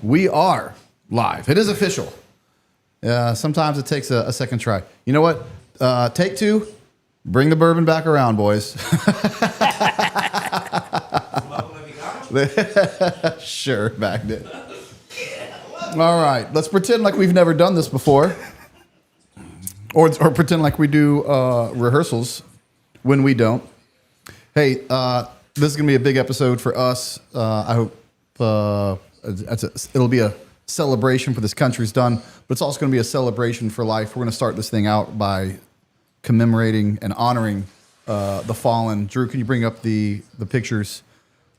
We are live. It is official. Sometimes it takes a second try. You know what? Take two. Bring the bourbon back around, boys. Sure, back then. All right. Let's pretend like we've never done this before. Or pretend like we do rehearsals when we don't. Hey, this is going to be a big episode for us. I hope it'll be a celebration for this country's done, but it's also going to be a celebration for life. We're going to start this thing out by commemorating and honoring the fallen. Drew, can you bring up the pictures?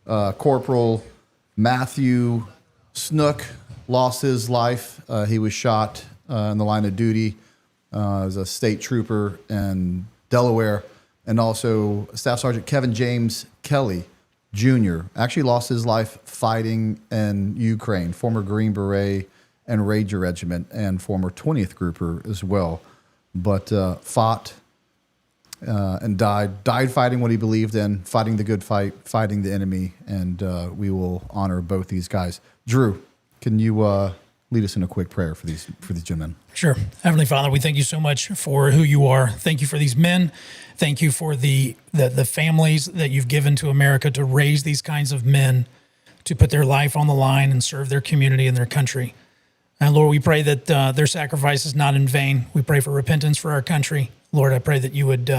Corporal Matthew Snook lost his life. He was shot in the line of duty as a state trooper in Delaware. And also Staff Sergeant Kevin James Kelly Jr. actually lost his life fighting in Ukraine, former Green Beret and Ranger Regiment, and former 20th Grouper as well. But fought and died fighting what he believed in, fighting the good fight, fighting the enemy, and we will honor both these guys. Drew, can you lead us in a quick prayer for these gentlemen? Sure. Heavenly Father, we thank you so much for who you are. Thank you for these men. Thank you for the families that you've given to America to raise these kinds of men to put their life on the line and serve their community and their country. And Lord, we pray that their sacrifice is not in vain. We pray for repentance for our country. Lord, I pray that you would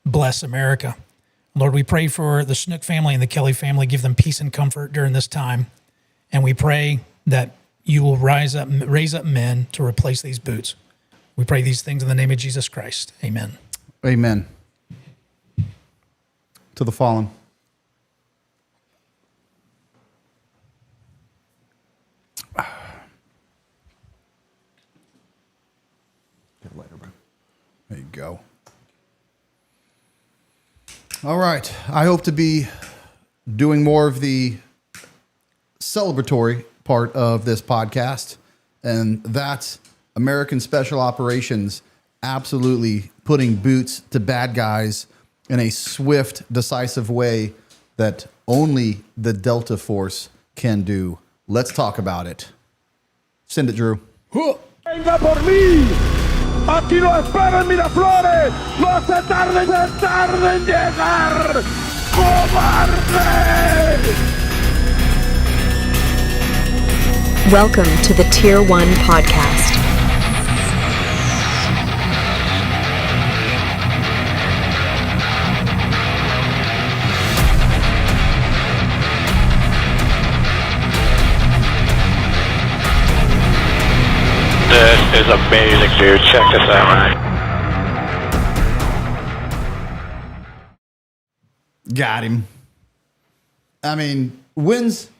bless America. Lord, we pray for the Snook family and the Kelly family. Give them peace and comfort during this time. And we pray that you will raise up men to replace these boots. We pray these things in the name of Jesus Christ. Amen. Amen. To the fallen. There you go. All right. I hope to be doing more of the celebratory part of this podcast, and that's American Special Operations absolutely putting boots to bad guys in a swift, decisive way that only the Delta Force can do. Let's talk about it. Send it, Drew. Venga por mí. Aquí lo esperan Miraflores. No se tarden en llegar. ¡Cobarde! Welcome to the Tier1 Podcast. This is amazing, dude. Check this out. Got him. I mean, when's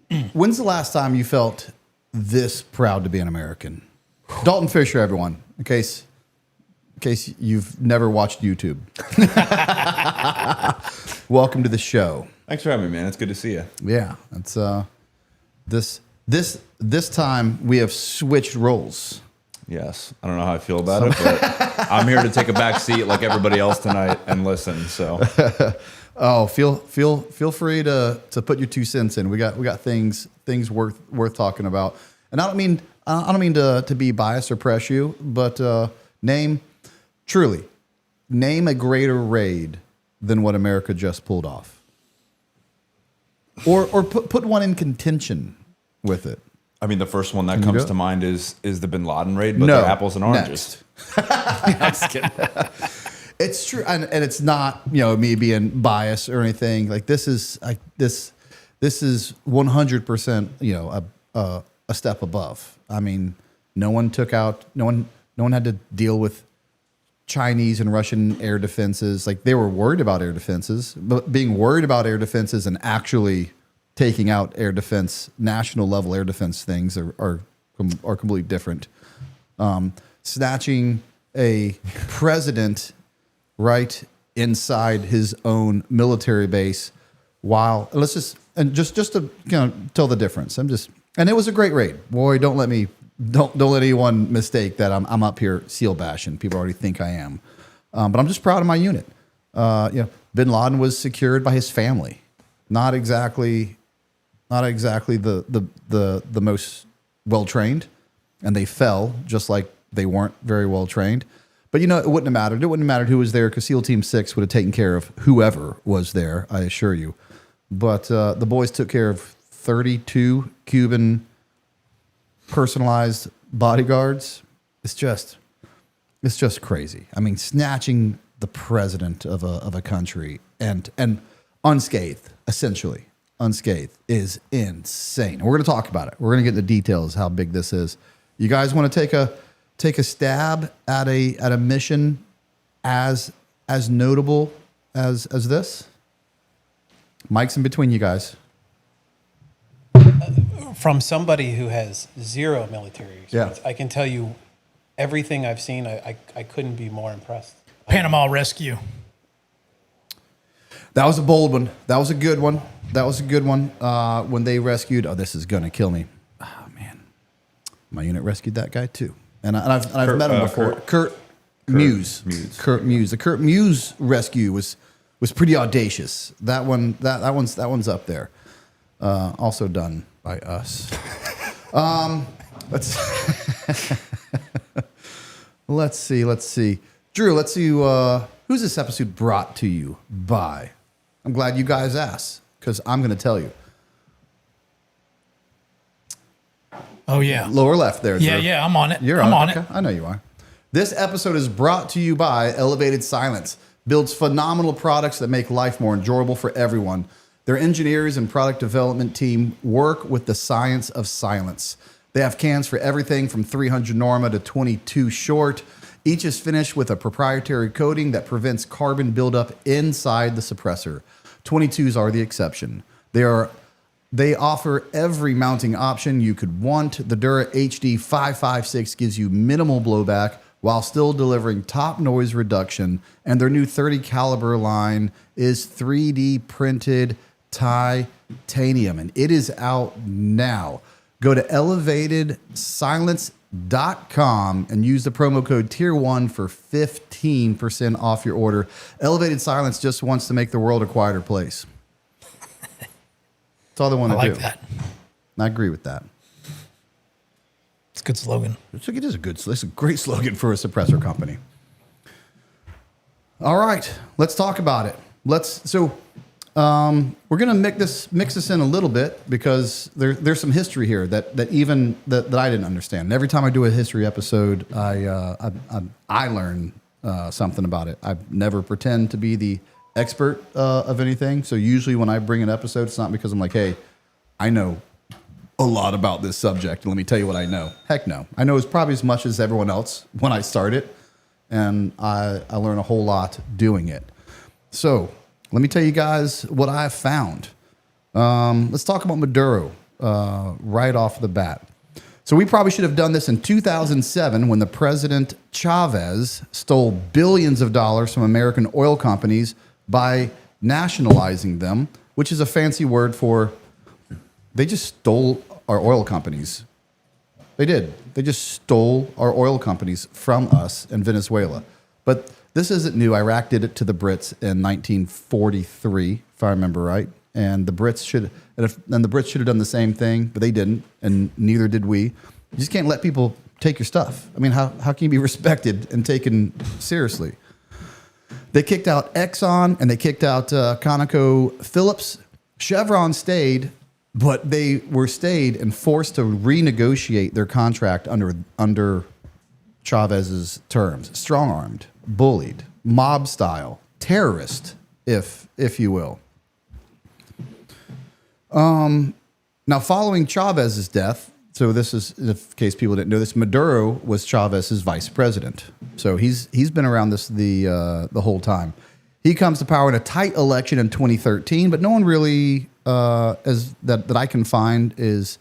the last time you felt this proud to be an American? Dalton Fischer, everyone, in case you've never watched YouTube. Welcome to the show. Thanks for having me, man. It's good to see you. Yeah, it's this time we have switched roles. Yes, I don't know how I feel about it, but I'm here to take a back seat like everybody else tonight and listen. So, oh, feel free to put your 2 cents in. We got things worth talking about, and I don't mean to be biased or press you, but name a greater raid than what America just pulled off, or put one in contention with it. I mean, the first one that comes to mind is the Bin Laden raid, but they're apples and oranges. Next. It's true, and it's not me being biased or anything. Like this is 100% a step above. I mean, no one had to deal with Chinese and Russian air defenses. Like they were worried about air defenses, but being worried about air defenses and actually taking out air defense, national level air defense things are completely different. Snatching a president right inside his own military base, while just to tell the difference. And it was a great raid. Boy, don't let anyone mistake that I'm up here seal bashing. People already think I am, but I'm just proud of my unit. Bin Laden was secured by his family, not exactly not exactly the most well trained, and they fell just like they weren't very well trained. But it wouldn't have mattered. It wouldn't have mattered who was there because SEAL Team 6 would have taken care of whoever was there, I assure you. But the boys took care of 32 Cuban personalized bodyguards. It's just crazy. I mean, snatching the president of a country and unscathed, essentially unscathed, is insane. We're going to talk about it. We're going to get into details how big this is. You guys want to take a stab at a mission as notable as this? Mike's in between you guys. From somebody who has zero military experience, Yeah. I can tell you everything I've seen. I couldn't be more impressed. Panama Rescue. That was a bold one. That was a good one. When they rescued, this is gonna kill me. Oh man, my unit rescued that guy too, and I've met him before. Kurt Muse. Kurt Muse. The Kurt Muse rescue was pretty audacious. That one's up there. Also done by us. Let's see. Drew, let's see. Who's this episode brought to you by? I'm glad you guys asked because I'm going to tell you. Oh yeah. Lower left there, Drew. Yeah, I'm on it. I'm on okay. it. I know you are. This episode is brought to you by Elevated Silence. Builds phenomenal products that make life more enjoyable for everyone. Their engineers and product development team work with the science of silence. They have cans for everything from 300 Norma to 22 Short. Each is finished with a proprietary coating that prevents carbon buildup inside the suppressor. 22s are the exception. They offer every mounting option you could want. The Dura HD 556 gives you minimal blowback while still delivering top noise reduction. And their new 30 caliber line is 3D printed titanium, and it is out now. Go to elevatedsilence.com and use the promo code Tier1 for 15% off your order. Elevated Silence just wants to make the world a quieter place. That's all they want to do. I like that. I agree with that. It's a good slogan. It's a great slogan for a suppressor company. All right, let's talk about it. We're gonna mix this in a little bit because there's some history here that I didn't understand. And every time I do a history episode, I learn something about it. I never pretend to be the expert of anything. So usually when I bring an episode, it's not because I'm like, hey, I know a lot about this subject, and let me tell you what I know. Heck no, I know probably as much as everyone else when I start it, and I learn a whole lot doing it. So let me tell you guys what I found. Let's talk about Maduro right off the bat. So we probably should have done this in 2007 when the President Chavez stole billions of dollars from American oil companies by nationalizing them, which is a fancy word for they just stole our oil companies. They did. They just stole our oil companies from us in Venezuela. But this isn't new. Iraq did it to the Brits in 1943, if I remember right. And the Brits should have done the same thing, but they didn't, and neither did we. You just can't let people take your stuff. I mean, how can you be respected and taken seriously? They kicked out Exxon and they kicked out ConocoPhillips. Chevron stayed, but they were stayed and forced to renegotiate their contract under Chavez's terms. Strong-armed, bullied, mob style, terrorist, if you will. Now, following Chavez's death, so this is, in case people didn't know this, Maduro was Chavez's vice president. So he's been around this the whole time. He comes to power in a tight election in 2013, but no one really that I can find is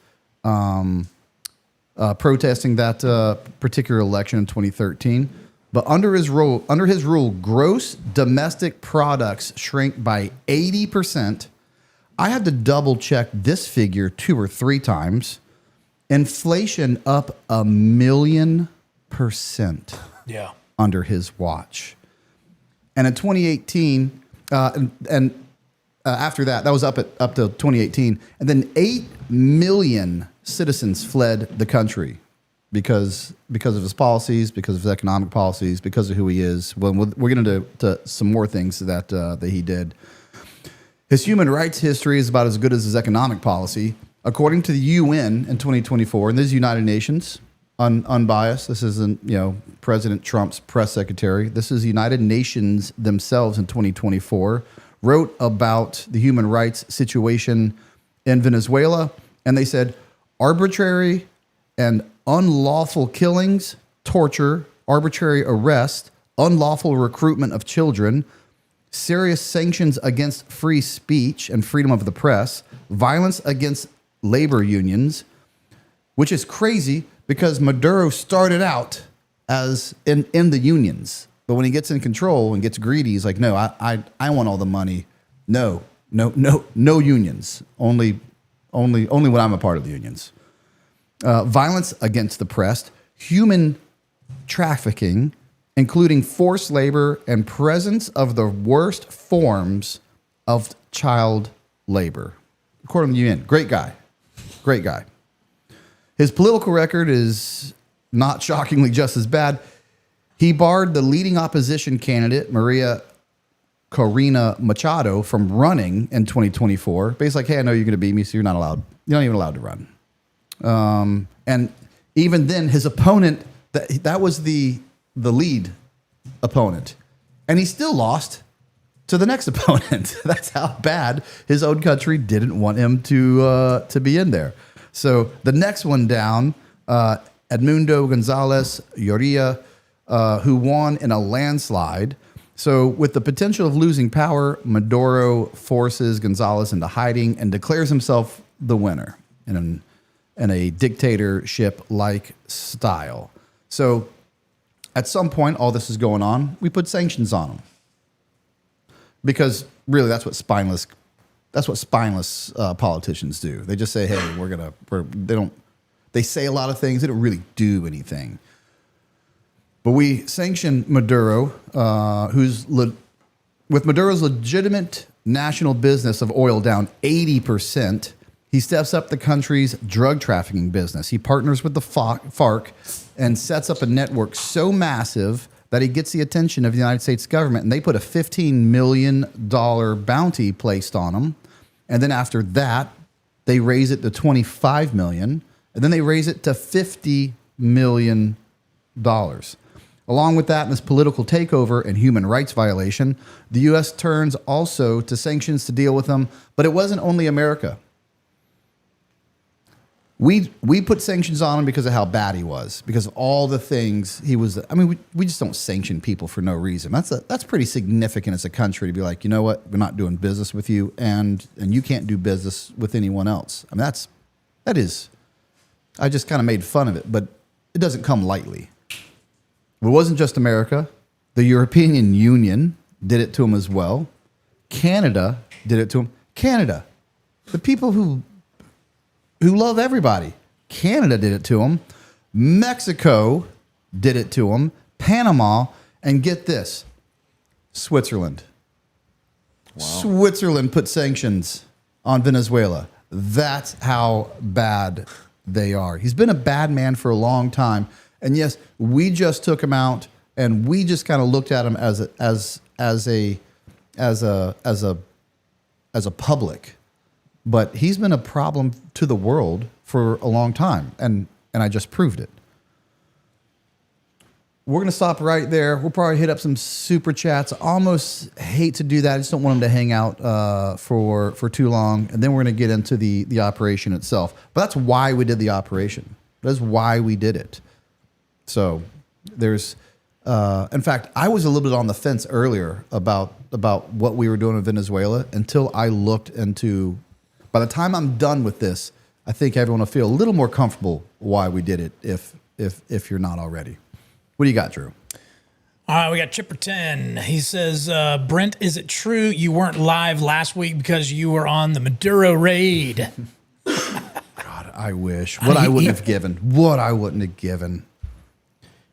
protesting that particular election in 2013. But under his rule, gross domestic products shrank by 80%. I had to double check this figure 2 or 3 times. Inflation up 1,000,000%. Yeah. Under his watch. And in 2018, and after that was up to 2018, and then 8 million citizens fled the country because of his policies, because of his economic policies, because of who he is. Well, we're going to do some more things that he did. His human rights history is about as good as his economic policy. According to the UN in 2024, and this is United Nations, unbiased. This isn't, President Trump's press secretary. This is United Nations themselves in 2024 wrote about the human rights situation in Venezuela, and they said arbitrary and unlawful killings, torture, arbitrary arrest, unlawful recruitment of children, serious sanctions against free speech and freedom of the press, violence against labor unions, which is crazy because Maduro started out as in the unions. But when he gets in control and gets greedy, he's like, no, I want all the money. No unions. Only when I'm a part of the unions. Violence against the press, human trafficking, including forced labor and presence of the worst forms of child labor. According to the UN, great guy. His political record is not shockingly just as bad. He barred the leading opposition candidate, Maria Corina Machado, from running in 2024. Basically like, hey, I know you're going to beat me, so you're not allowed. You're not even allowed to run. And even then, his opponent, that was the lead opponent. And he still lost to the next opponent. That's how bad his own country didn't want him to be in there. So the next one down, Edmundo Gonzalez Lloria, who won in a landslide. So with the potential of losing power, Maduro forces Gonzalez into hiding and declares himself the winner in a dictatorship-like style. So at some point, all this is going on, we put sanctions on him. Because really, that's what spineless politicians do. They just say, "Hey, they say a lot of things. They don't really do anything." But we sanction Maduro, with Maduro's legitimate national business of oil down 80%. He steps up the country's drug trafficking business. He partners with the FARC and sets up a network so massive that he gets the attention of the United States government, and they put a $15 million bounty placed on him. And then after that, they raise it to $25 million, and then they raise it to $50 million. Along with that and this political takeover and human rights violation, the U.S. turns also to sanctions to deal with them. But it wasn't only America. We put sanctions on him because of how bad he was, because of all the things he was. I mean, we just don't sanction people for no reason. That's pretty significant as a country to be like, you know what, we're not doing business with you, and you can't do business with anyone else. I mean, that is. I just kind of made fun of it, but it doesn't come lightly. It wasn't just America. The European Union did it to him as well. Canada did it to him. Canada, the people who love everybody. Canada did it to him. Mexico did it to him. Panama, and get this, Switzerland. Wow. Switzerland put sanctions on Venezuela. That's how bad they are. He's been a bad man for a long time. And yes, we just took him out, and we just kind of looked at him as a public. But he's been a problem to the world for a long time, and I just proved it. We're going to stop right there. We'll probably hit up some super chats. I almost hate to do that. I just don't want him to hang out for too long. And then we're going to get into the operation itself. But that's why we did the operation. That's why we did it. So there's, in fact, I was a little bit on the fence earlier about what we were doing in Venezuela until I looked into. By the time I'm done with this, I think everyone will feel a little more comfortable why we did it. If you're not already, what do you got, Drew? All right, we got Chipper 10. He says, Brent, is it true you weren't live last week because you were on the Maduro raid? God, I wish. What I wouldn't have given. What I wouldn't have given.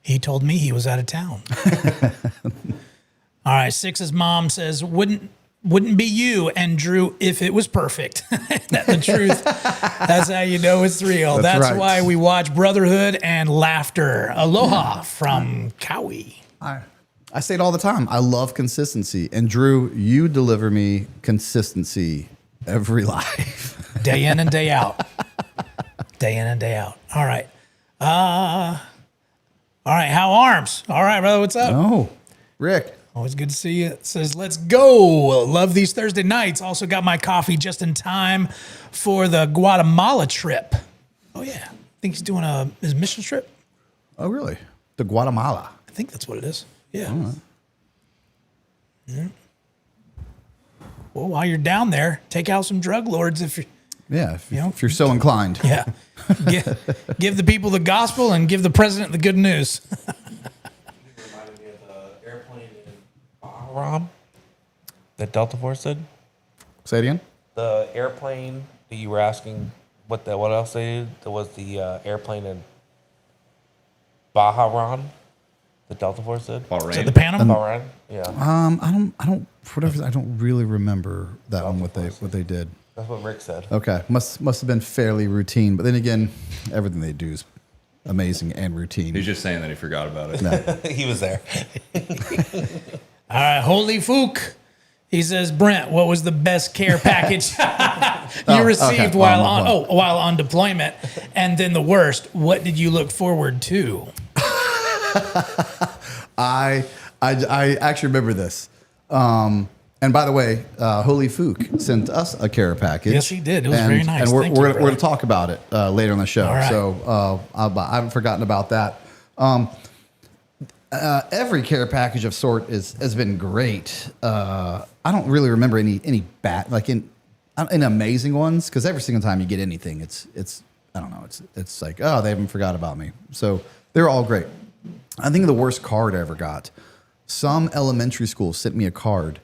He told me he was out of town. All right, Six's mom says, wouldn't wouldn't be you and Drew if it was perfect. The truth, that's how you know it's real. That's right. why we watch Brotherhood and Laughter. Aloha from Cowie. I say it all the time. I love consistency. And Drew, you deliver me consistency every life. Day in and day out. Day in and day out. All right. All right. How arms? All right, brother. What's up? Oh, Rick. Always good to see you. It says, let's go. Love these Thursday nights. Also got my coffee just in time for the Guatemala trip. Oh, yeah. I think he's doing his mission trip. Oh, really? The Guatemala. I think that's what it is. Yeah. Right. Yeah. Well, while you're down there, take out some drug lords if you're. Yeah, if you're so inclined. Yeah. give the people the gospel and give the president the good news. Reminded me of the airplane in Bahrain that Delta Force did. Say it again. The airplane that you were asking what else they did. There was the airplane in Bahrain that Delta Force did. Is it the Panama? Bahrain. Yeah. I don't really remember that one. What they did. That's what Rick said. Okay, must have been fairly routine. But then again, everything they do is amazing and routine. He's just saying that he forgot about it. He was there. All right, Holy Fook. He says, Brent, what was the best care package you received while on deployment? And then the worst, what did you look forward to? I actually remember this. And by the way, Holy Fook sent us a care package. Yes, he did. It was very nice. And we're Thank you, going to brother. talk about it later on the show. All right. So I haven't forgotten about that. Every care package of sort has been great. I don't really remember any bad, like in amazing ones, because every single time you get anything, it's I don't know, it's like, oh, they haven't forgot about me. So they're all great. I think the worst card I ever got. Some elementary school sent me a card.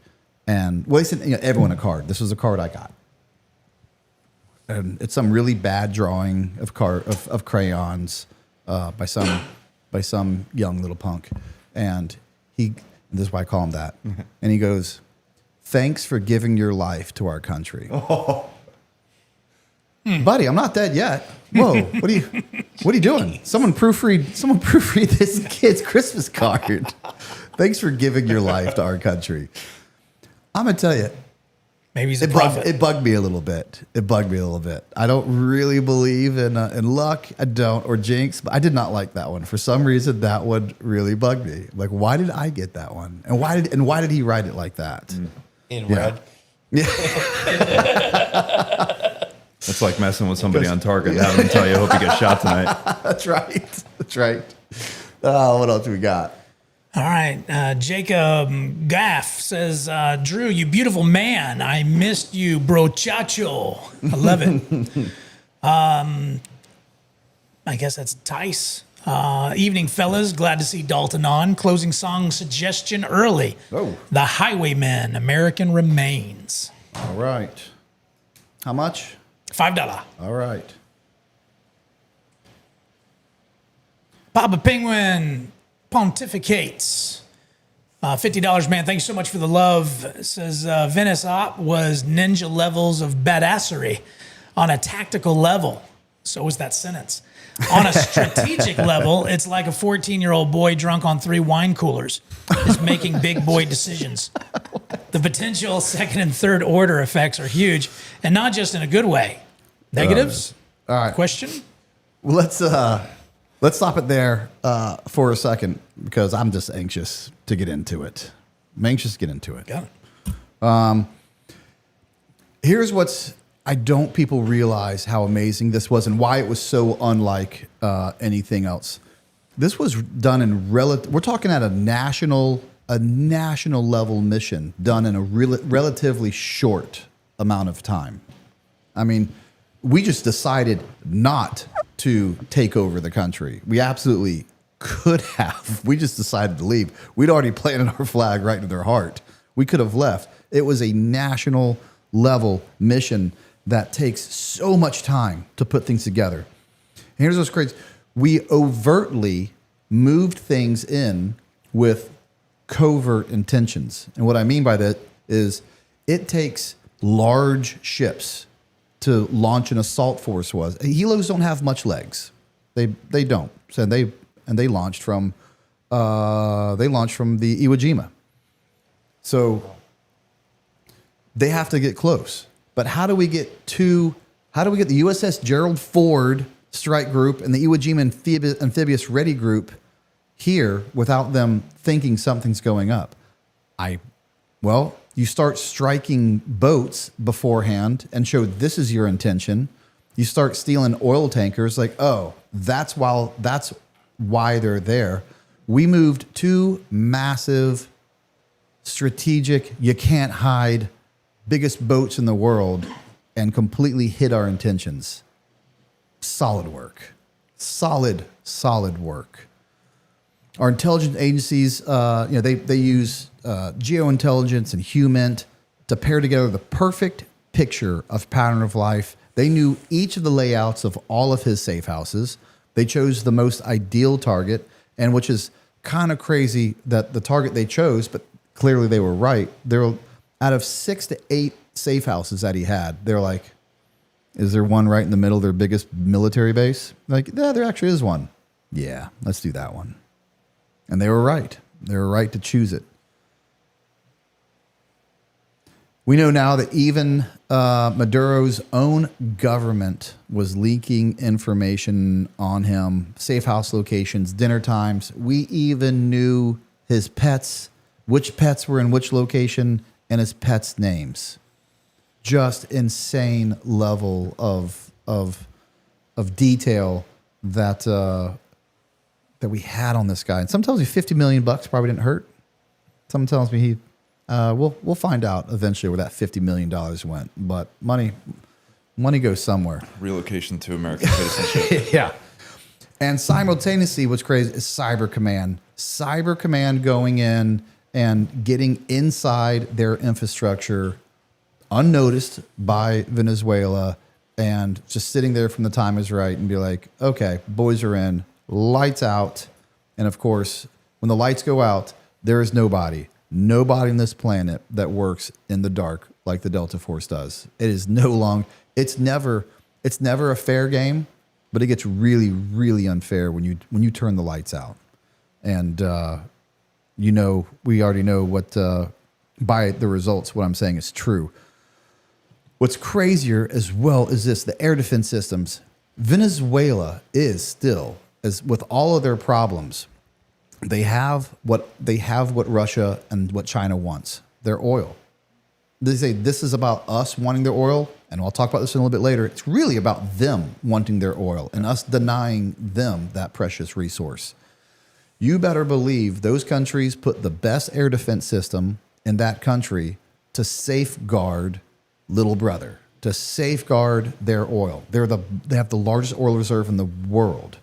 And they sent everyone a card. This was a card I got, and it's some really bad drawing of crayons by some young little punk, and this is why I call him that. And he goes, "Thanks for giving your life to our country." Oh. Buddy, I'm not dead yet. Whoa, what are you doing? Someone proofread this kid's Christmas card. Thanks for giving your life to our country. I'm gonna tell you, Maybe he's a prophet. It bugged me a little bit. I don't really believe in luck. I don't, or jinx. But I did not like that one. For some reason, that one really bugged me. Like, why did I get that one? And why did he write it like that? In red. Yeah. It's like messing with somebody on target and having them tell you, I hope you get shot tonight. That's right. What else we got? All right. Jacob Gaff says, Drew, you beautiful man. I missed you, brochacho. I love it. I guess that's Tice. Evening, fellas. Glad to see Dalton on. Closing song suggestion early. Oh. The Highwaymen, American Remains. All right. How much? $5. All right. Papa Penguin pontificates. $50, man. Thanks so much for the love. It says Venice Op was ninja levels of badassery on a tactical level. So was that sentence. On a strategic level, it's like a 14-year-old boy drunk on 3 wine coolers is making big boy decisions. The potential second and third order effects are huge, and not just in a good way. Negatives? All right. Question? Well, let's stop it there for a second because I'm just anxious to get into it. Got it. Here's what's people realize how amazing this was and why it was so unlike anything else. This was done in we're talking at a national level mission done in a relatively short amount of time. I mean, we just decided not to take over the country. We absolutely could have. We just decided to leave. We'd already planted our flag right into their heart. We could have left. It was a national level mission that takes so much time to put things together. And here's what's crazy. We overtly moved things in with covert intentions. And what I mean by that is it takes large ships to launch an assault force. Helos don't have much legs. They don't. So they launched from the Iwo Jima. So they have to get close. But how do we get the USS Gerald Ford strike group and the Iwo Jima amphibious ready group here without them thinking something's going up? You start striking boats beforehand and show this is your intention. You start stealing oil tankers, like, oh, that's why they're there. We moved 2 massive, strategic, you can't hide, biggest boats in the world and completely hid our intentions. Solid work. Solid work. Our intelligence agencies, they use geointelligence and HUMINT to pair together the perfect picture of pattern of life. They knew each of the layouts of all of his safe houses. They chose the most ideal target, and which is kind of crazy that the target they chose, but clearly they were right. There, out of 6 to 8 safe houses that he had, they're like, is there one right in the middle of their biggest military base? Like, yeah, there actually is one. Yeah, let's do that one. And they were right. They were right to choose it. We know now that even Maduro's own government was leaking information on him, safe house locations, dinner times. We even knew his pets, which pets were in which location, and his pets' names. Just insane level of detail that we had on this guy. And some tells me $50 million probably didn't hurt. Some tells me he. We'll find out eventually where that $50 million went. But money goes somewhere. Relocation to American citizenship. Yeah. And simultaneously, what's crazy is Cyber Command. Cyber Command going in and getting inside their infrastructure unnoticed by Venezuela and just sitting there from the time is right and be like, okay, boys are in, lights out. And of course, when the lights go out, there is nobody on this planet that works in the dark like the Delta Force does. It is it's never a fair game, but it gets really, really unfair when you turn the lights out. And we already know what by the results, what I'm saying is true. What's crazier as well is this: the air defense systems. Venezuela is still, as with all of their problems, they have what Russia and what China wants: their oil. They say this is about us wanting their oil, and I'll talk about this in a little bit later. It's really about them wanting their oil and us denying them that precious resource. You better believe those countries put the best air defense system in that country to safeguard little brother, to safeguard their oil. They have the largest oil reserve in the world,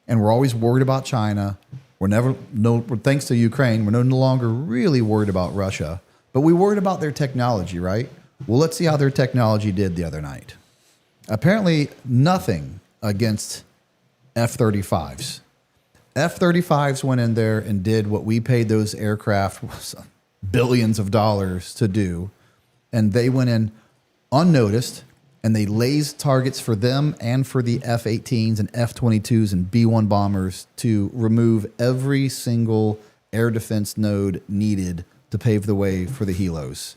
and we're always worried about China. Thanks to Ukraine, we're no longer really worried about Russia, but we worried about their technology, right? Well, let's see how their technology did the other night. Apparently, nothing against F-35s. F-35s went in there and did what we paid those aircraft billions of dollars to do, and they went in unnoticed, and they lased targets for them and for the F-18s and F-22s and B-1 bombers to remove every single air defense node needed to pave the way for the helos.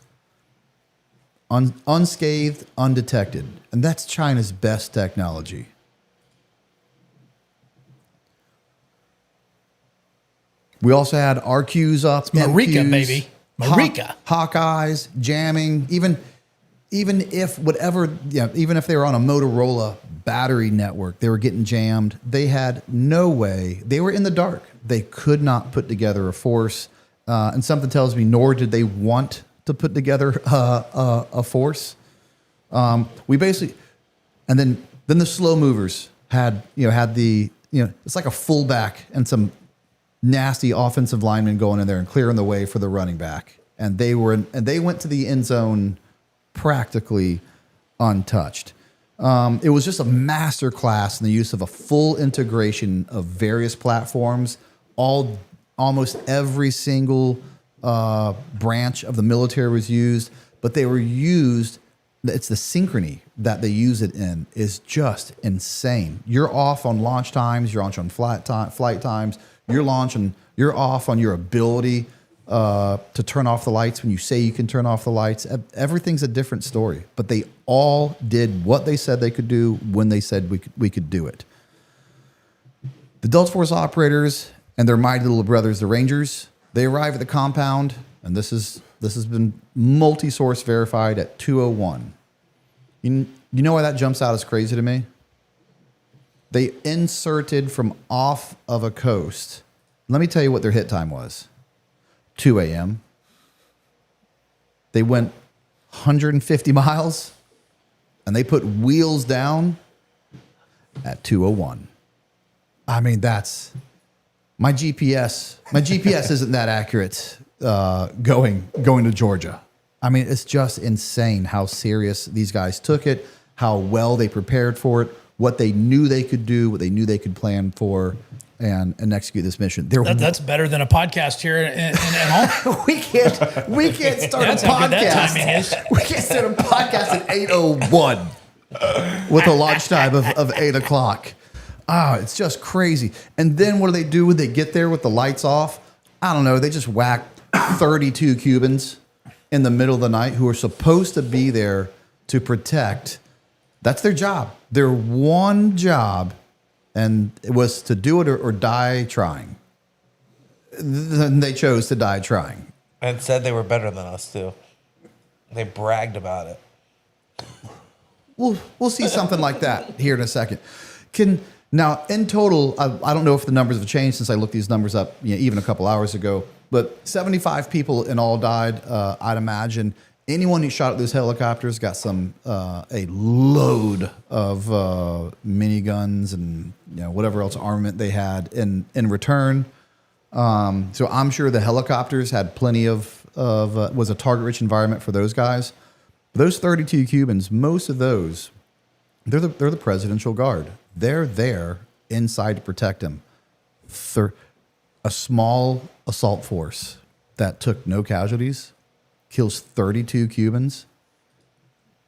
Unscathed, undetected. And that's China's best technology. We also had RQs up. Marika, MQs, baby. Marika. Hawkeyes, jamming, even if they were on a Motorola battery network, they were getting jammed. They had no way. They were in the dark. They could not put together a force. And something tells me, nor did they want to put together a force. We basically, and then the slow movers had it's like a fullback and some nasty offensive linemen going in there and clearing the way for the running back. And they went to the end zone practically untouched. It was just a master class in the use of a full integration of various platforms. Almost every single branch of the military was used. but they were used. It's the synchrony that they use it in is just insane. You're off on launch times. You're off on flight times. You're off on your ability to turn off the lights when you say you can turn off the lights. Everything's a different story, but they all did what they said they could do when they said we could do it. The Delta Force operators and their mighty little brothers, the Rangers, they arrive at the compound, and this has been multi-source verified at 2:01. You know why that jumps out as crazy to me? They inserted from off of a coast. Let me tell you what their hit time was. 2 a.m. They went 150 miles, and they put wheels down at 2:01. I mean, that's my GPS. My GPS isn't that accurate going to Georgia. I mean, it's just insane how serious these guys took it, how well they prepared for it, what they knew they could do, what they knew they could plan for, and execute this mission. That's better than a podcast here in home. we can't start That's a how good that podcast. timing is. We can't start a podcast at 8:01 with a launch time of 8 o'clock. It's just crazy. And then what do when they get there with the lights off? I don't know. They just whack 32 Cubans in the middle of the night who are supposed to be there to protect. That's their job. Their one job, and it was to do it or die trying. Then they chose to die trying. And said they were better than us, too. They bragged about it. We'll see something like that here in a second. Now, in total, I don't know if the numbers have changed since I looked these numbers up even a couple hours ago, but 75 people in all died. I'd imagine anyone who shot at those helicopters got a load of miniguns and whatever else armament they had in return. So I'm sure the helicopters had plenty of was a target-rich environment for those guys. Those 32 Cubans, most of those, they're the Presidential Guard. They're there inside to protect him. A small assault force that took no casualties kills 32 Cubans.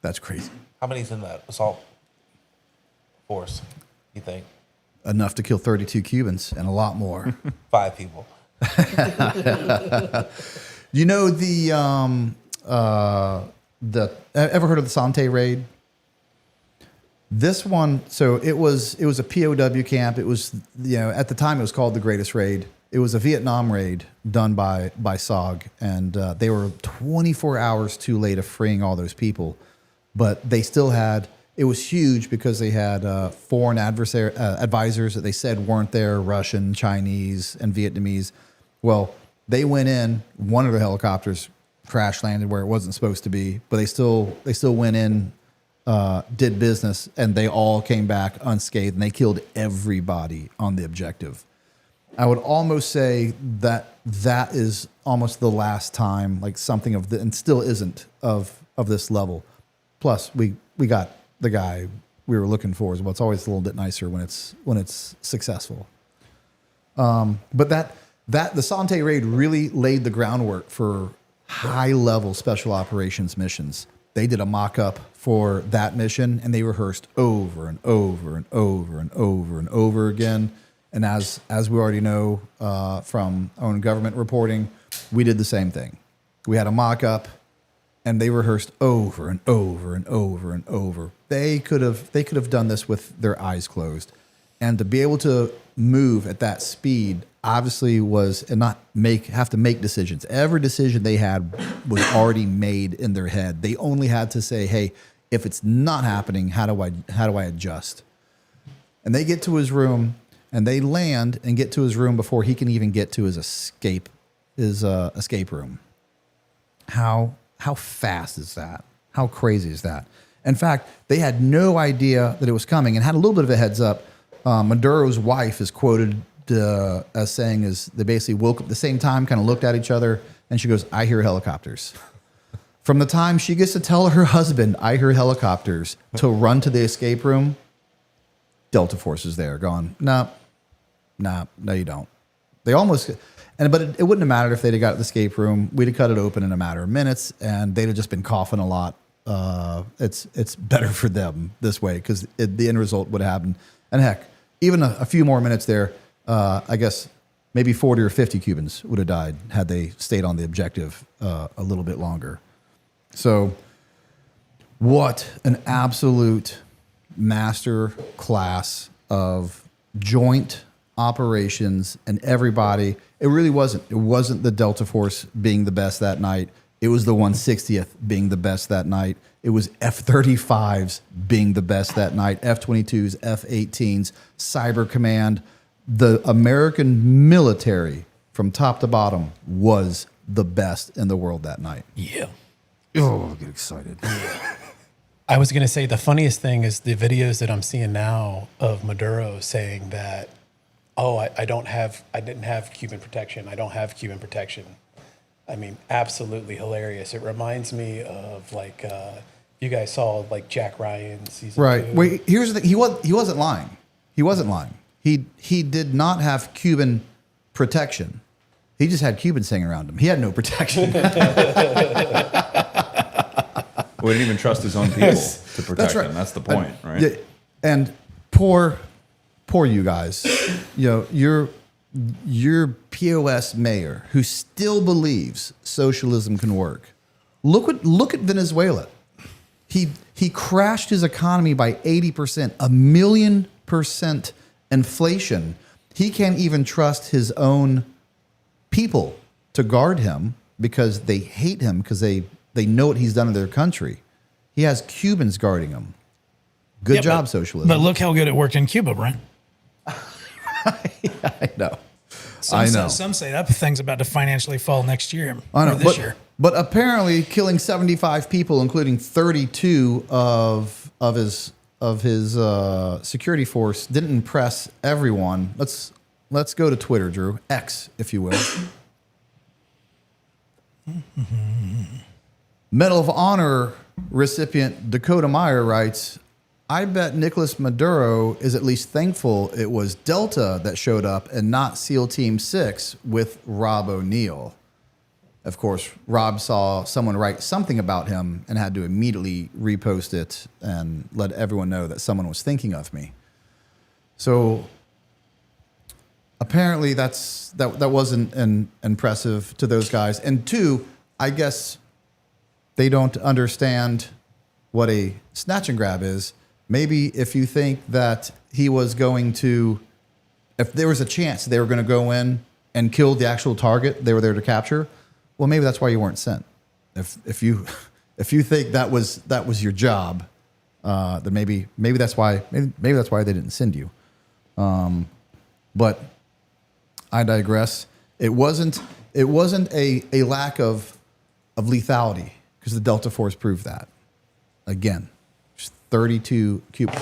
That's crazy. How many's in that assault force, you think? Enough to kill 32 Cubans and a lot more. 5 people. Ever heard of the Sante raid? This one, so it was a POW camp. It was, at the time it was called the Greatest Raid. It was a Vietnam raid done by SOG, and they were 24 hours too late of freeing all those people. But they still had, it was huge because they had foreign advisors that they said weren't there, Russian, Chinese, and Vietnamese. Well, they went in, one of the helicopters crash landed where it wasn't supposed to be, but they still went in, did business, and they all came back unscathed, and they killed everybody on the objective. I would almost say that is almost the last time, like something of the, and still isn't of this level. Plus, we got the guy we were looking for. Well, it's always a little bit nicer when it's successful. But the Sante raid really laid the groundwork for high level special operations missions. They did a mock-up for that mission, and they rehearsed over and over and over and over and over again. And as we already know from our own government reporting, we did the same thing. We had a mock-up, and they rehearsed over and over and over and over. They could have done this with their eyes closed, and to be able to move at that speed obviously was and not have to make decisions. Every decision they had was already made in their head. They only had to say, "Hey, if it's not happening, how do I adjust?" And they get to his room, and they land and get to his room before he can even get to his escape room. How fast is that? How crazy is that? In fact, they had no idea that it was coming and had a little bit of a heads up. Maduro's wife is quoted as saying, they basically woke up at the same time, kind of looked at each other, and she goes, "I hear helicopters." From the time she gets to tell her husband, "I hear helicopters," to run to the escape room, Delta Force is there going, no, you don't. They almost, But it wouldn't have mattered if they'd have got the escape room. We'd have cut it open in a matter of minutes, and they'd have just been coughing a lot. It's better for them this way because the end result would have happened. And heck, even a few more minutes there, I guess maybe 40 or 50 Cubans would have died had they stayed on the objective a little bit longer. So what an absolute master class of joint operations, and everybody. It really wasn't. It wasn't the Delta Force being the best that night. It was the 160th being the best that night. It was F-35s being the best that night, F-22s, F-18s, Cyber Command. The American military from top to bottom was the best in the world that night. Yeah. Oh, I get excited. I was going to say the funniest thing is the videos that I'm seeing now of Maduro saying that, oh, I didn't have Cuban protection. I don't have Cuban protection. I mean, absolutely hilarious. It reminds me of like, you guys saw like Jack Ryan season 2. Wait, here's the thing. He wasn't lying. He wasn't lying. He did not have Cuban protection. He just had Cubans hanging around him. He had no protection. We didn't even trust his own people to protect right. him. That's the point, right? Yeah, and poor you guys. Your POS mayor who still believes socialism can work. Look at Venezuela. He crashed his economy by 80%, 1,000,000% inflation. He can't even trust his own people to guard him because they hate him because they know what he's done to their country. He has Cubans guarding him. Good job, socialism. But look how good it worked in Cuba, Brent. I know. I know. Some say that thing's about to financially fall next year. I know. Or this year. But apparently, killing 75 people, including 32 of his security force, didn't impress everyone. Let's go to Twitter, Drew. X, if you will. Medal of Honor recipient Dakota Meyer writes, I bet Nicolas Maduro is at least thankful it was Delta that showed up and not SEAL Team 6 with Rob O'Neill. Of course, Rob saw someone write something about him and had to immediately repost it and let everyone know that someone was thinking of me. So apparently that wasn't impressive to those guys. And two, I guess they don't understand what a snatch and grab is. Maybe if you think that he was going to, if there was a chance they were going to go in and kill the actual target they were there to capture, well, maybe that's why you weren't sent. If you think that was your job, then maybe that's why they didn't send you. But I digress. It wasn't a lack of lethality because the Delta Force proved that. Again, 32 cube.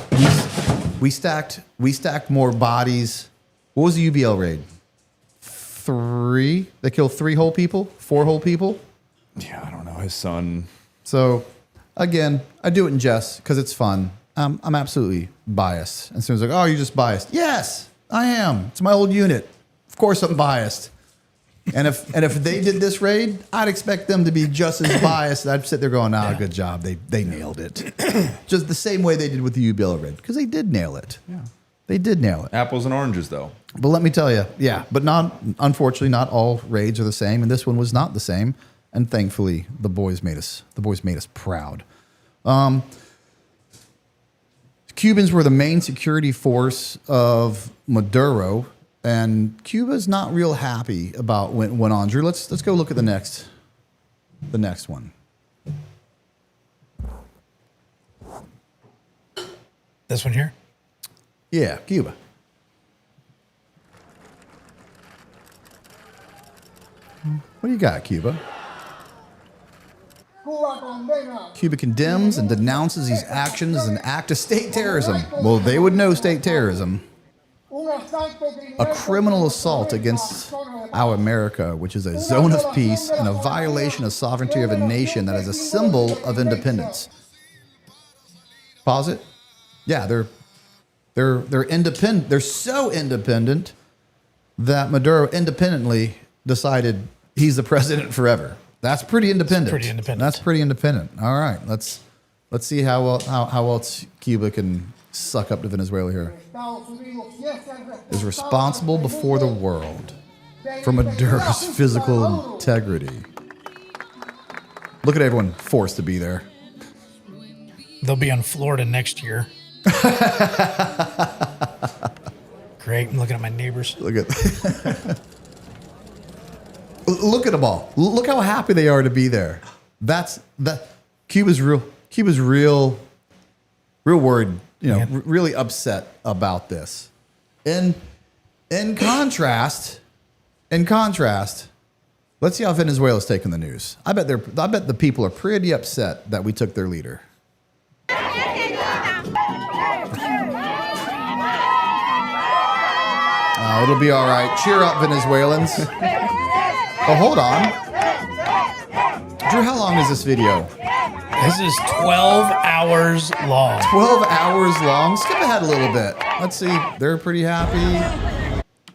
We stacked more bodies. What was the UBL raid? 3? They killed 3 whole people? 4 whole people? Yeah, I don't know. His son. So, again, I do it in jest because it's fun. I'm absolutely biased. And someone's like, oh, you're just biased. Yes, I am. It's my old unit. Of course I'm biased. And if they did this raid, I'd expect them to be just as biased. I'd sit there going, good job. They nailed it. Just the same way they did with the UBL raid. Because they did nail it. Yeah. They did nail it. Apples and oranges, though. But let me tell you, but unfortunately, not all raids are the same. And this one was not the same. And thankfully, the boys made us proud. Cubans were the main security force of Maduro. And Cuba's not real happy about what went on. Drew, let's go look at the next one. This one here? Yeah, Cuba. What do you got, Cuba? Cuba condemns and denounces these actions as an act of state terrorism. Well, they would know state terrorism. A criminal assault against our America, which is a zone of peace and a violation of sovereignty of a nation that is a symbol of independence. Pause it. Yeah, they're independent. They're so independent that Maduro independently decided he's the president forever. That's pretty independent. That's pretty independent. All right, let's see how else Cuba can suck up to Venezuela here. Is responsible before the world for Maduro's physical integrity. Look at everyone forced to be there. They'll be on Florida next year. Great. I'm looking at my neighbors. Look at them all. Look how happy they are to be there. Cuba's real worried, really upset about this. In contrast, let's see how Venezuela's taking the news. I bet the people are pretty upset that we took their leader. Oh, it'll be all right. Cheer up, Venezuelans. Oh, hold on. Drew, how long is this video? This is 12 hours long. 12 hours long? Skip ahead a little bit. Let's see. They're pretty happy.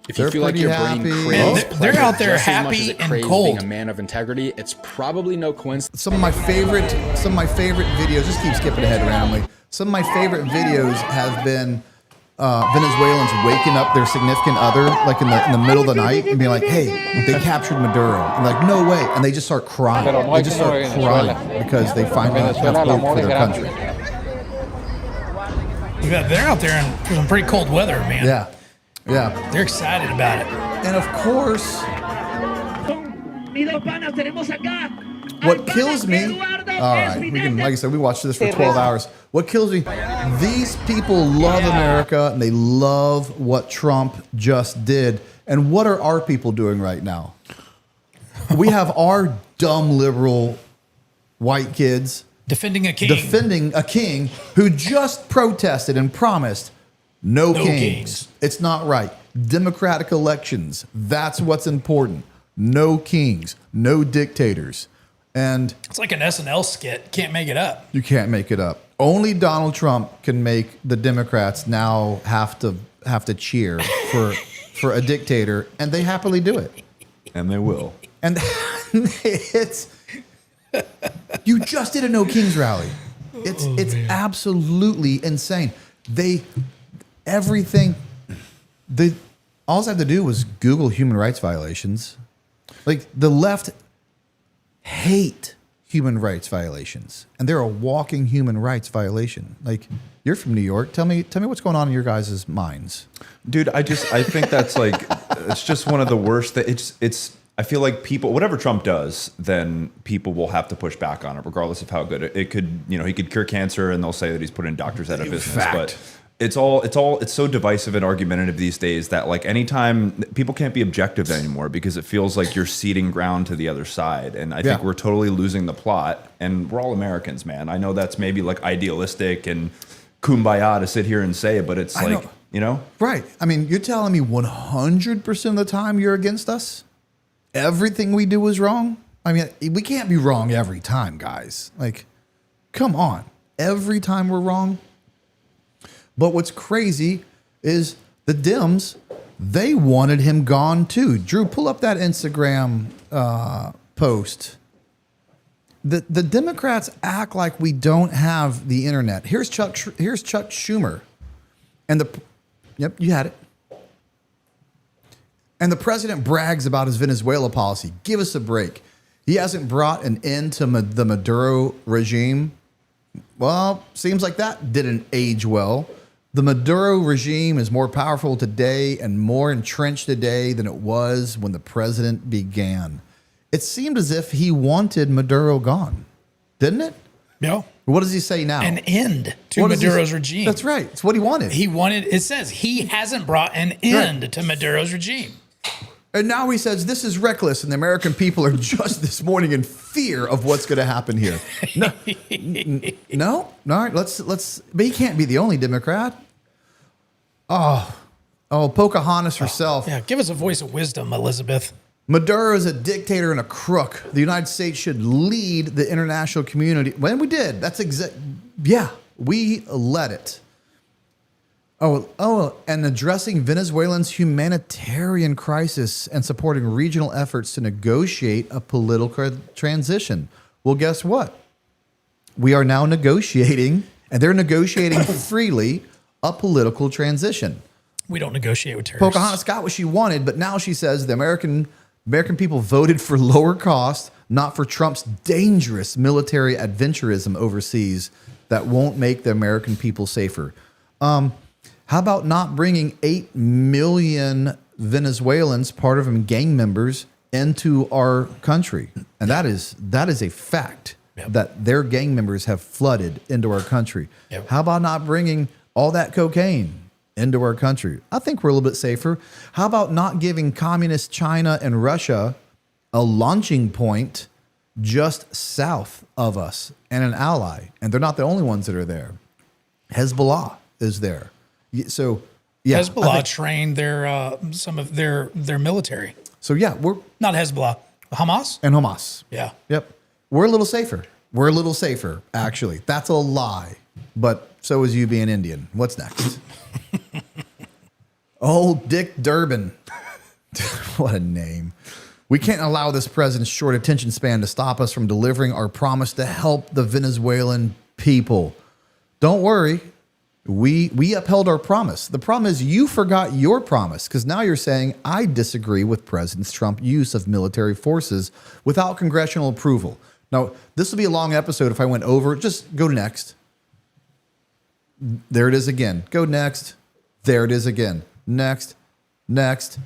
If you feel like your brain craves they're out there just as much happy as it and craves cold. being a man of integrity, it's probably no coincidence. Some of my favorite videos, just keep skipping ahead randomly. Some of my favorite videos have been Venezuelans waking up their significant other, like in the middle of the night, and being like, "Hey, they captured Maduro." And like, "No way!" And they just start crying. They just start crying because they finally have hope for their country. Yeah, they're out there in some pretty cold weather, man. Yeah. They're excited about it. And of course, what kills me, all right, we can, like I said, we watched this for 12 hours. What kills me, these people love America and they love what Trump just did. And what are our people doing right now? We have our dumb liberal white kids defending a king who just protested and promised no kings. It's not right. Democratic elections. That's what's important. No kings, no dictators. And it's like an SNL skit. Can't make it up. You can't make it up. Only Donald Trump can make the Democrats now have to cheer for a dictator, and they happily do it. And they will. And it's you just did a no kings rally. It's absolutely insane. All I had to do was Google human rights violations. Like the left hate human rights violations, and they're a walking human rights violation. Like, you're from New York. Tell me what's going on in your guys' minds, dude. I think that's like it's just one of the worst. I feel like people, whatever Trump does, then people will have to push back on it, regardless of how good it could. He could cure cancer, and they'll say that he's putting doctors out of business. But it's so divisive and argumentative these days that like anytime people can't be objective anymore because it feels like you're ceding ground to the other side. And I think we're totally losing the plot, and we're all Americans, man. I know that's maybe like idealistic and kumbaya to sit here and say, but it's like, Right. I mean, you're telling me 100% of the time you're against us? Everything we do is wrong? I mean, we can't be wrong every time, guys. Like, come on. Every time we're wrong? But what's crazy is the Dems, they wanted him gone too. Drew, pull up that Instagram post. The Democrats act like we don't have the internet. Here's Chuck Schumer. And yep, you had it. And the president brags about his Venezuela policy. Give us a break. He hasn't brought an end to the Maduro regime. Well, seems like that didn't age well. The Maduro regime is more powerful today and more entrenched today than it was when the president began. It seemed as if he wanted Maduro gone, didn't it? No. What does he say now? An end to Maduro's regime. That's right. It's what he wanted. It says he hasn't brought an end to Maduro's regime. And now he says this is reckless, and the American people are just this morning in fear of what's going to happen here. No. All right, let's. But he can't be the only Democrat. Oh, Pocahontas herself. Yeah, give us a voice of wisdom, Elizabeth. Maduro is a dictator and a crook. The United States should lead the international community. When we did, that's we let it. And addressing Venezuelans' humanitarian crisis and supporting regional efforts to negotiate a political transition. Well, guess what? We are now negotiating, and they're negotiating freely, a political transition. We don't negotiate with terrorists. Pocahontas got what she wanted, but now she says the American people voted for lower cost, not for Trump's dangerous military adventurism overseas that won't make the American people safer. How about not bringing 8 million Venezuelans, part of them gang members, into our country? And that is a fact, that their gang members have flooded into our country. Yep. How about not bringing all that cocaine into our country? I think we're a little bit safer. How about not giving communist China and Russia a launching point just south of us and an ally? And they're not the only ones that are there. Hezbollah is there. So, yeah, Hezbollah trained their some of their military. So yeah, we're not Hezbollah, Hamas and Hamas. Yeah. Yep. We're a little safer. We're a little safer, actually. That's a lie. But so is you being Indian. What's next? Old Dick Durbin. What a name. We can't allow this president's short attention span to stop us from delivering our promise to help the Venezuelan people. Don't worry. We upheld our promise. The problem is you forgot your promise, because now you're saying I disagree with President Trump's use of military forces without congressional approval. Now, this will be a long episode if I went over. Just go to next. There it is again. Go next. There it is again. Next. Next.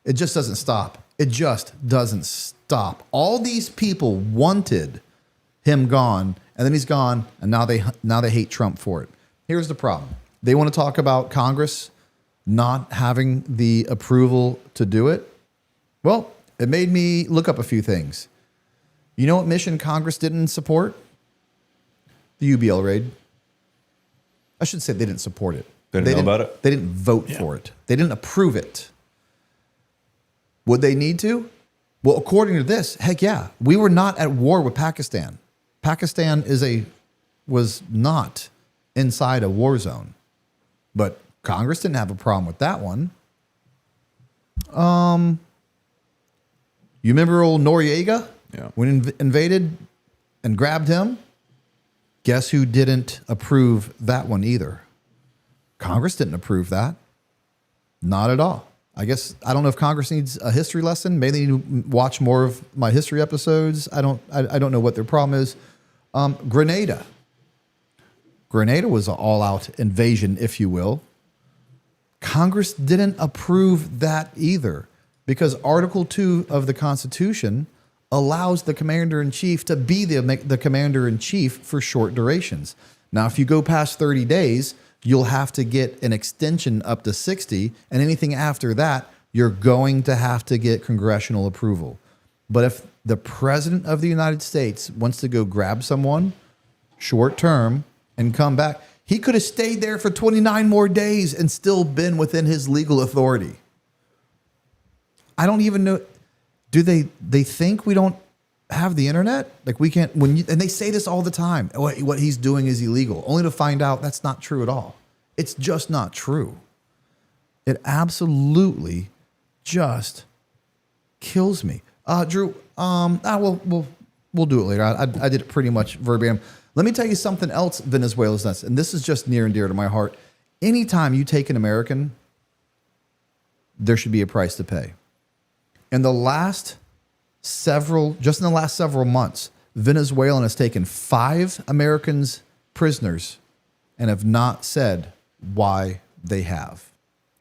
It just doesn't stop. It just doesn't stop. All these people wanted him gone, and then he's gone, and now they hate Trump for it. Here's the problem. They want to talk about Congress not having the approval to do it. Well, it made me look up a few things. You know what mission Congress didn't support? The UBL raid. I should say they didn't support it. They didn't know about it? They didn't vote for it. They didn't approve it. Would they need to? Well, according to this, heck yeah. We were not at war with Pakistan. Pakistan was not inside a war zone. But Congress didn't have a problem with that one. You remember old Noriega? Yeah. When invaded and grabbed him? Guess who didn't approve that one either? Congress didn't approve that. Not at all. I guess, I don't know if Congress needs a history lesson. Maybe they need to watch more of my history episodes. I don't know what their problem is. Grenada. Grenada was an all-out invasion, if you will. Congress didn't approve that either, because Article 2 of the Constitution allows the commander-in-chief to be the commander-in-chief for short durations. Now, if you go past 30 days, you'll have to get an extension up to 60, and anything after that, you're going to have to get congressional approval. But if the president of the United States wants to go grab someone short-term and come back, he could have stayed there for 29 more days and still been within his legal authority. I don't even know. Do they think we don't have the internet? Like we can't, and they say this all the time. What he's doing is illegal, only to find out that's not true at all. It's just not true. It absolutely just kills me. Drew, we'll do it later. I did it pretty much verbatim. Let me tell you something else Venezuela's done, and this is just near and dear to my heart. Anytime you take an American, there should be a price to pay. In the last several months, Venezuela has taken 5 Americans prisoners and have not said why they have.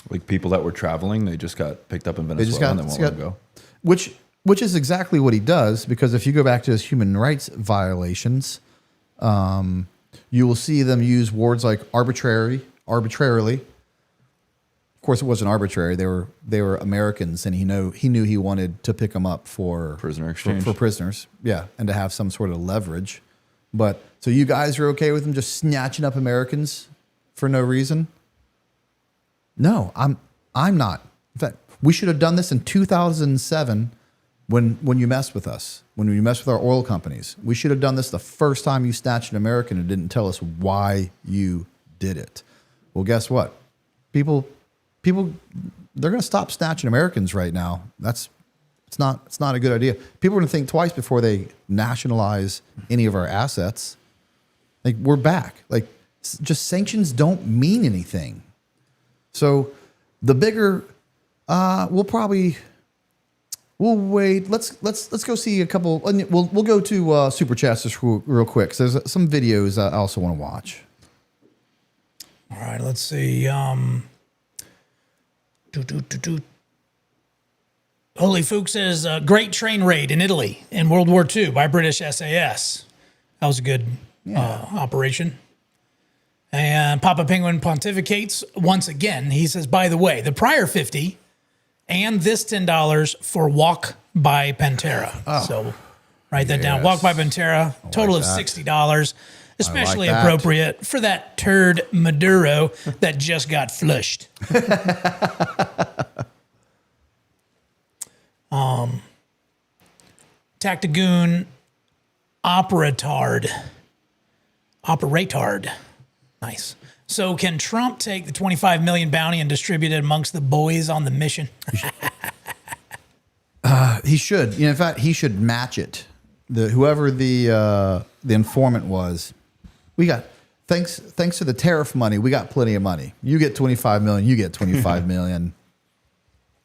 Like people that were traveling, they just got picked up in Venezuela and they won't let them go. Which is exactly what he does, because if you go back to his human rights violations, you will see them use words like arbitrarily. Of course, it wasn't arbitrary. They were Americans, and he knew he wanted to pick them up for prisoner exchange for prisoners. Yeah, and to have some sort of leverage. But so you guys are okay with him just snatching up Americans for no reason? No, I'm not. In fact, we should have done this in 2007 when you messed with us, when you messed with our oil companies. We should have done this the first time you snatched an American and didn't tell us why you did it. Well, guess what? People, they're going to stop snatching Americans right now. It's not a good idea. People are going to think twice before they nationalize any of our assets. Like, we're back. Like, just sanctions don't mean anything. So the bigger, we'll wait. Let's go see a couple. We'll go to Super Chats just real quick. So there's some videos I also want to watch. All right, let's see. Holy Fook says, great train raid in Italy in World War II by British SAS. That was a good operation. And Papa Penguin pontificates once again. He says, by the way, the prior 50 and this $10 for Walk by Pantera. Oh, so write that down. Walk by Pantera, total of $60. Especially appropriate for that turd Maduro that just got flushed. Tactigoon Operatard. Nice. So can Trump take the 25 million bounty and distribute it amongst the boys on the mission? He should. In fact, he should match it. Whoever the informant was. We got thanks to the tariff money. We got plenty of money. You get 25 million. You get 25 million.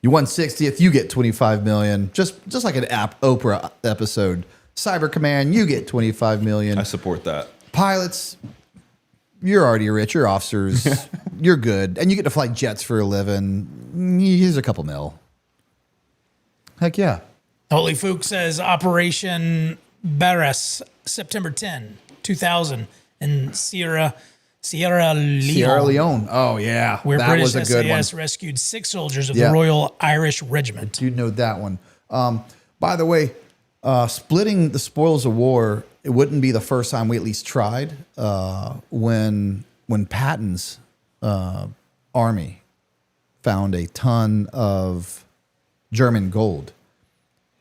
You won 60th. You get 25 million. Just like an Oprah episode. Cyber Command. You get 25 million. I support that. Pilots. You're already rich. You're officers. You're good, and you get to fly jets for a living. Here's a couple mil. Heck yeah. Holy Fook says Operation Barras, September 10, 2000. In Sierra Leone. Oh, yeah. Where that British was a good SAS one. rescued 6 soldiers of the Royal Irish Regiment. You know that one. By the way, splitting the spoils of war, it wouldn't be the first time we at least tried. When Patton's army found a ton of German gold,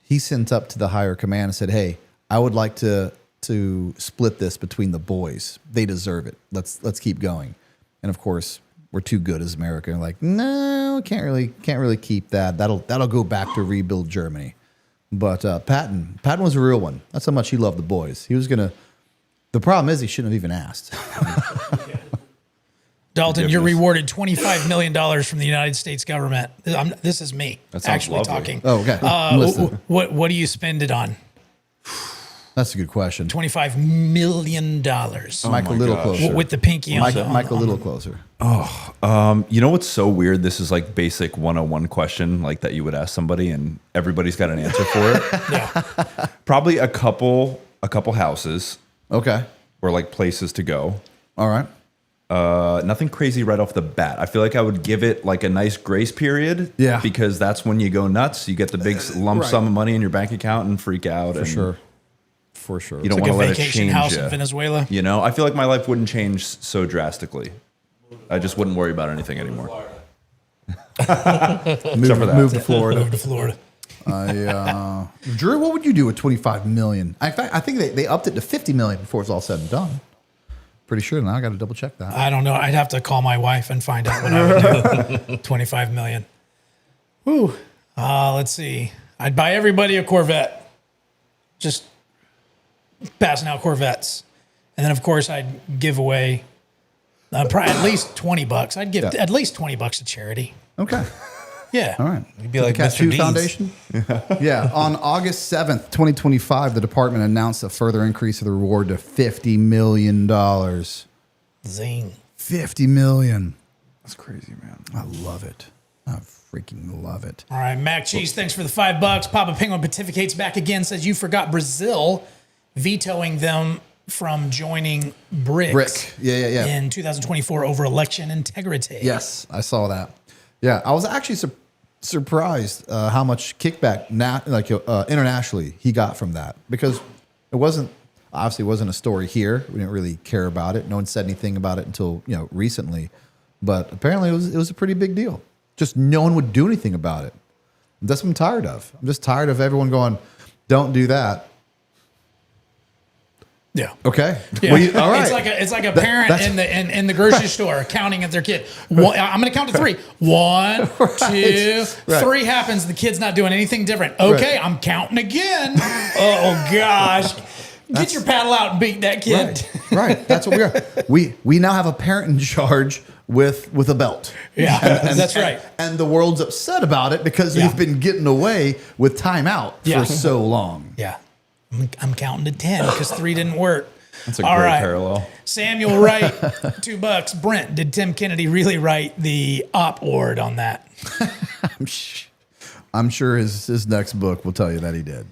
he sent up to the higher command and said, hey, I would like to split this between the boys. They deserve it. Let's keep going. And of course, we're too good as America. And like, no, can't really keep that. That'll go back to rebuild Germany. But Patton was a real one. That's how much he loved the boys. He was gonna. The problem is he shouldn't have even asked. Dalton, you're rewarded $25 million from the United States government. This is me actually lovely. talking. Oh, okay. What do you spend it on? That's a good question. $25 million. Mike, a little closer. With the pinky on. Mike, a little closer. You know what's so weird? This is like basic 101 question, like that you would ask somebody, and everybody's got an answer for it. Yeah. Probably a couple houses. Okay. Or like places to go. All right. Nothing crazy right off the bat. I feel like I would give it like a nice grace period. Yeah. Because that's when you go nuts. You get the big lump sum of money in your bank account and freak out. For sure. You don't want to let it change vacation house you. in Venezuela. You know, I feel like my life wouldn't change so drastically. I just wouldn't worry about anything anymore. Move to Florida. Move to Florida. Drew, what would you do with 25 million? In fact, I think they upped it to 50 million before it's all said and done. Pretty sure now. I got to double check that. I don't know. I'd have to call my wife and find out what I would do. 25 million. Woo. Let's see. I'd buy everybody a Corvette. Just passing out Corvettes. And then, of course, I'd give away probably at least $20. I'd give at least $20 to charity. Okay. Yeah. All right. You'd be like Cat Mr. 2 Deeds. Foundation? Yeah. On August 7th, 2025, the department announced a further increase of the reward to $50 million. Zing. $50 million. That's crazy, man. I love it. I freaking love it. All right, Mac Cheese, thanks for the $5. Papa Penguin pontificates back again, says you forgot Brazil vetoing them from joining BRICS Yeah. in 2024 over election integrity. Yes, I saw that. Yeah, I was actually surprised how much kickback internationally he got from that, because it wasn't a story here. We didn't really care about it. No one said anything about it until recently, but apparently it was a pretty big deal. Just no one would do anything about it. That's what I'm tired of. I'm just tired of everyone going, "Don't do that." Yeah. Okay. Yeah. Well, all right. It's like a parent in the grocery store counting at their kid. I'm going to count to 3. 1, 2, 3 happens. The kid's not doing anything different. Okay, I'm counting again. Oh gosh. Get your paddle out and beat that kid. Right. That's what we are. We now have a parent in charge with a belt. Yeah, that's right. And the world's upset about it because we've been getting away with timeout for so long. Yeah. I'm counting to 10 because 3 didn't work. That's a great parallel. Samuel Wright, $2. Brent, did Tim Kennedy really write the op-ord on that? I'm sure his next book will tell you that he did.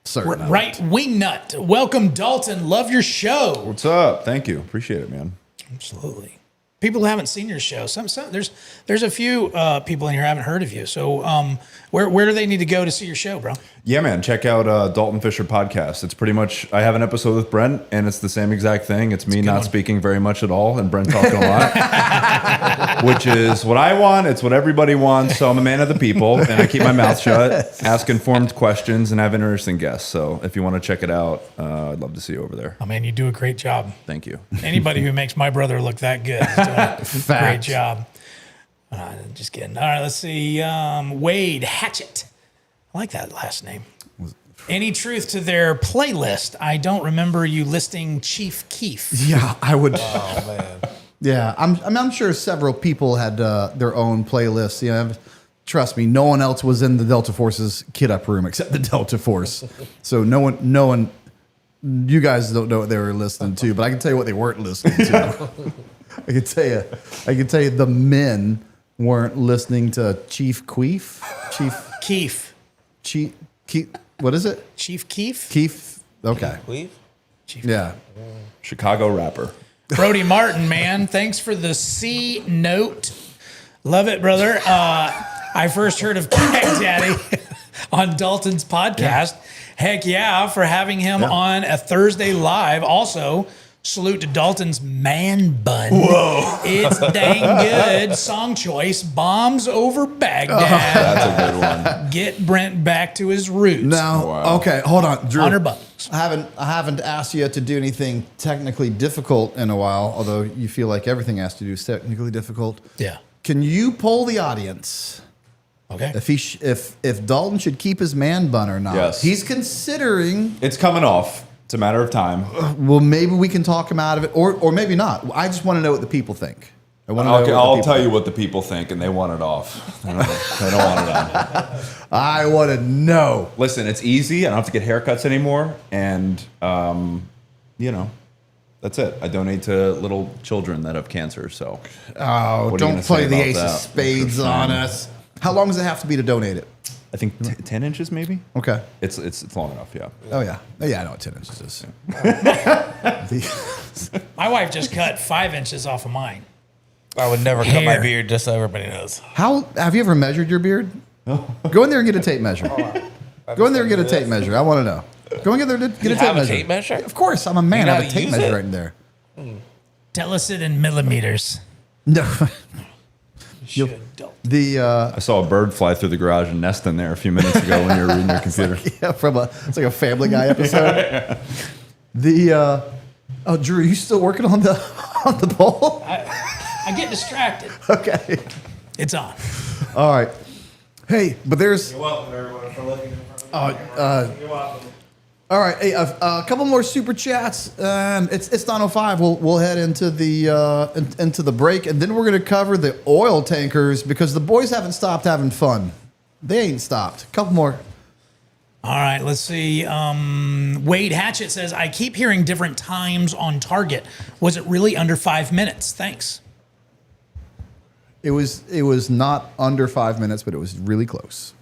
Certainly. Right wing nut. Welcome, Dalton. Love your show. What's up? Thank you. Appreciate it, man. Absolutely. People who haven't seen your show. There's a few people in here who haven't heard of you. So where do they need to go to see your show, bro? Yeah, man. Check out Dalton Fischer Podcast. It's pretty much, I have an episode with Brent, and it's the same exact thing. It's me not speaking very much at all, and Brent talking a lot, which is what I want. It's what everybody wants. So I'm a man of the people, and I keep my mouth shut, ask informed questions, and have interesting guests. So if you want to check it out, I'd love to see you over there. Oh, man, you do a great job. Thank you. Anybody who makes my brother look that good is doing a great job. Just kidding. All right, let's see. Wade Hatchett. I like that last name. Any truth to their playlist? I don't remember you listing Chief Keef. Yeah, I would. Oh man. Yeah, I'm sure several people had their own playlists. You know, trust me, no one else was in the Delta Force's kit up room except the Delta Force. So no one. You guys don't know what they were listening to, but I can tell you what they weren't listening to. I can tell you the men weren't listening to Chief Keef. Chief Keef. What is it? Chief Keef? Keef. Okay. Chief. Yeah. Chicago rapper. Brody Martin, man. Thanks for the C note. Love it, brother. I first heard of Keg Daddy on Dalton's podcast. Yeah. Heck yeah, for having him on a Thursday live. Also, salute to Dalton's man bun. Whoa. It's dang good. Song choice, Bombs Over Baghdad. That's a good one. Get Brent back to his roots. No. Okay, hold on, Drew. $100. I haven't asked you to do anything technically difficult in a while, although you feel like everything has to do is technically difficult. Yeah. Can you poll the audience? Okay. If Dalton should keep his man bun or not? Yes. He's considering. It's coming off. It's a matter of time. Well, maybe we can talk him out of it, or maybe not. I just want to know what the people think. I'll tell you what the people think, and they want it off. They don't want it on. I want to know. Listen, it's easy. I don't have to get haircuts anymore, and that's it. I donate to little children that have cancer. So, don't play the ace of spades on us. How long does it have to be to donate it? I think 10 inches, maybe. Okay, it's long enough. Yeah. Oh yeah, I know what 10 inches is. My wife just cut 5 inches off of mine. I would never cut my beard, just so everybody knows. How have you ever measured your beard? Go in there and get a tape measure. Go in there and get a tape measure. I want to know. Go and get there and get a tape measure. Tape measure? Of course, I'm a man. I have a tape measure right in there. Tell us it in millimeters. No. I saw a bird fly through the garage and nest in there a few minutes ago when you were reading your computer. It's like a Family Guy episode. Drew, are you still working on the poll? I get distracted. Okay. It's on. All right. Hey, but there's. You're welcome, everyone, for looking in front of me. You're welcome. All right. Hey, a couple more super chats. It's 9:05. We'll head into the break, and then we're going to cover the oil tankers because the boys haven't stopped having fun. They ain't stopped. A couple more. All right, let's see. Wade Hatchett says, I keep hearing different times on target. Was it really under 5 minutes? Thanks. It was not under 5 minutes, but it was really close.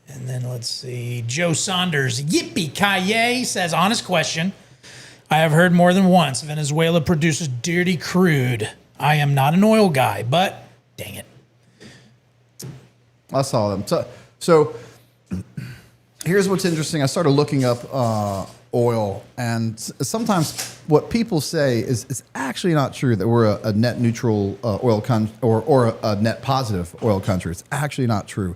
And then let's see. Joe Saunders, yippee-ki-yay, says, honest question. I have heard more than once Venezuela produces dirty crude. I am not an oil guy, but dang it. I saw them. So here's what's interesting. I started looking up oil, and sometimes what people say is actually not true, that we're a net neutral oil country or a net positive oil country. It's actually not true.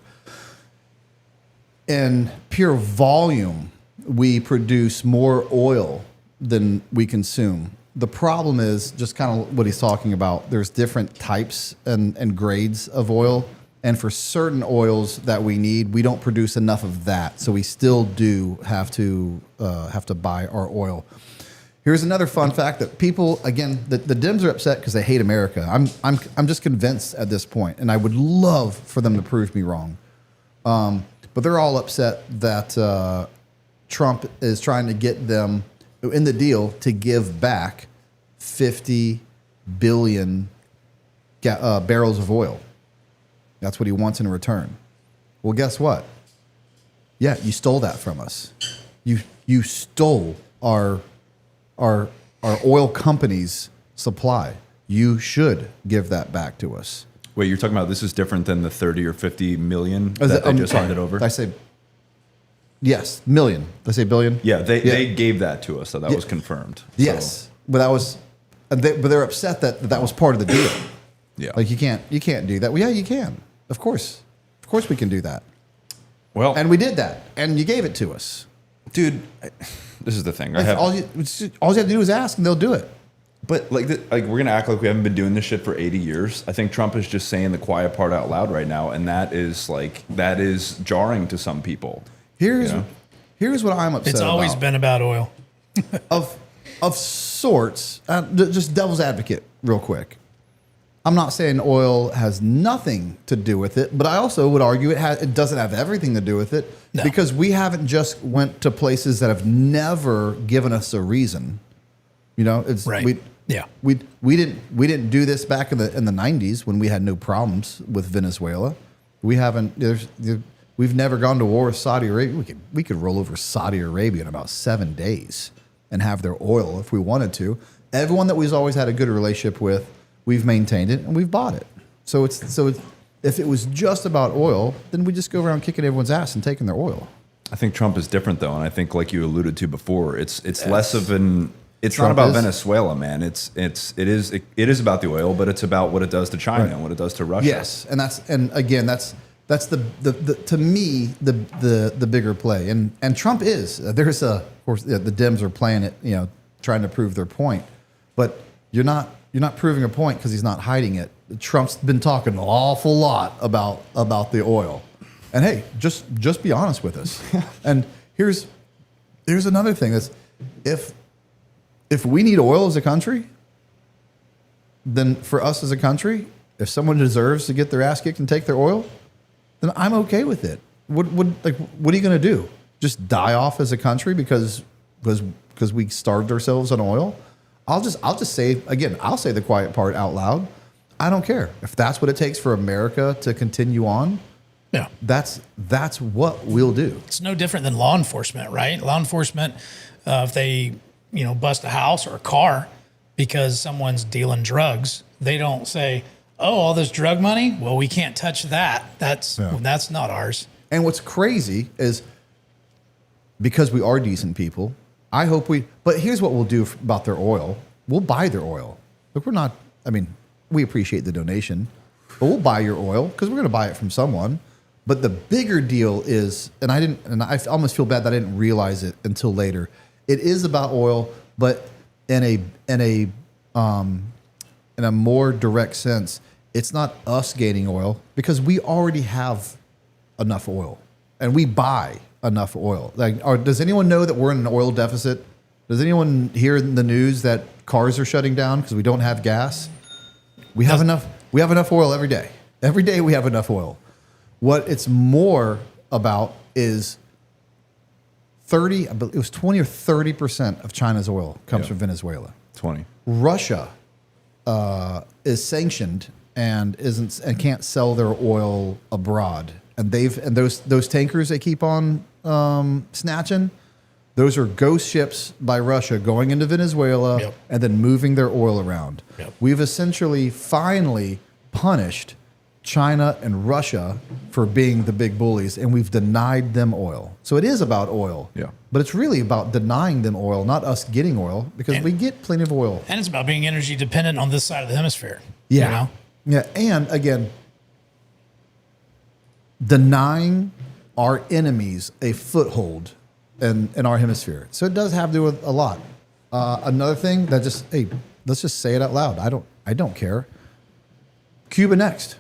In pure volume, we produce more oil than we consume. The problem is just kind of what he's talking about. There's different types and grades of oil. And for certain oils that we need, we don't produce enough of that. So we still do have to buy our oil. Here's another fun fact that people, again, the Dems are upset because they hate America. I'm just convinced at this point, and I would love for them to prove me wrong. But they're all upset that Trump is trying to get them in the deal to give back 50 billion barrels of oil. That's what he wants in return. Well, guess what? Yeah, you stole that from us. You stole our oil company's supply. You should give that back to us. Wait, you're talking about this is different than the 30 or 50 million that they just handed over? Did I say yes, million. Did I say billion? Yeah, they gave that to us, so that was confirmed. Yes, so. but that was, but they're upset that was part of the deal. Yeah, like you can't do that. Well, yeah, you can. Of course we can do that. Well, and we did that, and you gave it to us, dude. This is the thing. All you have to do is ask, and they'll do it. But like we're gonna act like we haven't been doing this shit for 80 years. I think Trump is just saying the quiet part out loud right now, and that is jarring to some people. Here's what I'm upset about. It's always been about oil. of sorts. Just devil's advocate, real quick. I'm not saying oil has nothing to do with it, but I also would argue it doesn't have everything to do with it because we haven't just went to places that have never given us a reason. You know, it's right. We didn't do this back in the 90s when we had no problems with Venezuela. We've never gone to war with Saudi Arabia. We could roll over Saudi Arabia in about 7 days and have their oil if we wanted to. Everyone that we've always had a good relationship with, we've maintained it and we've bought it. So if it was just about oil, then we just go around kicking everyone's ass and taking their oil. I think Trump is different though, and I think like you alluded to before, it's less of an. It's Trump not about is. Venezuela, man. It is about the oil, but it's about what it does to China and what it does to Russia. Yes, and that's the to me the bigger play. And Trump is there's of course the Dems are playing it, trying to prove their point, but you're not proving a point because he's not hiding it. Trump's been talking an awful lot about the oil, and hey, just be honest with us. And here's another thing that's if we need oil as a country, then for us as a country, if someone deserves to get their ass kicked and take their oil, then I'm okay with it. What are you going to do? Just die off as a country because we starved ourselves on oil? I'll just say again, I'll say the quiet part out loud. I don't care if that's what it takes for America to continue on. Yeah, that's what we'll do. It's no different than law enforcement, right? Law enforcement, if they bust a house or a car because someone's dealing drugs, they don't say, "Oh, all this drug money. Well, we can't touch that. That's not ours." And what's crazy is because we are decent people. I hope but here's what we'll do about their oil. We'll buy their oil. Look, we appreciate the donation, but we'll buy your oil because we're going to buy it from someone. But the bigger deal is, and I almost feel bad that I didn't realize it until later. It is about oil, but in a more direct sense, it's not us gaining oil because we already have enough oil and we buy enough oil. Does anyone know that we're in an oil deficit? Does anyone hear in the news that cars are shutting down because we don't have gas? We have enough. We have enough oil every day. Every day we have enough oil. What it's more about is 20 or 30% of China's oil comes from Venezuela. 20. Russia is sanctioned and can't sell their oil abroad. And those tankers they keep on snatching, those are ghost ships by Russia going into Venezuela and then moving their oil around. Yep. We've essentially finally punished China and Russia for being the big bullies, and we've denied them oil. So it is about oil. Yeah. But it's really about denying them oil, not us getting oil, because we get plenty of oil. And it's about being energy dependent on this side of the hemisphere. Yeah. Yeah. And again, denying our enemies a foothold in our hemisphere. So it does have to do with a lot. Another thing that just, hey, let's just say it out loud. I don't care. Cuba next.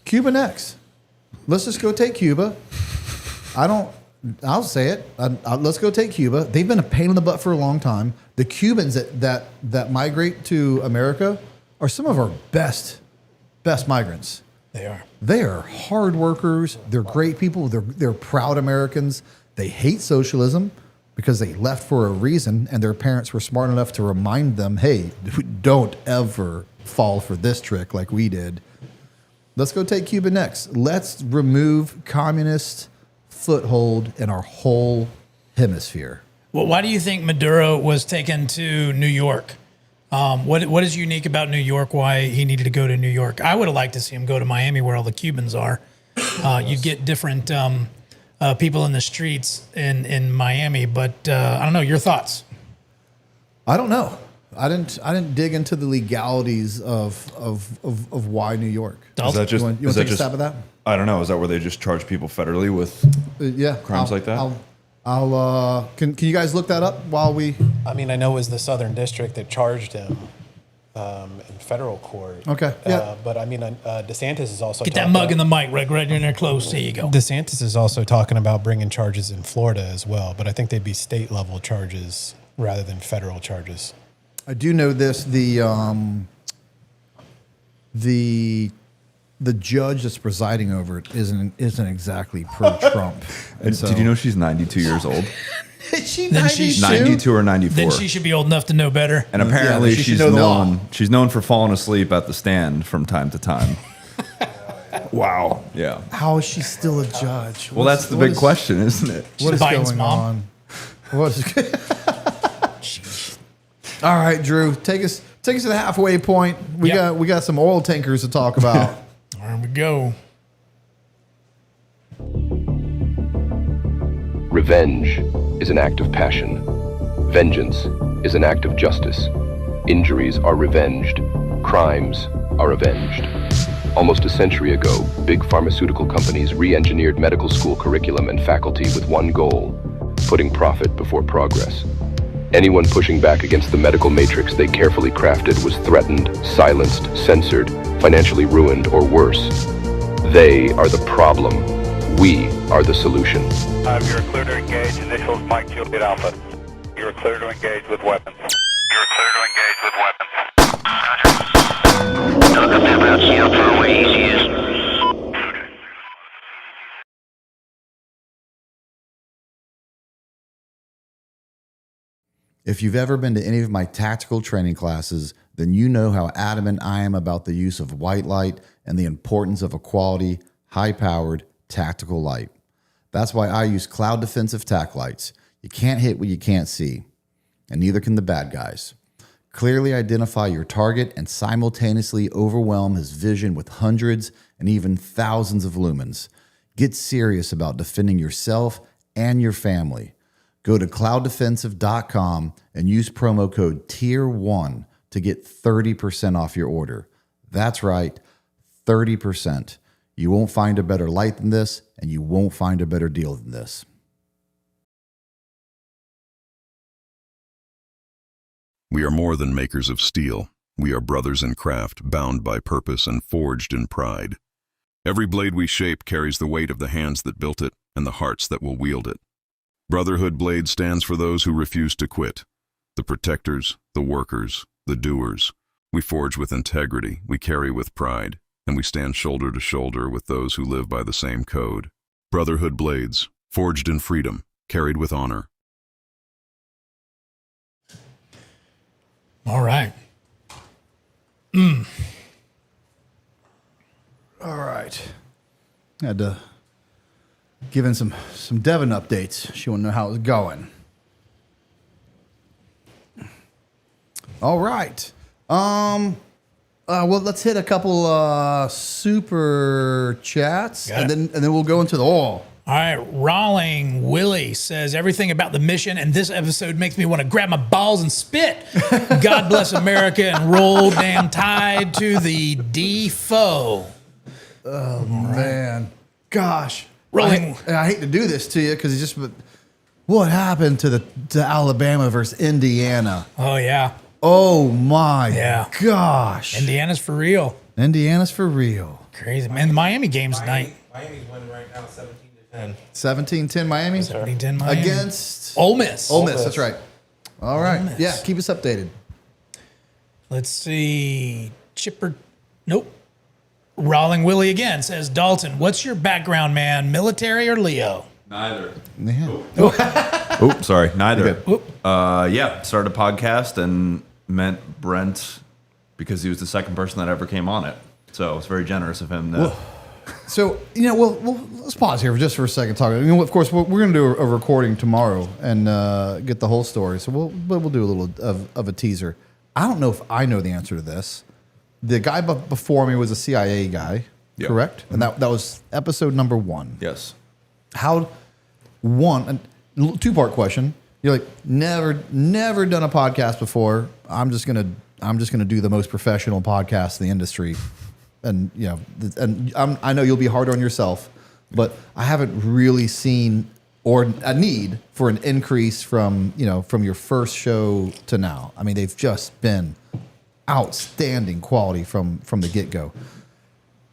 Cuba next. Let's just go take Cuba. I'll say it. Let's go take Cuba. They've been a pain in the butt for a long time. The Cubans that migrate to America are some of our best migrants. They are. They are hard workers. They're great people. They're proud Americans. They hate socialism because they left for a reason, and their parents were smart enough to remind them, hey, don't ever fall for this trick like we did. Let's go take Cuba next. Let's remove communist foothold in our whole hemisphere. Well, why do you think Maduro was taken to New York? What is unique about New York? Why he needed to go to New York? I would have liked to see him go to Miami, where all the Cubans are. You'd get different people in the streets in Miami, but I don't know. Your thoughts? I don't know. I didn't dig into the legalities of why New York. Is that just, you want to take a stab at that? I don't know. Is that where they just charge people federally with crimes like that? Can you guys look that up while we? I mean, I know it was the Southern District that charged him in federal court. Okay. Yeah. But I mean, DeSantis is also Get that mug in the mic right in there close. There you go. DeSantis is also talking about bringing charges in Florida as well, but I think they'd be state level charges rather than federal charges. I do know this. The judge that's presiding over it isn't exactly pro-Trump. And did you know she's 92 years old? Is she Then 92? she- 92 or 94. Then she should be old enough to know better. And apparently she should know the law. she's known for falling asleep at the stand from time to time. Wow. Yeah. How is she still a judge? Well, that's the big question, isn't it? What is Biden's going mom. on? What is All right, Drew, take us to the halfway point. We got some oil tankers to talk about. There we go. Revenge is an act of passion. Vengeance is an act of justice. Injuries are revenged. Crimes are avenged. Almost a century ago, big pharmaceutical companies re-engineered medical school curriculum and faculty with one goal: putting profit before progress. Anyone pushing back against the medical matrix they carefully crafted was threatened, silenced, censored, financially ruined, or worse. They are the problem. We are the solution. You're clear to engage. Initials Mike Juliet Alpha. You're clear to engage with weapons. You're clear to engage with weapons. If you've ever been to any of my tactical training classes, then you know how adamant I am about the use of white light and the importance of a quality, high-powered, tactical light. That's why I use cloud defensive tac lights. You can't hit what you can't see, and neither can the bad guys. Clearly identify your target and simultaneously overwhelm his vision with hundreds and even thousands of lumens. Get serious about defending yourself and your family. Go to clouddefensive.com and use promo code Tier1 to get 30% off your order. That's right, 30%. You won't find a better light than this, and you won't find a better deal than this. We are more than makers of steel. We are brothers in craft, bound by purpose and forged in pride. Every blade we shape carries the weight of the hands that built it and the hearts that will wield it. Brotherhood Blade stands for those who refuse to quit. The protectors, the workers, the doers. We forge with integrity, we carry with pride, and we stand shoulder to shoulder with those who live by the same code. Brotherhood Blades, forged in freedom, carried with honor. All right. All right. Had to give in some Devin updates. She wanted to know how it was going. All right. Well, let's hit a couple super chats, and then we'll go into the oil. All right, Rawling Willie says everything about the mission, and this episode makes me want to grab my balls and spit. God bless America and roll damn tide to the D-foe. Oh man, gosh, Rolling. I hate to do this to you because it's just, what happened to Alabama versus Indiana? Oh yeah. Oh my Yeah. gosh. Indiana's for real. Indiana's for real. Crazy, man. The Miami game's tonight. Miami's winning right now, 17-10. 17-10 Miami? 17-10 Miami. Against Ole Miss. Ole Miss, that's right. All right. Miss. Yeah, keep us updated. Let's see. Nope. Rolling Willie again says, Dalton, what's your background, man? Military or Leo? Neither. Yeah. Oops, sorry. Neither. Oop. Yeah, started a podcast and met Brent because he was the second person that ever came on it. So it's very generous of him. So, well, let's pause here just for a second. Of course, we're going to do a recording tomorrow and get the whole story. So we'll do a little of a teaser. I don't know if I know the answer to this. The guy before me was a CIA guy, correct? And that was episode number 1. Yes. Two-part question. You're like, never done a podcast before. I'm just gonna do the most professional podcast in the industry, and I know you'll be hard on yourself, but I haven't really seen or a need for an increase from your first show to now. I mean, they've just been outstanding quality from the get-go.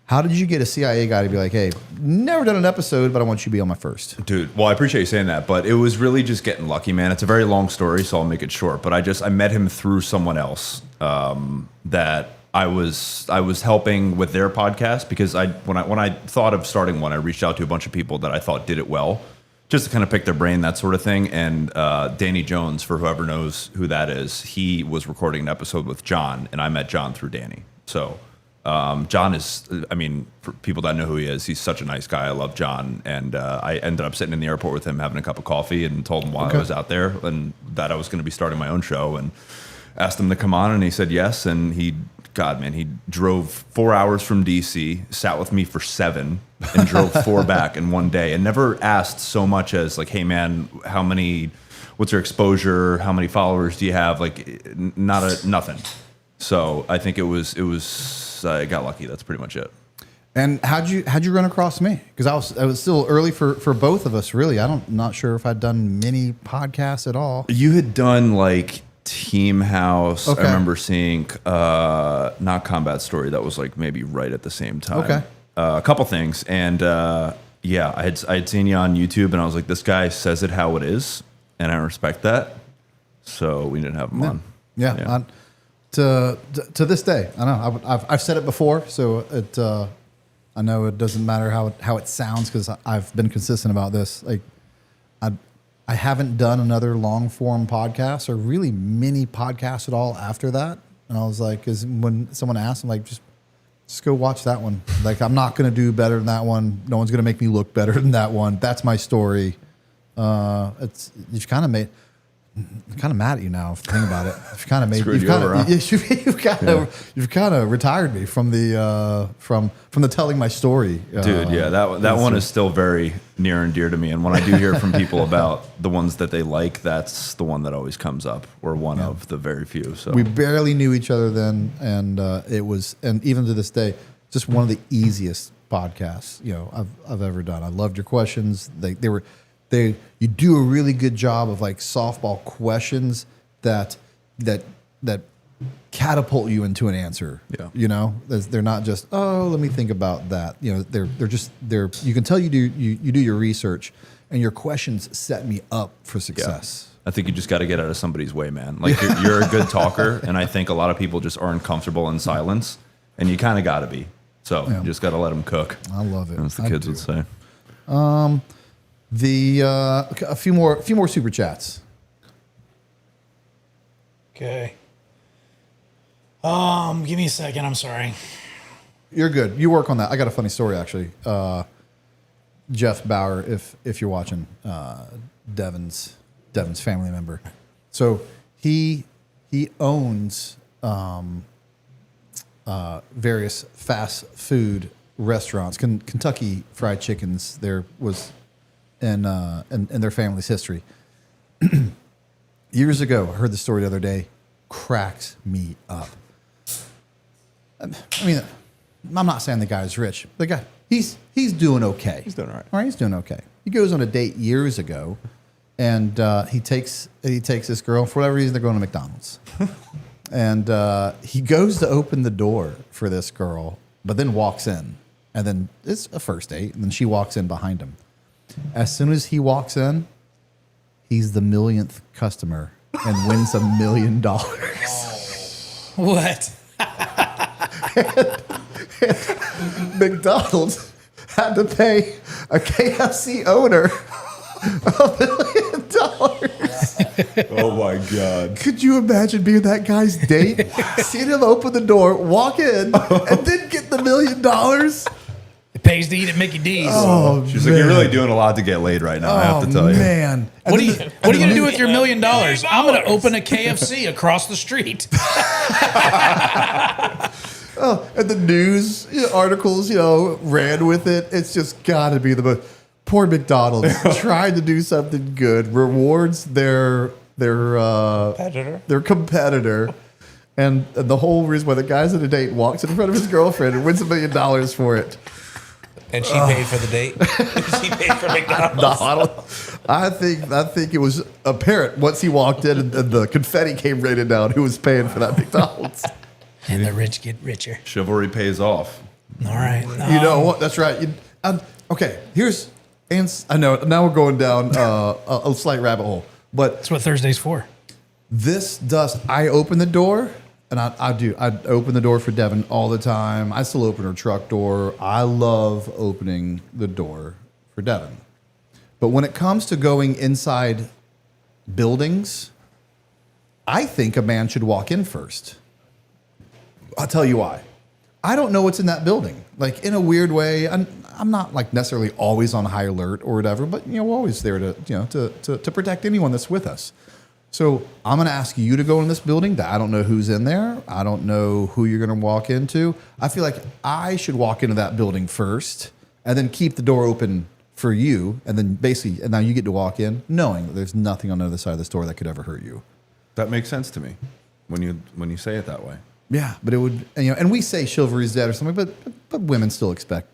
How did you get a CIA guy to be like, hey, never done an episode, but I want you to be on my first? Dude, well, I appreciate you saying that, but it was really just getting lucky, man. It's a very long story, so I'll make it short. But I met him through someone else that I was helping with their podcast because when I thought of starting one, I reached out to a bunch of people that I thought did it well, just to kind of pick their brain, that sort of thing. And Danny Jones, for whoever knows who that is, he was recording an episode with John, and I met John through Danny. So John is, for people that know who he is, he's such a nice guy. I love John. And I ended up sitting in the airport with him, having a cup of coffee, and told him why I was out there and that I was going to be starting my own show, and asked him to come on, and he said yes. And he drove 4 hours from DC, sat with me for 7, and drove 4 back in one day, and never asked so much as like, hey man, what's your exposure? How many followers do you have? Like nothing. So I think I got lucky. That's pretty much it. And how'd you run across me? Because I was still early for both of us, really. Not sure if I'd done many podcasts at all. You had done like Team House. Okay. I remember seeing not Combat Story. That was like maybe right at the same time. Okay. A couple things, and I had seen you on YouTube, and I was like, this guy says it how it is, and I respect that. So we didn't have him on. Yeah. To this day, I know I've said it before, so I know it doesn't matter how it sounds because I've been consistent about this. Like I haven't done another long form podcast or really mini podcast at all after that. And I was like, because when someone asked, I'm like, just go watch that one. Like, I'm not going to do better than that one. No one's going to make me look better than that one. That's my story. You've kind of made. I'm kind of mad at you now. If you think about it, you've kind of made you've kind of retired me from the telling my story. Dude, yeah, that one is still very near and dear to me. And when I do hear from people about the ones that they like, that's the one that always comes up, or one of the very few. So we barely knew each other then, and it was, and even to this day, just one of the easiest podcasts I've ever done. I loved your questions. You do a really good job of like softball questions that catapult you into an answer. Yeah. They're not just, oh, let me think about that. They're you can tell you do your research, and your questions set me up for success. Yeah. I think you just got to get out of somebody's way, man. Like you're a good talker, and I think a lot of people just aren't comfortable in silence, and you kind of got to be. So you just got to let them cook. I love it. As the kids would say. A few more super chats. Okay. Give me a second. I'm sorry. You're good. You work on that. I got a funny story actually. Jeff Bauer, if you're watching, Devin's family member. So he owns various fast food restaurants. Kentucky Fried Chickens. There was in their family's history. Years ago, I heard the story the other day. Cracks me up. I mean, I'm not saying the guy's rich. The guy, he's doing okay. He's doing all right. All right, he's doing okay. He goes on a date years ago, and he takes this girl. For whatever reason, they're going to McDonald's. And he goes to open the door for this girl, but then walks in. And then it's a first date, and then she walks in behind him. As soon as he walks in, he's the millionth customer and wins $1 million. What? and McDonald's had to pay a KFC owner $1 million. Oh my God. Could you imagine being that guy's date? Seeing him open the door, walk in, and then get the $1 million? It pays to eat at Mickey D's. Oh, She's like, you're really doing a lot to get laid right now, I have to tell you. Man. What are you going to do with your $1 million? I'm going to open a KFC across the street. And the news articles, ran with it. It's just got to be the most. Poor McDonald's tried to do something good, rewards their competitor, and the whole reason why the guy's on a date walks in front of his girlfriend and wins $1 million for it. And she paid for the date. She paid for McDonald's. I think it was apparent once he walked in and the confetti came raining down who was paying for that McDonald's. And the rich get richer. Chivalry pays off. All right. You know what? That's right. Okay, I know now we're going down a slight rabbit hole, but that's what Thursday's for. I open the door, and I open the door for Devin all the time. I still open her truck door. I love opening the door for Devin. But when it comes to going inside buildings, I think a man should walk in first. I'll tell you why. I don't know what's in that building. Like, in a weird way, I'm not like necessarily always on high alert or whatever, but we're always there to protect anyone that's with us. So I'm going to ask you to go in this building that I don't know who's in there. I don't know who you're going to walk into. I feel like I should walk into that building first and then keep the door open for you. And then basically, and now you get to walk in knowing that there's nothing on the other side of this door that could ever hurt you. That makes sense to me when you say it that way. Yeah, but it would, and we say chivalry's dead or something, but women still expect.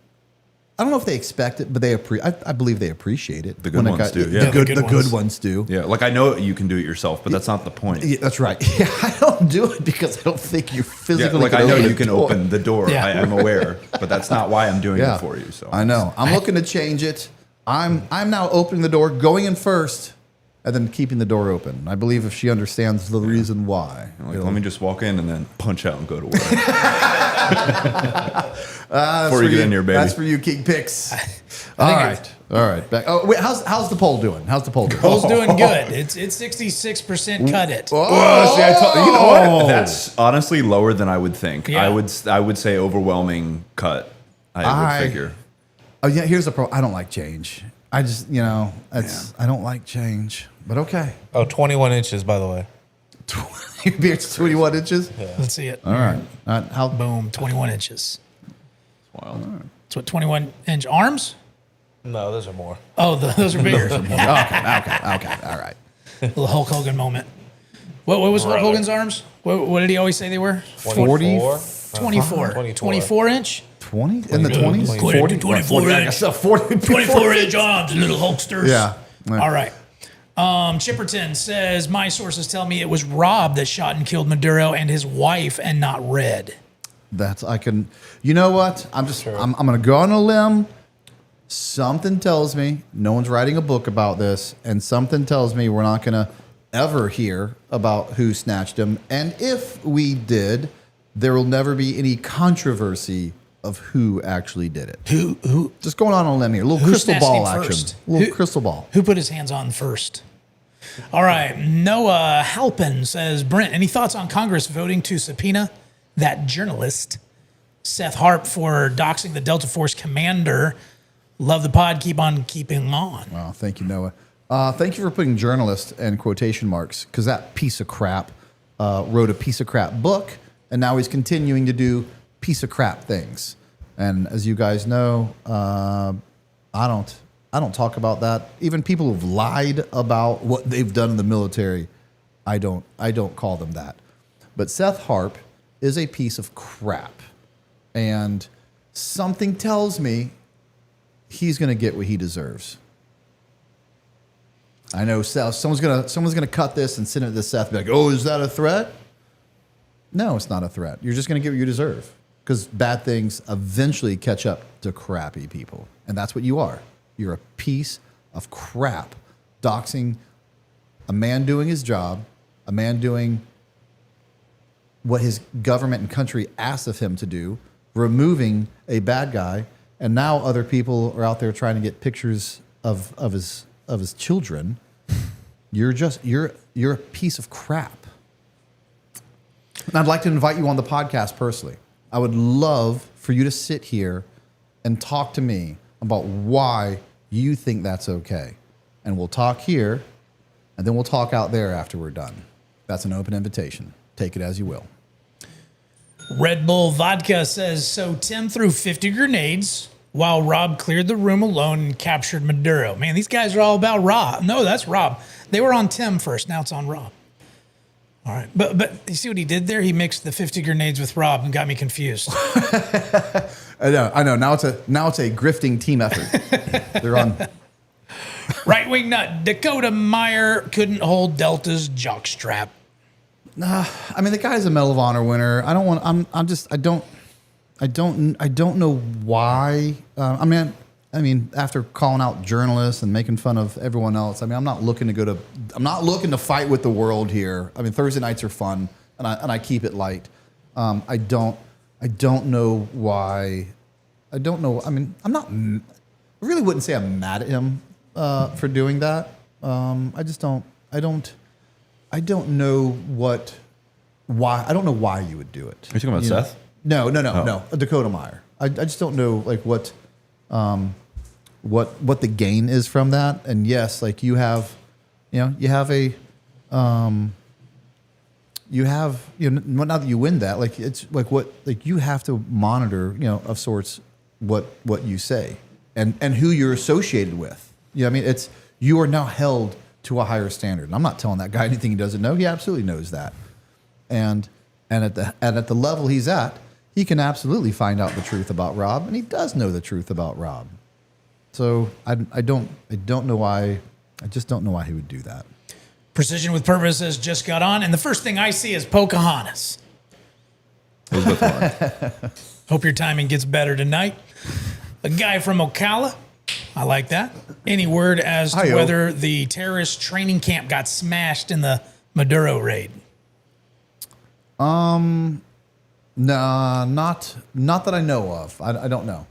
I don't know if they expect it, but I believe they appreciate it. The good ones do. Yeah, the good ones do. Yeah, like I know you can do it yourself, but that's not the point. Yeah, that's right. Yeah, I don't do it because I don't think you physically. Yeah, like I know you can open the door. Yeah. I'm aware, but that's not why I'm doing it for you. So I know I'm looking to change it. I'm now opening the door, going in first, and then keeping the door open. I believe if she understands the reason why. Like, let me just walk in and then punch out and go to work. Before you get in here, baby. That's for you, King Picks. All right. Back. Oh, wait. How's the poll doing? Poll's doing good. It's 66% cut it. Oh, see, you know what? That's honestly lower than I would think. Yeah. I would say overwhelming cut. I would figure. Oh yeah. Here's the problem. I don't like change. I just I don't like change. But okay. Oh, 21 inches, by the way. Your beard's 21 inches? Yeah. Let's see it. All right. Boom, 21 inches. Wild. Right. That's what 21-inch arms? No, those are more. Oh, those are bigger. Okay. All right. Little Hulk Hogan moment. What was Hulk Hogan's arms? What did he always say they were? 24? 24 inch? 20? In the 20s? 40, 24 inch. 24 inch arms, little Hulksters. Yeah. All right. Chipperton says, my sources tell me it was Rob that shot and killed Maduro and his wife and not Red. You know what? I'm going to go on a limb. Something tells me no one's writing a book about this, and something tells me we're not going to ever hear about who snatched him. And if we did, there will never be any controversy of who actually did it. Who? Just going on a limb here. A little crystal ball action. Crystal ball. Who put his hands on first? All right. Noah Halpin says, Brent, any thoughts on Congress voting to subpoena that journalist, Seth Harp, for doxing the Delta Force commander? Love the pod. Keep on keeping on. Wow. Thank you, Noah. Thank you for putting journalist in quotation marks, because that piece of crap wrote a piece of crap book, and now he's continuing to do piece of crap things. And as you guys know, I don't talk about that. Even people who've lied about what they've done in the military, I don't call them that. But Seth Harp is a piece of crap, and something tells me he's going to get what he deserves. I know someone's gonna cut this and send it to Seth. Be like, oh, is that a threat? No, it's not a threat. You're just gonna get what you deserve because bad things eventually catch up to crappy people, and that's what you are. You're a piece of crap, doxing a man doing his job, a man doing what his government and country asked of him to do, removing a bad guy, and now other people are out there trying to get pictures of his children. You're a piece of crap. And I'd like to invite you on the podcast personally. I would love for you to sit here and talk to me about why you think that's okay. And we'll talk here, and then we'll talk out there after we're done. That's an open invitation. Take it as you will. Red Bull Vodka says, so Tim threw 50 grenades while Rob cleared the room alone and captured Maduro. Man, these guys are all about Rob. No, that's Rob. They were on Tim first. Now it's on Rob. All right. But you see what he did there? He mixed the 50 grenades with Rob and got me confused. I know. Now it's a grifting team effort. They're on. Right wing nut. Dakota Meyer couldn't hold Delta's jockstrap. I mean, the guy's a Medal of Honor winner. I don't know why. I mean, after calling out journalists and making fun of everyone else, I mean, I'm not looking to fight with the world here. I mean, Thursday nights are fun, and I keep it light. I don't know why. I don't know. I mean, I really wouldn't say I'm mad at him for doing that. I don't know why. I don't know why you would do it. Are you talking about Seth? No. Dakota Meyer. I just don't know like what the gain is from that. And yes, like you have not that you win that, like it's like you have to monitor, of sorts what you say and who you're associated with. I mean, you are now held to a higher standard. And I'm not telling that guy anything he doesn't know. He absolutely knows that. And at the level he's at, he can absolutely find out the truth about Rob, and he does know the truth about Rob. So I don't know why. I just don't know why he would do that. Precision with Purpose has just got on, and the first thing I see is Pocahontas. Hope your timing gets better tonight. A guy from Ocala. I like that. Any word as to whether the terrorist training camp got smashed in the Maduro raid? Nah, not that I know of. I don't know.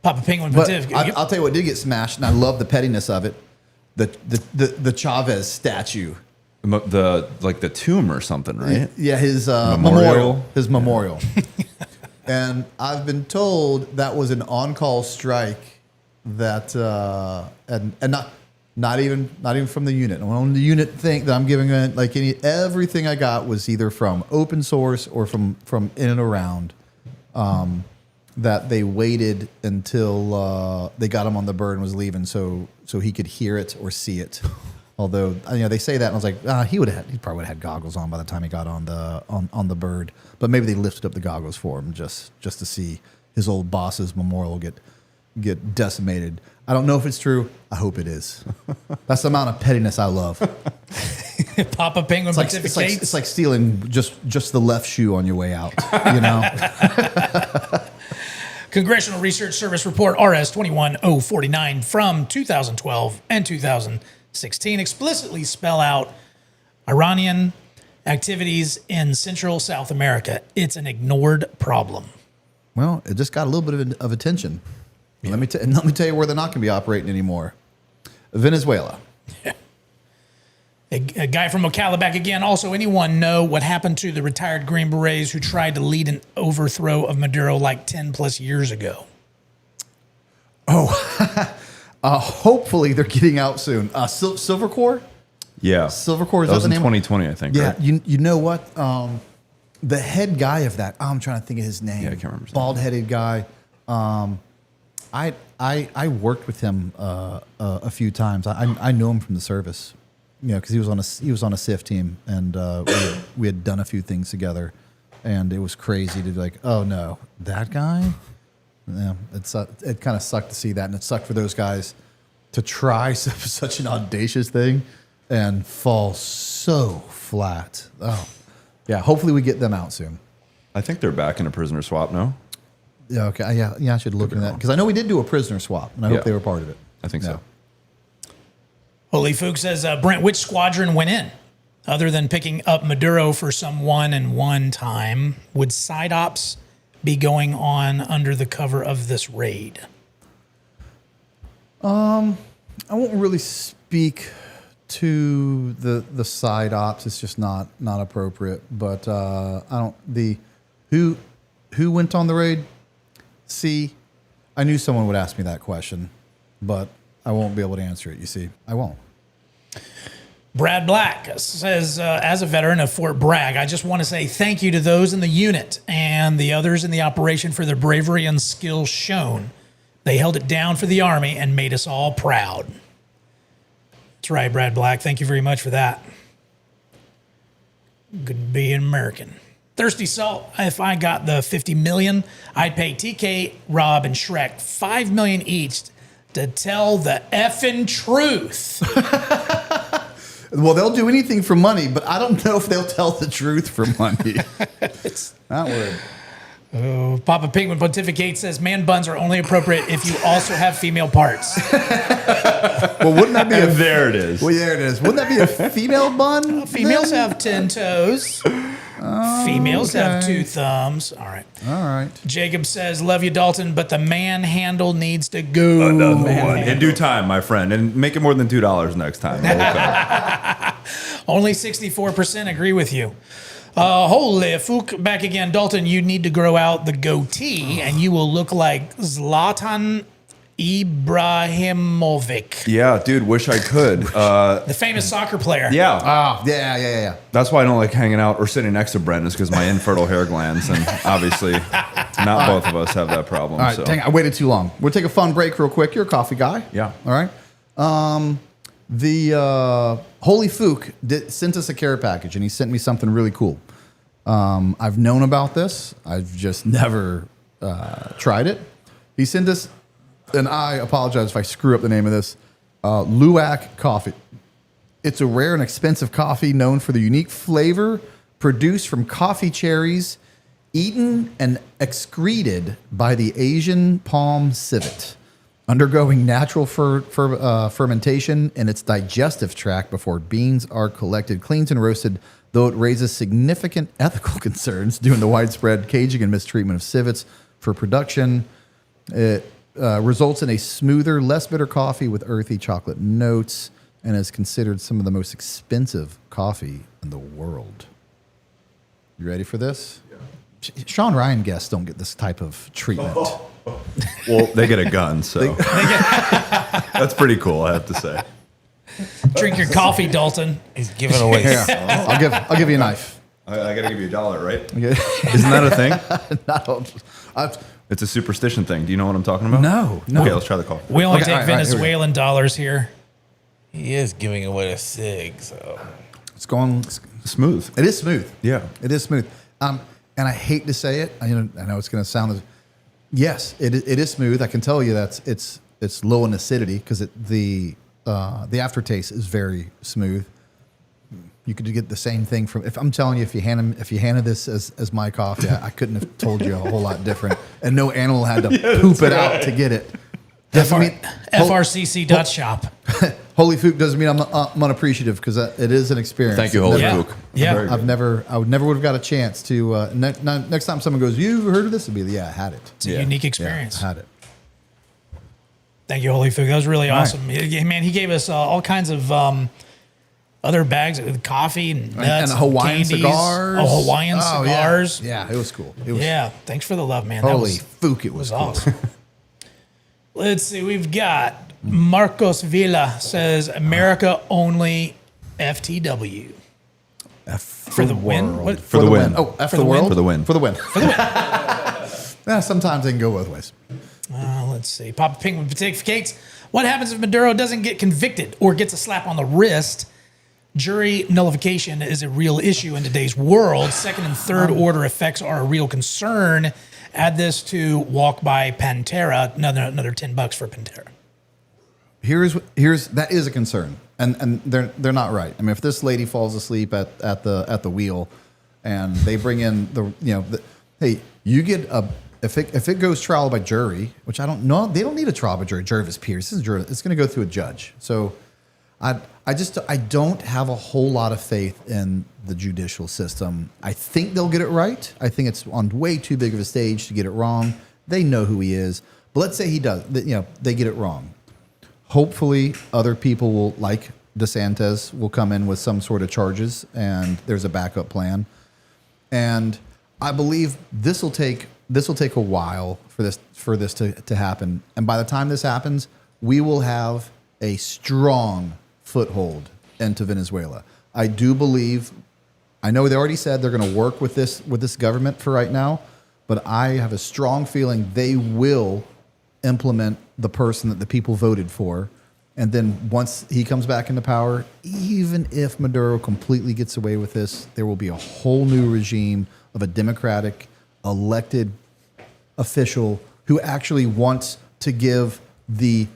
Papa Penguin, but I'll tell you what did get smashed, and I love the pettiness of it. The Chavez statue, the tomb or something, right? Yeah, his memorial. His memorial. And I've been told that was an on-call strike. That and not even from the unit. On the unit thing that I'm giving it, like everything I got was either from open source or from in and around. That they waited until they got him on the bird and was leaving, so he could hear it or see it. Although they say that, and I was like, he probably would have had goggles on by the time he got on the bird. But maybe they lifted up the goggles for him just to see his old boss's memorial get decimated. I don't know if it's true. I hope it is. That's the amount of pettiness I love. Papa Penguin pontificates. It's like stealing just the left shoe on your way out. Congressional Research Service Report RS-21049 from 2012 and 2016 explicitly spell out Iranian activities in Central South America. It's an ignored problem. Well, it just got a little bit of attention. Yeah. Let me tell you where they're not going to be operating anymore. Venezuela. Yeah. A guy from Ocala back again. Also, anyone know what happened to the retired Green Berets who tried to lead an overthrow of Maduro like 10 plus years ago? Oh, hopefully they're getting out soon. Silver Corps? Yeah. Silver Corps, is that was the in name? 2020, I think. Yeah. Right? You know what? The head guy of that, I'm trying to think of his name. Yeah, I can't remember his name. Bald-headed guy. I worked with him a few times. I know him from the service, because he was on a SIF team, and we had done a few things together, and it was crazy to be like, oh no, that guy. Yeah, it kind of sucked to see that, and it sucked for those guys to try such an audacious thing and fall so flat. Oh, yeah. Hopefully we get them out soon. I think they're back in a prisoner swap, no? Yeah, okay. Yeah, I should look into that. Because I know we did do a prisoner swap, and I hope they were part of it. I think so. Holy Fook says, Brent, which squadron went in? Other than picking up Maduro for some one time, would side ops be going on under the cover of this raid? I won't really speak to the side ops. It's just not appropriate. But I don't who went on the raid? See, I knew someone would ask me that question, but I won't be able to answer it. You see, I won't. Brad Black says, as a veteran of Fort Bragg, I just want to say thank you to those in the unit and the others in the operation for their bravery and skill shown. They held it down for the Army and made us all proud. That's right, Brad Black. Thank you very much for that. Good to be an American. Thirsty Salt, if I got the $50 million, I'd pay TK, Rob, and Shrek $5 million each to tell the effing truth. Well, they'll do anything for money, but I don't know if they'll tell the truth for money. Not word. Oh, Papa Penguin Pontificate says man buns are only appropriate if you also have female parts. Well, wouldn't that be there it is. Well, there it is. Wouldn't that be a female bun? Females have 10 toes. Females have 2 thumbs. All right. All right. Jacob says, love you, Dalton, but the manhandle needs to go. Another one. In due time, my friend. And make it more than $2 next time. Only 64% agree with you. Holy Fook, back again. Dalton, you need to grow out the goatee, and you will look like Zlatan Ibrahimovic. Yeah, dude, wish I could. The famous soccer player. Yeah. Oh, yeah. That's why I don't like hanging out or sitting next to Brent, is because my infertile hair glands, and obviously not both of us have that problem. All right, dang, I waited too long. We'll take a fun break real quick. You're a coffee guy. Yeah. All right. The Holy Fook sent us a care package, and he sent me something really cool. I've known about this. I've just never tried it. He sent us, and I apologize if I screw up the name of this, Luwak coffee. It's a rare and expensive coffee known for the unique flavor produced from coffee cherries eaten and excreted by the Asian palm civet, undergoing natural fermentation in its digestive tract before beans are collected, cleaned, and roasted, though it raises significant ethical concerns due to the widespread caging and mistreatment of civets for production. It results in a smoother, less bitter coffee with earthy chocolate notes and is considered some of the most expensive coffee in the world. You ready for this? Yeah. Sean Ryan guests don't get this type of treatment. Well, they get a gun, so that's pretty cool, I have to say. Drink your coffee, Dalton. He's giving away. I'll give you a knife. I got to give you $1, right? Okay. Isn't that a thing? No. It's a superstition thing. Do you know what I'm talking about? No. Okay, let's try the coffee. We only take Venezuelan dollars here. He is giving away a cig, so it's going smooth. It is smooth. Yeah, it is smooth. And I hate to say it. I know it's going to sound. Yes, it is smooth. I can tell you that it's low in acidity because the aftertaste is very smooth. You could get the same thing from. If I'm telling you, if you handed this as my coffee, I couldn't have told you a whole lot different. And no animal had to poop it out to get it. FRCC.shop. Holy Fook doesn't mean I'm unappreciative because it is an experience. Thank you, Holy Fook. Yeah, I would never would have got a chance to. Next time someone goes, "You heard of this?" It'd be, "Yeah, I had it." It's a unique experience. Yeah, I had it. Thank you, Holy Fook. That was really awesome. Man, he gave us all kinds of other bags with coffee and nuts and Hawaiian candies. cigars. Oh, Hawaiian cigars. Yeah, it was cool. Thanks for the love, man. Holy Fook, it was cool. Awesome. Let's see. We've got Marcos Villa says America only FTW. F for the win? What? For the win. Oh, F for the world? For the win. For the win. For the win. Yeah, sometimes they can go both ways. Let's see. Papa Penguin Pontificates. What happens if Maduro doesn't get convicted or gets a slap on the wrist? Jury nullification is a real issue in today's world. Second and third order effects are a real concern. Add this to Walk by Pantera, another $10 for Pantera. here's that is a concern, and they're not right. I mean, if this lady falls asleep at the wheel, and they bring in hey, you get a if it goes trial by jury, which I don't know, they don't need a trial by jury of his peers. This is jury, it's going to go through a judge. So I don't have a whole lot of faith in the judicial system. I think they'll get it right. I think it's on way too big of a stage to get it wrong. They know who he is, but let's say he does. They get it wrong. Hopefully, other people will, like DeSantis, will come in with some sort of charges, and there's a backup plan. And I believe this will take a while for this to happen. And by the time this happens, we will have a strong foothold into Venezuela. I do believe. I know they already said they're going to work with this government for right now, but I have a strong feeling they will implement the person that the people voted for. And then once he comes back into power, even if Maduro completely gets away with this, there will be a whole new regime of a democratic elected official who actually wants to give the...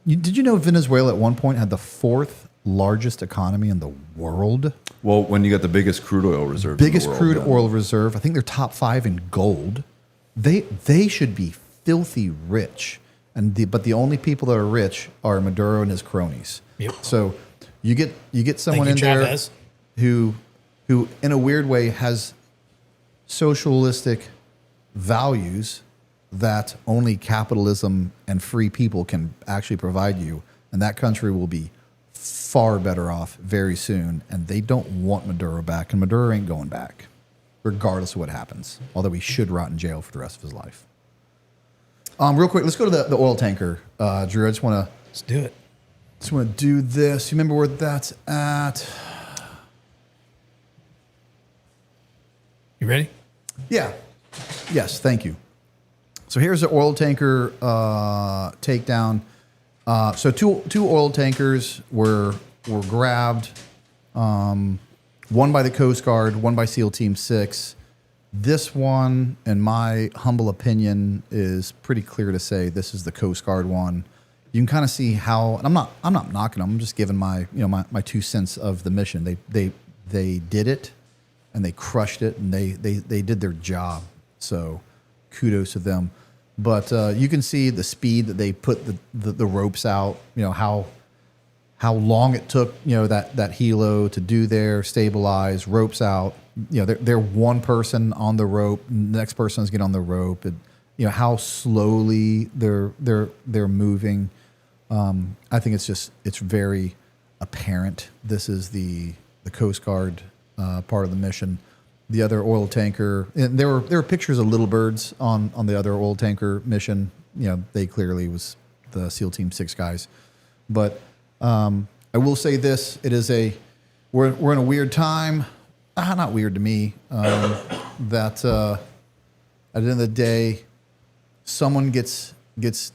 Did you know Venezuela at one point had the 4th largest economy in the world? Well, when you got the biggest crude oil reserve, oil reserve. I think they're top 5 in gold. They should be filthy rich, but the only people that are rich are Maduro and his cronies. Yep. So you get someone in there who in a weird way has socialistic values that only capitalism and free people can actually provide you, and that country will be far better off very soon. And they don't want Maduro back, and Maduro ain't going back, regardless of what happens. Although he should rot in jail for the rest of his life. Real quick, let's go to the oil tanker, Drew. Let's do it. Just want to do this. You remember where that's at? You ready? Yeah. Yes. Thank you. So here's the oil tanker takedown. So two oil tankers were grabbed. One by the Coast Guard, one by SEAL Team 6. This one, in my humble opinion, is pretty clear to say this is the Coast Guard one. You can kind of see how, and I'm not knocking them. I'm just giving my 2 cents of the mission. They did it, and they crushed it, and they did their job. So kudos to them. But you can see the speed that they put the ropes out. How long it took that helo to do their stabilize, ropes out. They're one person on the rope, next person's getting on the rope, and how slowly they're moving. I think it's very apparent. This is the Coast Guard part of the mission. The other oil tanker, and there were pictures of little birds on the other oil tanker mission. They clearly was the SEAL Team 6 guys. But I will say this: we're in a weird time. Not weird to me. That at the end of the day, someone gets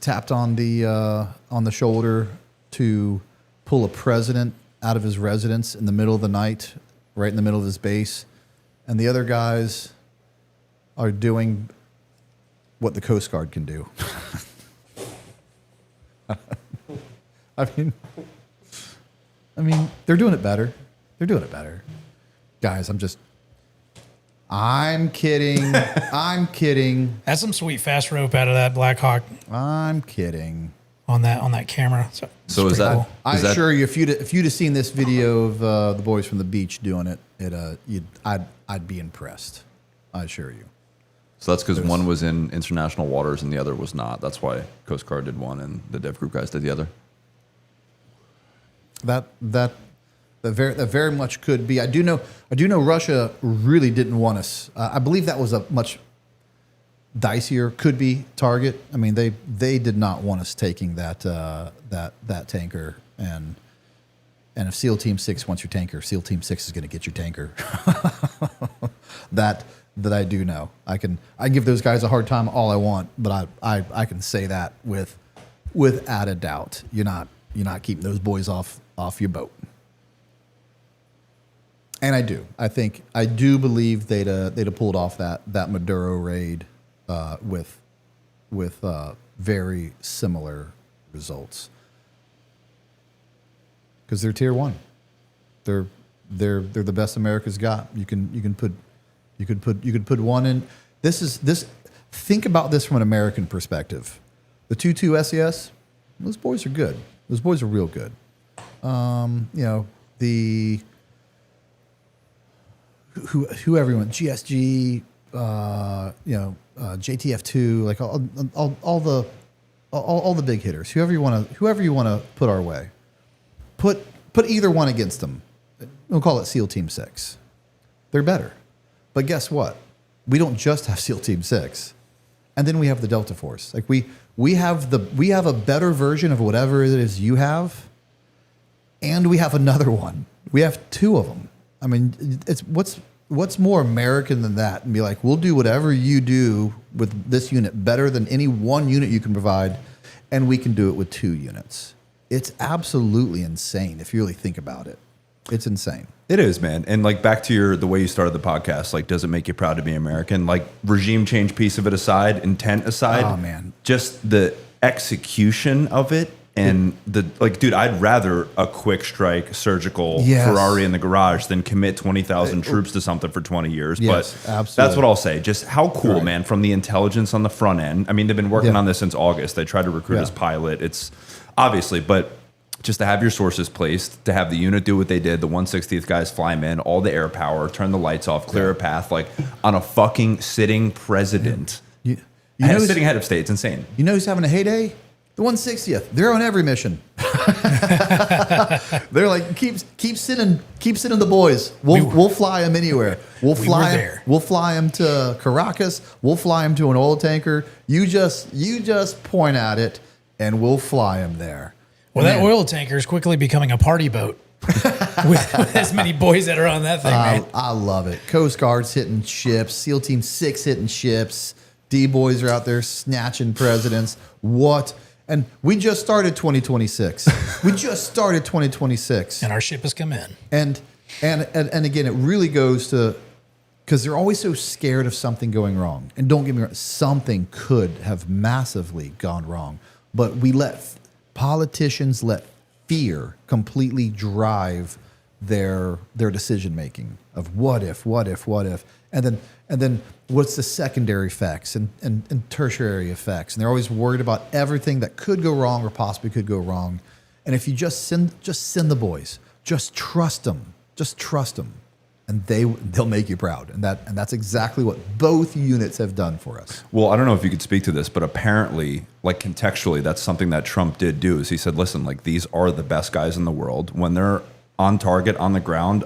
tapped on the shoulder to pull a president out of his residence in the middle of the night, right in the middle of his base, and the other guys are doing what the Coast Guard can do. I mean, they're doing it better. Guys, I'm kidding. I'm kidding. That's some sweet fast rope out of that Black Hawk. I'm kidding. On that camera. So is that? Cool. I assure you, if you'd have seen this video of the boys from the beach doing it, I'd be impressed. I assure you. So that's because one was in international waters and the other was not. That's why Coast Guard did one and the Dev Group guys did the other. That very much could be. I do know Russia really didn't want us. I believe that was a much dicier could be target. I mean, they did not want us taking that tanker, and if SEAL Team 6 wants your tanker, SEAL Team 6 is going to get your tanker. that I do know. I can give those guys a hard time all I want, but I can say that without a doubt. You're not keeping those boys off your boat. And I do believe they'd have pulled off that Maduro raid with very similar results. because they're tier 1. They're the best America's got. You could put one in. Think about this from an American perspective. The 2-2 SES, those boys are good. Those boys are real good. Whoever you want, GSG, JTF2, like all the big hitters. Whoever you want to put our way, put either one against them. We'll call it SEAL Team 6. They're better, but guess what? We don't just have SEAL Team 6, and then we have the Delta Force. Like we have a better version of whatever it is you have, and we have another one. We have 2 of them. I mean, it's what's more American than that? And be like, we'll do whatever you do with this unit better than any one unit you can provide, and we can do it with 2 units. It's absolutely insane if you really think about it. It's insane. It is, man. And like back to the way you started the podcast, like, does it make you proud to be American? Like, regime change piece of it aside, intent aside, oh man, just the execution of it. And dude, I'd rather a quick strike surgical Ferrari in the garage than commit 20,000 troops to something for 20 years. Yes, but absolutely. That's what I'll say. Just how cool, man, from the intelligence on the front end. I mean, they've been working on this since August. They tried to recruit as pilot. It's obviously, but just to have your sources placed, to have the unit do what they did, the 160th guys fly them in, all the air power, turn the lights off, clear a path, like on a fucking sitting president. Sitting head of state. It's insane. You know who's having a heyday? The 160th. They're on every mission. They're like, keep sending the boys. We'll fly them anywhere. We'll fly them to Caracas. We'll fly them to an oil tanker. You just point at it, and we'll fly them there. Well, that oil tanker is quickly becoming a party boat with as many boys that are on that thing, man. I love it. Coast Guard's hitting ships. SEAL Team 6 hitting ships. D-boys are out there snatching presidents. What? And we just started 2026. We just started 2026. And our ship has come in. And again, it really goes to, because they're always so scared of something going wrong. And don't get me wrong, something could have massively gone wrong. But politicians let fear completely drive their decision making of what if, and then what's the secondary effects and tertiary effects, and they're always worried about everything that could go wrong or possibly could go wrong. And if you just send the boys, just trust them, and they'll make you proud. And that's exactly what both units have done for us. Well, I don't know if you could speak to this, but apparently, like contextually, that's something that Trump did do. Is he said, listen, like, these are the best guys in the world. When they're on target, on the ground,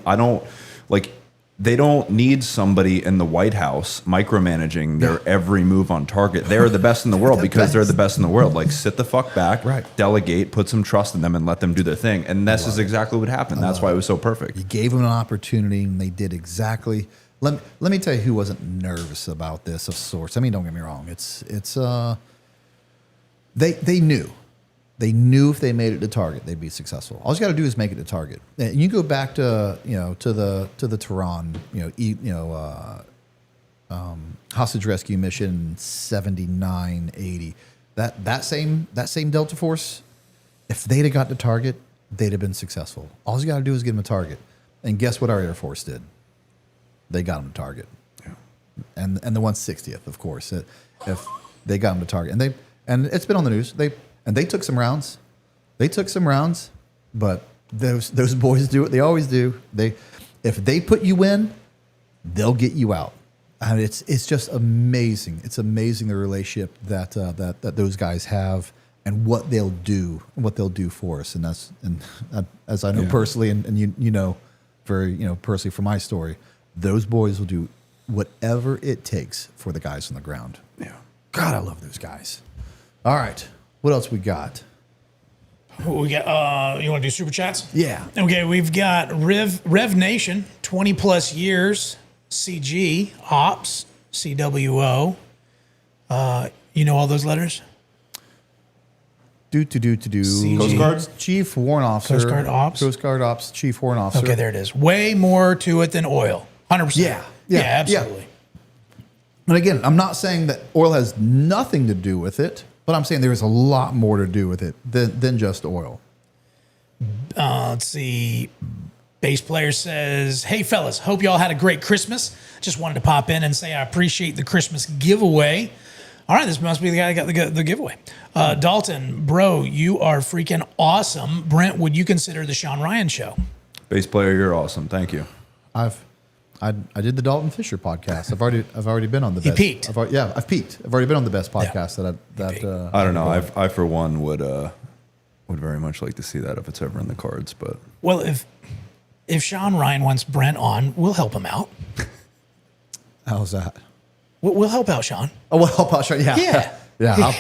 they don't need somebody in the White House micromanaging their every move on target. They're the best in the world because they're the best in the world. Like, sit the fuck back, delegate, put some trust in them, and let them do their thing. And this is exactly what happened. That's why it was so perfect. You gave them an opportunity, and they did exactly. Let me tell you who wasn't nervous about this of sorts. I mean, don't get me wrong. They knew. They knew if they made it to target, they'd be successful. All you got to do is make it to target. And you go back to the Tehran, hostage rescue mission 79, 80. That same Delta Force, if they'd have got to target, they'd have been successful. All you got to do is get them a target. And guess what our Air Force did? They got them to target. Yeah. And the 160th, of course, if they got them to target, and it's been on the news. They took some rounds. But those boys do what they always do. If they put you in, they'll get you out. And it's just amazing. It's amazing the relationship that those guys have and what they'll do for us. And as I know personally, and you know very personally from my story, those boys will do whatever it takes for the guys on the ground. Yeah. God, I love those guys. All right. What else we got? We got. You want to do super chats? Yeah. Okay, we've got Rev Nation, 20 plus years, CG, Ops, CWO. You know all those letters? CG. Coast Guard? Chief Warrant Officer. Coast Guard Ops. Coast Guard Ops, Chief Warrant Officer. Okay, there it is. Way more to it than oil. 100%. Yeah, absolutely. Yeah. And again, I'm not saying that oil has nothing to do with it. But I'm saying there is a lot more to do with it than just oil. Let's see. Bass player says, "Hey fellas, hope y'all had a great Christmas. Just wanted to pop in and say I appreciate the Christmas giveaway." All right, this must be the guy that got the giveaway. Dalton, bro, you are freaking awesome. Brent, would you consider the Sean Ryan show? Bass player, you're awesome. Thank you. I did the Dalton Fischer podcast. I've already been on the best. peaked. I've peaked. I've already been on the best podcast I don't know. I for one would very much like to see that if it's ever in the cards. But Well, if Sean Ryan wants Brent on, we'll help him out. How's that? We'll help out Sean. Oh, we'll help out Sean. Yeah. Yeah. Yeah.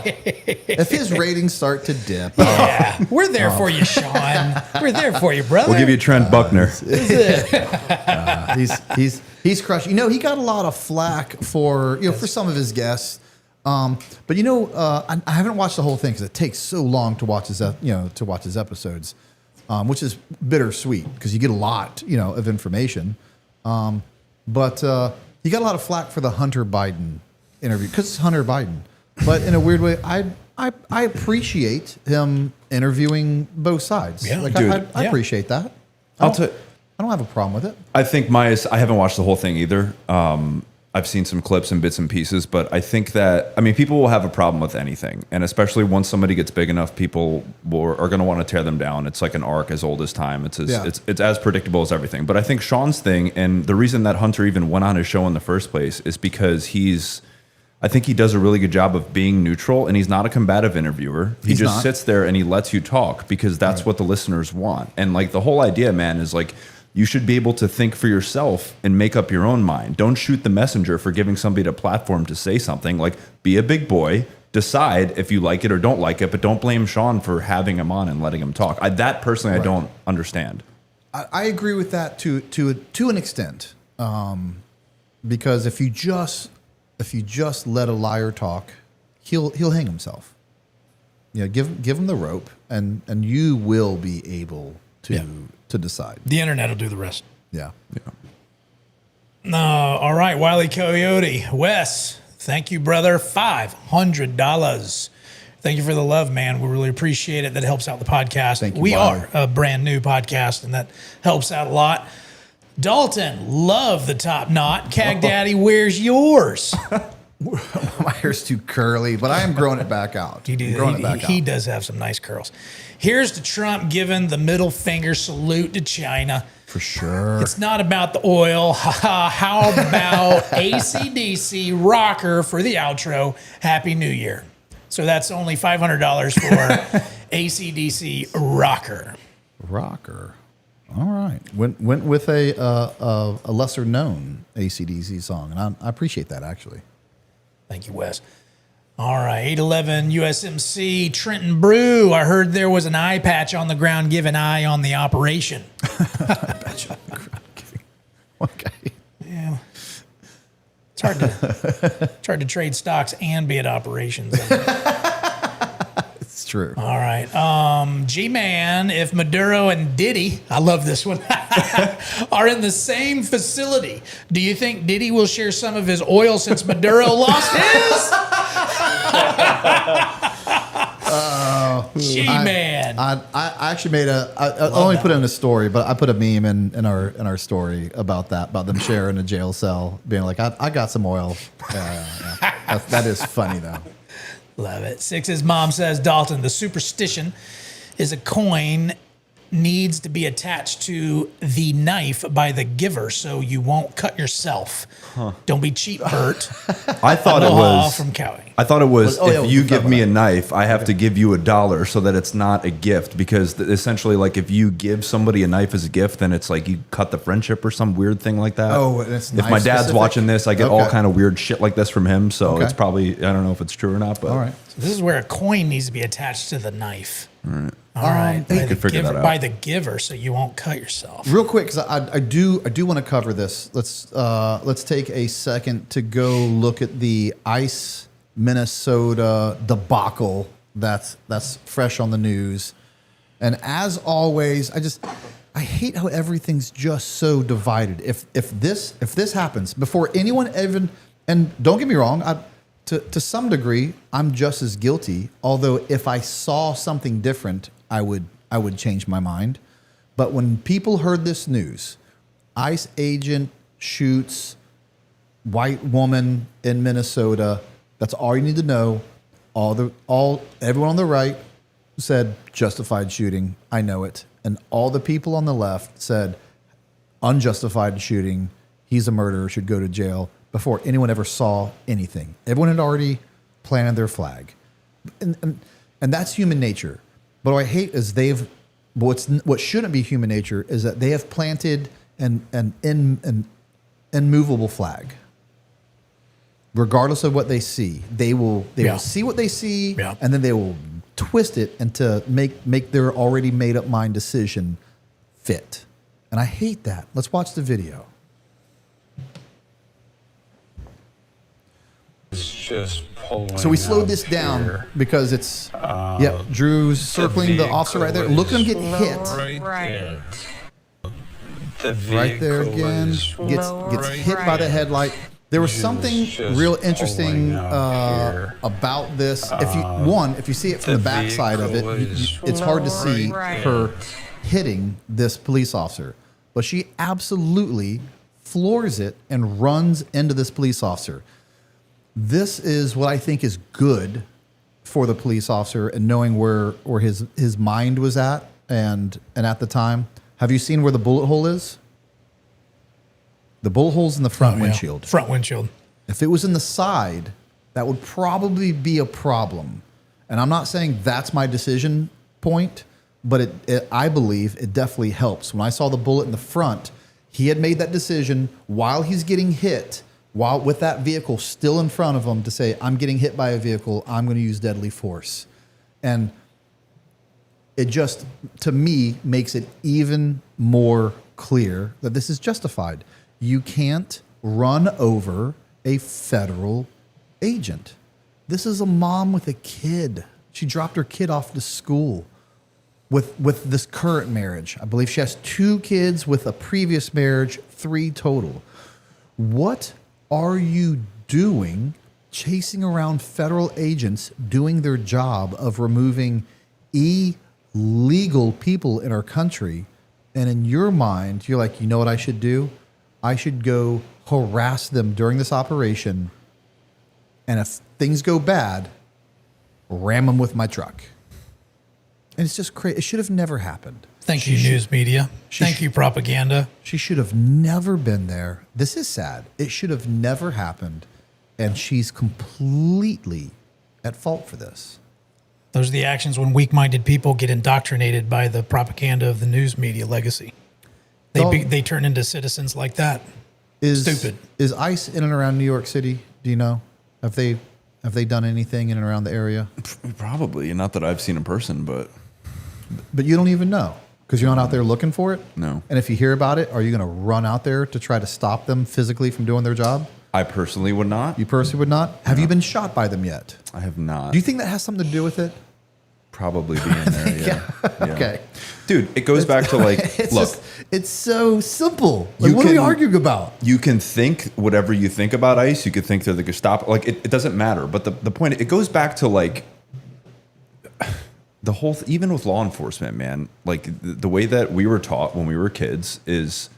If his ratings start to dip, Yeah, we're there for you, Sean. We're there for you, brother. we'll give you Trent Buckner. he's crushed. He got a lot of flack for for some of his guests. But I haven't watched the whole thing because it takes so long to watch his episodes, which is bittersweet because you get a lot of information. But he got a lot of flack for the Hunter Biden interview because it's Hunter Biden. But in a weird way, I appreciate him interviewing both sides. Yeah, I appreciate that. I don't have a problem with it. I think I haven't watched the whole thing either. I've seen some clips and bits and pieces, but I think that, people will have a problem with anything. And especially once somebody gets big enough, people are going to want to tear them down. It's like an arc as old as time. It's as predictable as everything. But I think Sean's thing, and the reason that Hunter even went on his show in the first place is because I think he does a really good job of being neutral, and he's not a combative interviewer. He just sits there and he lets you talk because that's what the listeners want. And like the whole idea, man, is like, you should be able to think for yourself and make up your own mind. Don't shoot the messenger for giving somebody a platform to say something. Like, be a big boy, decide if you like it or don't like it, but don't blame Sean for having him on and letting him talk. That personally, I don't understand. I agree with that to an extent, because if you just let a liar talk, he'll hang himself. Give him the rope, and you will be able to decide. The internet will do the rest. Yeah. No, all right, Wiley Coyote. Wes, thank you, brother. $500. Thank you for the love, man. We really appreciate it. That helps out the podcast. Thank you, we Wiley. are a brand new podcast, and that helps out a lot. Dalton, love the top knot. Cag Daddy, where's yours? My hair's too curly, but I am growing it back out. He does have some nice curls. Here's to Trump giving the middle finger salute to China. For sure. It's not about the oil. How about AC/DC rocker for the outro? Happy New Year. So that's only $500 for AC/DC rocker. Rocker. All right. Went with a lesser known AC/DC song, and I appreciate that actually. Thank you, Wes. All right, 811 USMC Trenton Brew. I heard there was an eye patch on the ground giving eye on the operation. Okay. Yeah. It's hard to trade stocks and be at operations. It's true. All right. G-Man, if Maduro and Diddy, I love this one, are in the same facility, do you think Diddy will share some of his oil since Maduro lost his? G-Man. I actually made I only put it in a story, but I put a meme in our story about them sharing a jail cell, being like, I got some oil. Yeah. That is funny though. Love it. Six's mom says, Dalton, the superstition is a coin needs to be attached to the knife by the giver so you won't cut yourself. Huh. Don't be cheap, Bert. I thought it was from Cowie. I thought it was if you give me a knife, I have to give you $1 so that it's not a gift, because essentially, like, if you give somebody a knife as a gift, then it's like you cut the friendship or some weird thing like that. Oh, and it's if my dad's watching this, I get all kind of weird shit like this from him. So it's probably, I don't know if it's true or not, but all right. So this is where a coin needs to be attached to the knife. All right. All right, you could figure that out. By the giver, so you won't cut yourself. Real quick, because I do want to cover this. Let's take a second to go look at the ICE Minnesota debacle that's fresh on the news. And as always, I hate how everything's just so divided. If this happens before anyone even, and don't get me wrong, to some degree, I'm just as guilty. Although if I saw something different, I would I would change my mind. But when people heard this news, ICE agent shoots white woman in Minnesota, that's all you need to know. Everyone on the right said justified shooting. I know it. And all the people on the left said unjustified shooting. He's a murderer, should go to jail, before anyone ever saw anything. Everyone had already planted their flag. And that's human nature. But what I hate is what shouldn't be human nature is that they have planted an immovable flag. Regardless of what they see, they will see what they see, and then they will twist it into make their already made up mind decision fit. And I hate that. Let's watch the video. So we slowed this down because it's Drew's circling the officer right there. Look at him get hit. Right there again. Gets hit by the headlight. There was something real interesting about this. If you see it from the backside of it, it's hard to see her hitting this police officer. But she absolutely floors it and runs into this police officer. This is what I think is good for the police officer and knowing where his mind was at and at the time. Have you seen where the bullet hole is? The bullet hole's in the front windshield. Front windshield. If it was in the side, that would probably be a problem. And I'm not saying that's my decision point, but I believe it definitely helps. When I saw the bullet in the front, he had made that decision while he's getting hit, while with that vehicle still in front of him, to say, I'm getting hit by a vehicle, I'm going to use deadly force. And it just, to me, makes it even more clear that this is justified. You can't run over a federal agent. This is a mom with a kid. She dropped her kid off to school with this current marriage. I believe she has 2 kids with a previous marriage, 3 total. What are you doing chasing around federal agents doing their job of removing illegal people in our country? And in your mind, you're like, you know what I should do? I should go harass them during this operation. And if things go bad, ram them with my truck. And it's just crazy. It should have never happened. Thank you, news media. Thank you, propaganda. She should have never been there. This is sad. It should have never happened. And she's completely at fault for this. Those are the actions when weak-minded people get indoctrinated by the propaganda of the news media legacy. They turn into citizens like that. Stupid. Is ICE in and around New York City? Do you know? Have they done anything in and around the area? Probably. Not that I've seen in person, but you don't even know because you're not out there looking for it? No. And if you hear about it, are you going to run out there to try to stop them physically from doing their job? I personally would not. You personally would not? Have you been shot by them yet? I have not. Do you think that has something to do with it? Probably being there, yeah. Okay. Dude, it goes back to like, look. It's so simple. Like, what are we arguing about? You can think whatever you think about ICE. You could think they're the Gestapo. Like, it doesn't matter. But the point, it goes back to like the whole, even with law enforcement, man, like the way that we were taught when we were kids is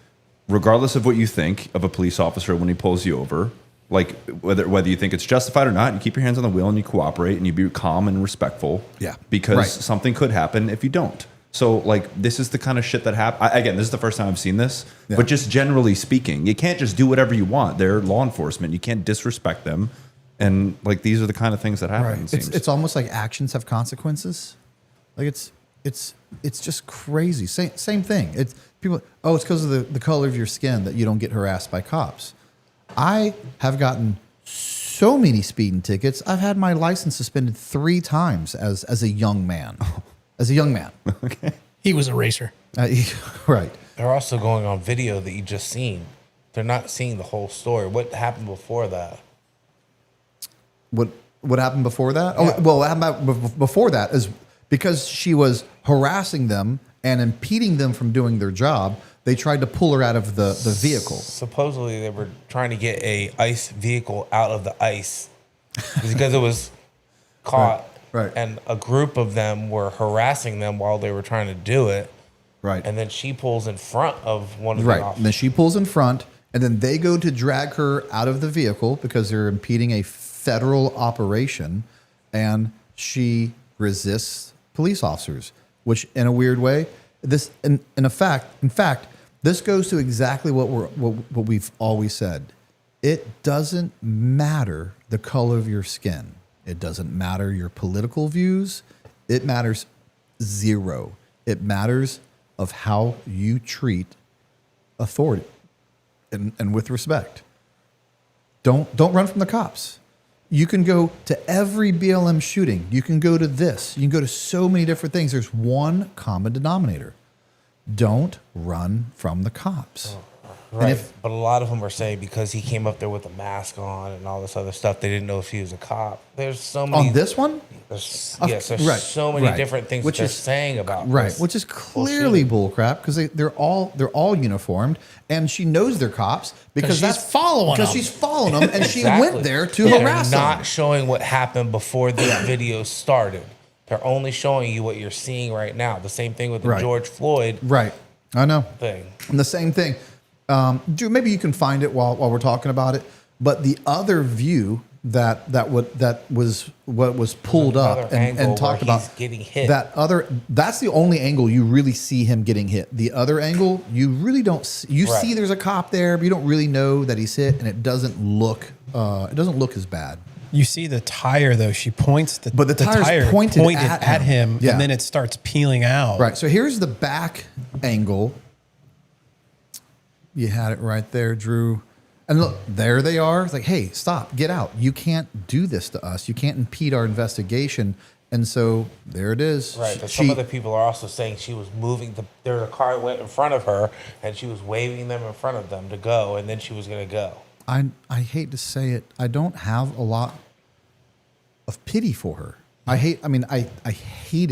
regardless of what you think of a police officer when he pulls you over, like whether you think it's justified or not, you keep your hands on the wheel and you cooperate and you be calm and respectful. Yeah. Because something could happen if you don't. So like this is the kind of shit that happens. Again, this is the first time I've seen this, but just generally speaking, you can't just do whatever you want. They're law enforcement. You can't disrespect them. And like these are the kind of things that happen. Right. It's almost like actions have consequences. Like it's just crazy. Same thing. It's people. Oh, it's because of the color of your skin that you don't get harassed by cops. I have gotten so many speeding tickets. I've had my license suspended 3 times as a young man. As a young man. Okay. He was a racer. Right. They're also going on video that you just seen. They're not seeing the whole story. What happened before that? What happened before that? Yeah. Oh, well, what happened before that is because she was harassing them and impeding them from doing their job, they tried to pull her out of the vehicle. Supposedly they were trying to get a ICE vehicle out of the ice because it was caught Right. And a group of them were harassing them while they were trying to do it. Right. And then she pulls in front of one of the officers. And then she pulls in front, and then they go to drag her out of the vehicle because they're impeding a federal operation, and she resists police officers, which in a weird way, this in fact, this goes to exactly what we've always said. It doesn't matter the color of your skin. It doesn't matter your political views. It matters zero. It matters of how you treat authority and with respect. Don't run from the cops. You can go to every BLM shooting. You can go to this. You can go to so many different things. There's one common denominator. Don't run from the cops. Right. But a lot of them are saying because he came up there with a mask on and all this other stuff, they didn't know if he was a cop. There's so many. On this one? There's so many different things that they're saying about this. Which is clearly bullcrap because they're all uniformed, and she knows they're cops because she's following them, and she went there to harass them. They're not showing what happened before this video started. They're only showing you what you're seeing right now. The same thing with the George Floyd I know thing. And the same thing. Drew, maybe you can find it while we're talking about it. But the other view that was what was pulled up and talked about, he's getting hit. That's the only angle you really see him getting hit. The other angle, you really don't see. You see there's a cop there, but you don't really know that he's hit, and it doesn't look as bad. You see the tire though. She points the tire's tire pointed at him, and then it starts peeling out. Right. So here's the back angle. You had it right there, Drew. And look, there they are. It's like, hey, stop, get out. You can't do this to us. You can't impede our investigation. And so there it is. Right. But some of the people are also saying she was moving. There's a car went in front of her, and she was waving them in front of them to go, and then she was going to go. I hate to say it. I don't have a lot of pity for her. I hate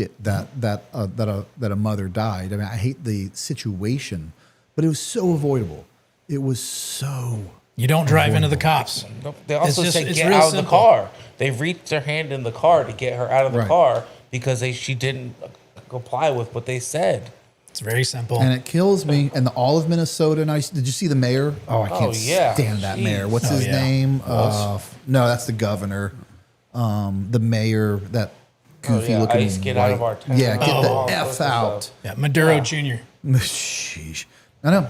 it that a mother died. I mean, I hate the situation, but it was so avoidable. It was so. You don't drive into the cops. They also said get out of the car. They reached their hand in the car to get her out of the car because she didn't comply with what they said. It's very simple. And it kills me. And all of Minnesota. And did you see the mayor? Oh, I can't stand that mayor. What's his name? No, that's the governor. The mayor, that goofy looking. Ice, get out of our town. Yeah, get the F out. Yeah, Maduro Jr. Sheesh. I know.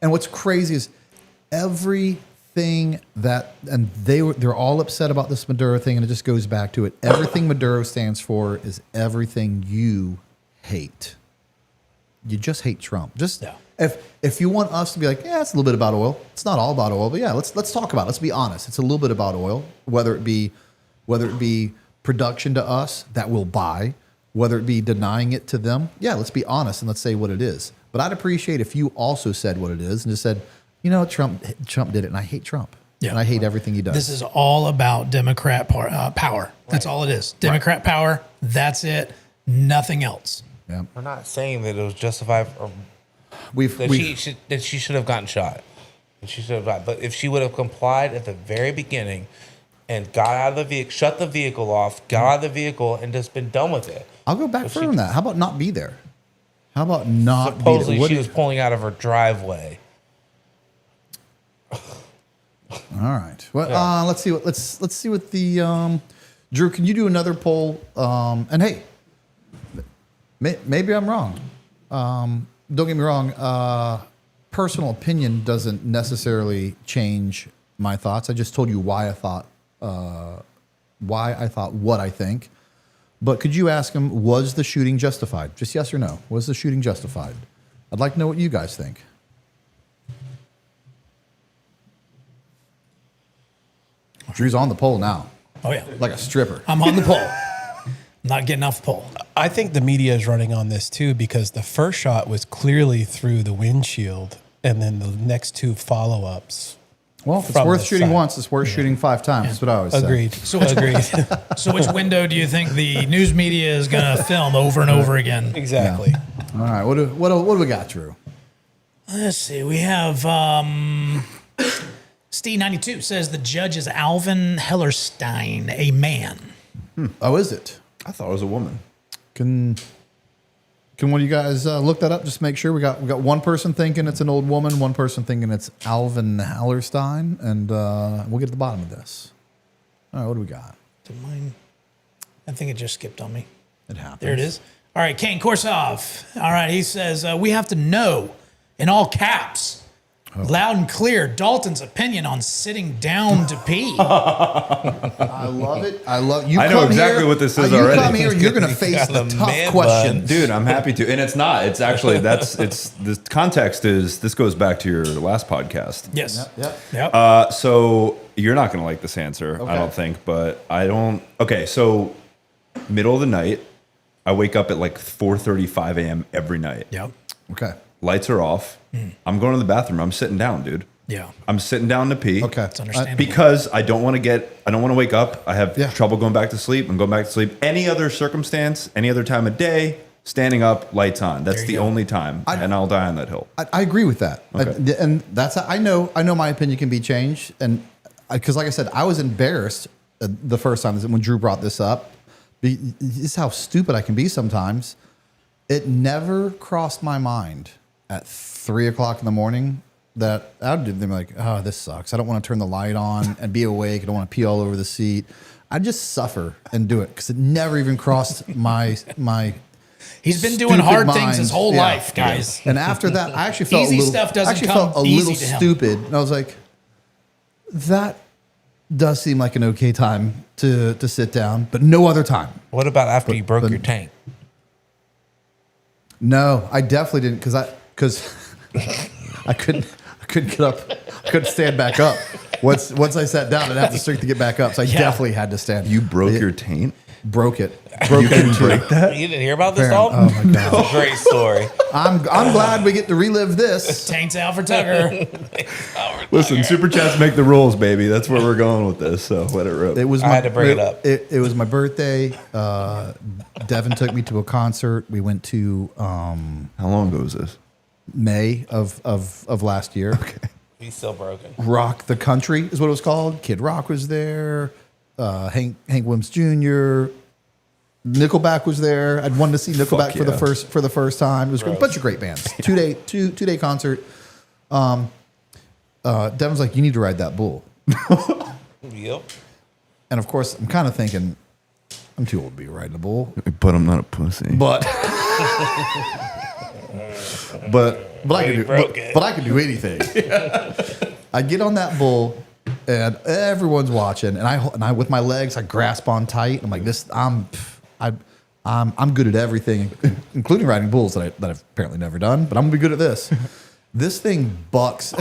And what's crazy is everything they're all upset about this Maduro thing, and it just goes back to it. Everything Maduro stands for is everything you hate. You just hate Trump. If you want us to be like, yeah, it's a little bit about oil. It's not all about oil, but yeah, let's talk about it. Let's be honest. It's a little bit about oil, whether it be production to us that we'll buy, whether it be denying it to them. Yeah, let's be honest and let's say what it is. But I'd appreciate if you also said what it is and just said, you know, Trump did it, and I hate Trump. Yeah. And I hate everything he does. This is all about Democrat power. That's all it is. Democrat power. That's it. Nothing else. Yeah. We're not saying that it was justified. That she should have gotten shot. She should have gotten. But if she would have complied at the very beginning and got out of the vehicle, shut the vehicle off, got out of the vehicle, and just been done with it. I'll go back further than that. How about not be there? How about not be there? Supposedly she was pulling out of her driveway. All right. Well, let's see what the Drew. Can you do another poll? And hey, maybe I'm wrong. Don't get me wrong. Personal opinion doesn't necessarily change my thoughts. I just told you why I thought what I think. But could you ask him, was the shooting justified? Just yes or no. Was the shooting justified? I'd like to know what you guys think. Drew's on the pole now. Oh, yeah. Like a stripper. I'm on the pole. Not getting off the pole. I think the media is running on this too because the first shot was clearly through the windshield, and then the next two follow-ups. Well, if it's worth shooting once, it's worth shooting 5 times. That's what I always say. Agreed. So which window do you think the news media is going to film over and over again? Exactly. Yeah. All right. What do we got, Drew? Let's see. We have Steve92 says the judge is Alvin Hellerstein, a man. Oh, is it? I thought it was a woman. Can one of you guys look that up? Just make sure we got one person thinking it's an old woman, one person thinking it's Alvin Hallerstein, and we'll get to the bottom of this. All right, what do we got? Did mine? I think it just skipped on me. It happens. There it is. All right, Kane Korsov. All right, he says, we have to know, in all caps, loud and clear, Dalton's opinion on sitting down to pee. I love it. I know exactly what this is already. You come here, you're going to face the tough questions. Dude, I'm happy to. And it's not. It's actually, the context is, this goes back to your last podcast. Yes. Yep. So you're not going to like this answer, I don't think, but I don't. Okay, so middle of the night, I wake up at like 4:35 a.m. every night. Yep. Okay. Lights are off. I'm going to the bathroom. I'm sitting down, dude. Yeah. I'm sitting down to pee. Okay. It's understandable. Because I don't want to wake up. I have trouble going back to sleep. I'm going back to sleep. Any other circumstance, any other time of day, standing up, lights on. That's the only time. And I'll die on that hill. I agree with that. Okay. And that's, I know my opinion can be changed. And because like I said, I was embarrassed the first time when Drew brought this up. This is how stupid I can be sometimes. It never crossed my mind at 3 o'clock in the morning that I would do them like, oh, this sucks. I don't want to turn the light on and be awake. I don't want to pee all over the seat. I just suffer and do it because it never even crossed my. He's been doing hard things his whole life, guys. And after that, I actually felt easy stuff doesn't come a easy little to him. stupid. And I was like, that does seem like an okay time to sit down, but no other time. What about after you broke your tank? No, I definitely didn't because I couldn't get up. I couldn't stand back up. Once I sat down, I'd have the strength to get back up. So I definitely had to stand. You broke your taint? Broke it. You can break that? You didn't hear about this, Dalton? Oh my god, it's a great story. I'm glad we get to relive this. Tank's out for Tucker. Listen, super chats make the rules, baby. That's where we're going with this. So let it rip. I had to bring it up. It was my birthday. Devin took me to a concert. We went to how long ago was this? May of last year. Okay. He's still broken. Rock the Country is what it was called. Kid Rock was there. Hank Williams Jr. Nickelback was there. I'd wanted to see Nickelback for the first time. It was a bunch of great bands. two day concert. Devin's like, you need to ride that bull. Yep. And of course, I'm kind of thinking, I'm too old to be riding a bull. But I'm not a pussy. But I can do anything. I get on that bull, and everyone's watching, and I with my legs, I grasp on tight. I'm like this. I'm good at everything, including riding bulls that I've apparently never done. But I'm gonna be good at this. This thing bucks.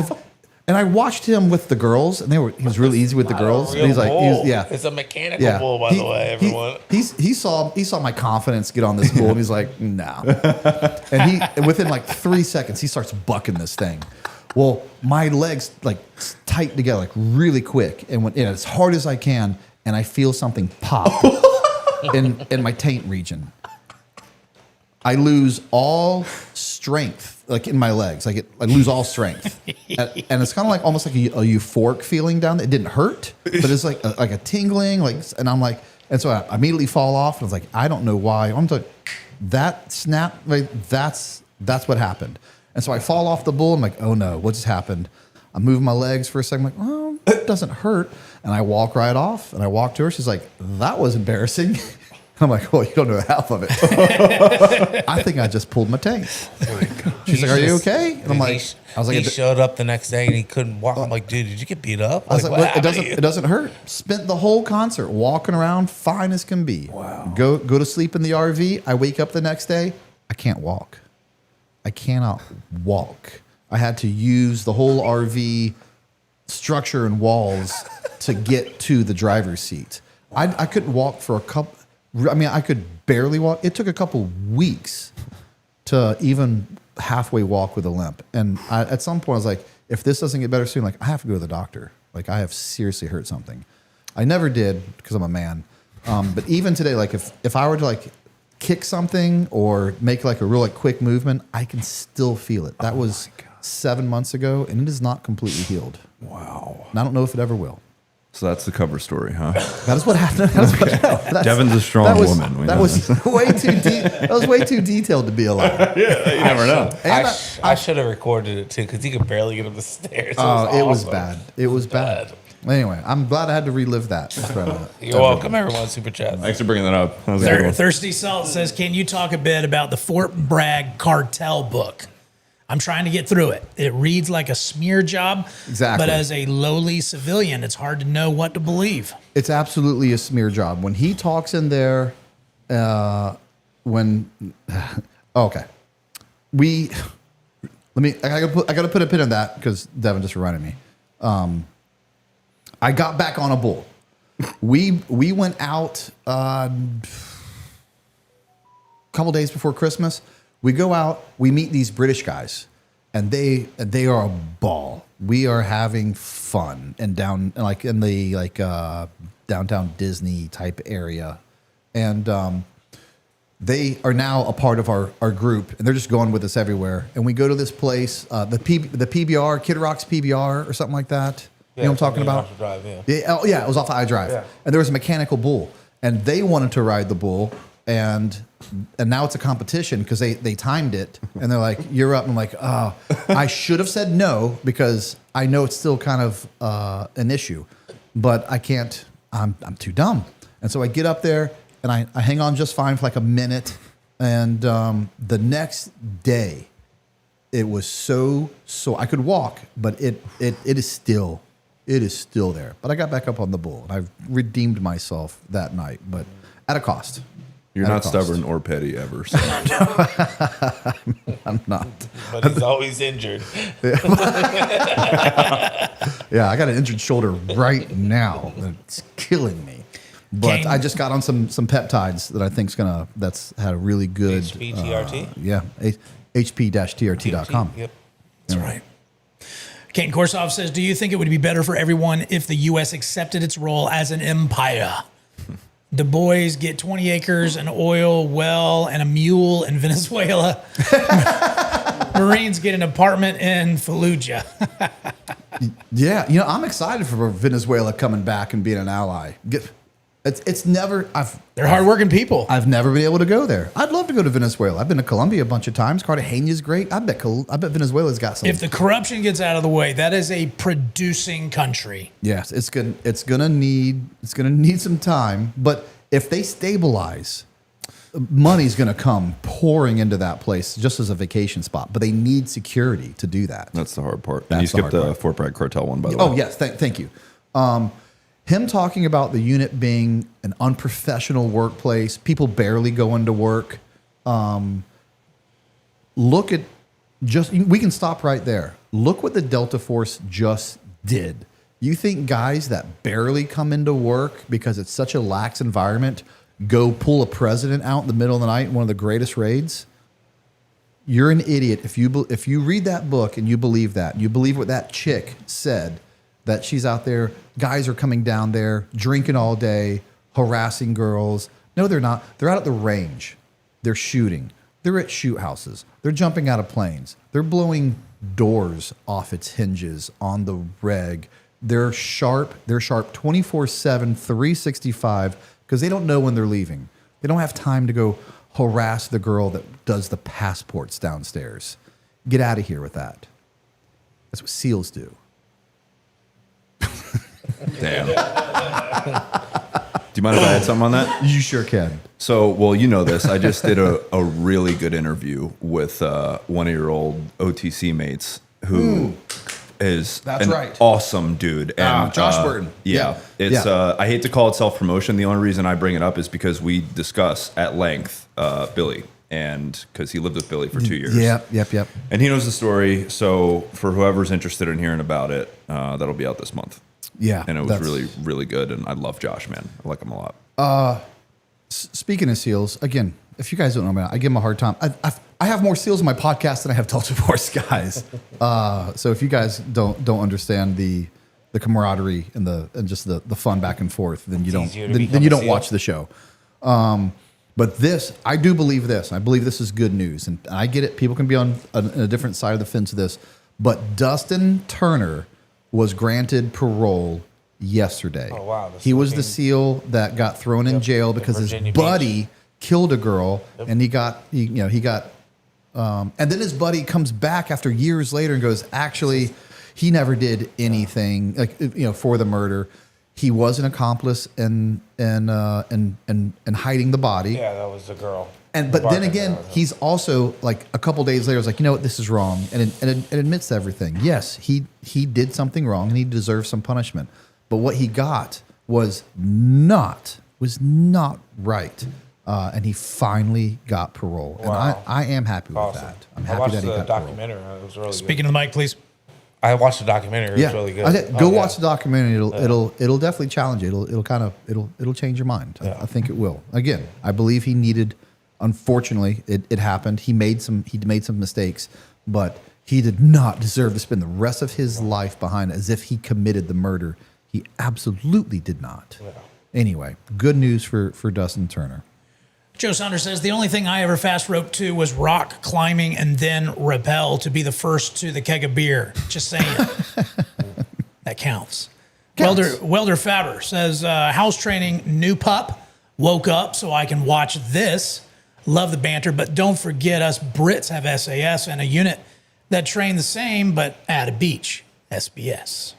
And I watched him with the girls, and he was really easy with the girls. And he's like, it's a mechanical bull, by the way, everyone. He saw my confidence get on this bull, and he's like, no. And within like 3 seconds, he starts bucking this thing. Well, my legs like tight together, like really quick, and went in as hard as I can, and I feel something pop in my taint region. I lose all strength, like in my legs. I lose all strength, and it's kind of like almost like a euphoric feeling down there. It didn't hurt, but it's like a tingling, and I'm like, and so I immediately fall off. And I was like, I don't know why. I'm like, that snap, like that's what happened. And so I fall off the bull. I'm like, oh no, what just happened? I'm moving my legs for a second. I'm like, oh, it doesn't hurt. And I walk right off, and I walk to her. She's like, that was embarrassing. I'm like, well, you don't know half of it. I think I just pulled my tank. She's like, are you okay? And I'm like, he showed up the next day and he couldn't walk. I'm like, dude, did you get beat up? I was like, it doesn't hurt. Spent the whole concert walking around fine as can be. Wow. Go to sleep in the RV. I wake up the next day. I can't walk. I cannot walk. I had to use the whole RV structure and walls to get to the driver's seat. I couldn't walk for a couple. I mean, I could barely walk. It took a couple weeks to even halfway walk with a limp. And at some point, I was like, if this doesn't get better soon, like I have to go to the doctor. Like I have seriously hurt something. I never did because I'm a man. But even today, like if I were to like kick something or make like a real like quick movement, I can still feel it. That was 7 months ago, and it is not completely healed. Wow. And I don't know if it ever will. So that's the cover story, huh? That is what happened. Devin's a strong woman. That was way too That was way too detailed to be a lie. Yeah, you never know. I should have recorded it too because he could barely get up the stairs. It was bad. It was bad. Anyway, I'm glad I had to relive that. You're welcome, everyone. Super chat. Thanks for bringing that up. That was a good one. Thirsty Salt says, "Can you talk a bit about the Fort Bragg cartel book? I'm trying to get through it. It reads like a smear job, exactly. But as a lowly civilian, it's hard to know what to believe." It's absolutely a smear job. When he talks in there, okay, I gotta put a pin in that because Devin just reminded me. I got back on a bull. We went out a couple days before Christmas. We go out, we meet these British guys, and they are a ball. We are having fun and down like in the downtown Disney type area, and they are now a part of our group, and they're just going with us everywhere. And we go to this place, the PBR, Kid Rock's PBR or something like that. You know what I'm talking about? Drive, it was off I-Drive, and there was a mechanical bull, and they wanted to ride the bull. And now it's a competition because they timed it, and they're like, "You're up." And I'm like, "Oh, I should have said no because I know it's still kind of an issue, but I can't. I'm too dumb." And so I get up there and I hang on just fine for like a minute, and the next day, it was so I could walk, but it is still there. But I got back up on the bull, and I've redeemed myself that night, but at a cost. You're not stubborn or petty ever. So. I'm not. But he's always injured. Yeah, I got an injured shoulder right now. It's killing me. But I just got on some peptides that I think's that's had a really good HPTRT? HP-TRT.com. Yep. That's right. Kane Korsov says, "Do you think it would be better for everyone if the U.S. accepted its role as an empire? Du Bois get 20 acres, an oil well, and a mule in Venezuela. Marines get an apartment in Fallujah." Yeah, I'm excited for Venezuela coming back and being an ally. They're hardworking people. I've never been able to go there. I'd love to go to Venezuela. I've been to Colombia a bunch of times. Cartagena's great. I bet Venezuela's got some. If the corruption gets out of the way, that is a producing country. Yes, it's gonna need some time. But if they stabilize, money's gonna come pouring into that place just as a vacation spot. But they need security to do that. That's the hard part. And you skipped the Fort Bragg cartel one, by the way. Oh yes, thank you. Him talking about the unit being an unprofessional workplace, people barely going to work. We can stop right there. Look what the Delta Force just did. You think guys that barely come into work because it's such a lax environment go pull a president out in the middle of the night in one of the greatest raids? You're an idiot if you read that book and you believe that. You believe what that chick said, that she's out there, guys are coming down there, drinking all day, harassing girls. No, they're not. They're out at the range. They're shooting. They're at shoot houses. They're jumping out of planes. They're blowing doors off its hinges on the reg. They're sharp. They're sharp 24/7, 365, because they don't know when they're leaving. They don't have time to go harass the girl that does the passports downstairs. Get out of here with that. That's what SEALs do. Damn. Do you mind if I add something on that? You sure can. So, well, you know this. I just did a really good interview with one of your old OTC mates who is an awesome dude. And Josh Burton. Yeah. It's I hate to call it self-promotion. The only reason I bring it up is because we discuss at length Billy, and because he lived with Billy for 2 years. Yep. And he knows the story. So for whoever's interested in hearing about it, that'll be out this month. Yeah. And it was really, really good. And I love Josh, man. I like him a lot. Speaking of SEALs, again, if you guys don't know me, I give him a hard time. I have more SEALs in my podcast than I have Delta Force guys. So if you guys don't understand the camaraderie and just the fun back and forth, then you don't watch the show. But I do believe this. I believe this is good news, and I get it. People can be on a different side of the fence of this, but Dustin Turner was granted parole yesterday. Oh, wow. He was the SEAL that got thrown in jail because his Virginia buddy Beach. killed a girl, and he got. And then his buddy comes back after years later and goes, actually, he never did anything for the murder. He was an accomplice in hiding the body. Yeah, that was the girl. But then again, he's also like a couple days later was like, you know what, this is wrong, and admits to everything. Yes, he did something wrong and he deserves some punishment. But what he got was not right. And he finally got parole. Wow. And I am happy with that. I'm happy watched that he the got documentary. It was really Speaking of the mic, please. I watched the documentary. It was really good. Go watch the documentary. It'll definitely challenge you. It'll change your mind. I think it will. Again, I believe he needed. Unfortunately, it happened. He made some mistakes, but he did not deserve to spend the rest of his life behind as if he committed the murder. He absolutely did not. Yeah. Anyway, good news for Dustin Turner. Joe Saunders says, the only thing I ever fast roped to was rock climbing and then rappel to be the first to the keg of beer. Just saying. That counts. Welder Faber says, house training, new pup, woke up so I can watch this. Love the banter, but don't forget us Brits have SAS and a unit that train the same, but at a beach, SBS.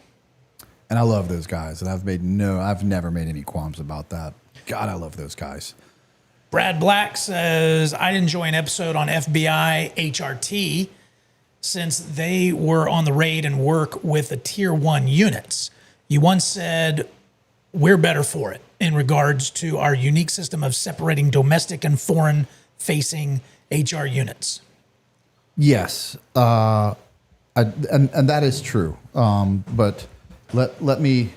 And I love those guys, and I've never made any qualms about that. God, I love those guys. Brad Black says, I'd enjoy an episode on FBI HRT since they were on the raid and work with the Tier 1 units. You once said, we're better for it in regards to our unique system of separating domestic and foreign-facing HR units. Yes, and that is true. But let me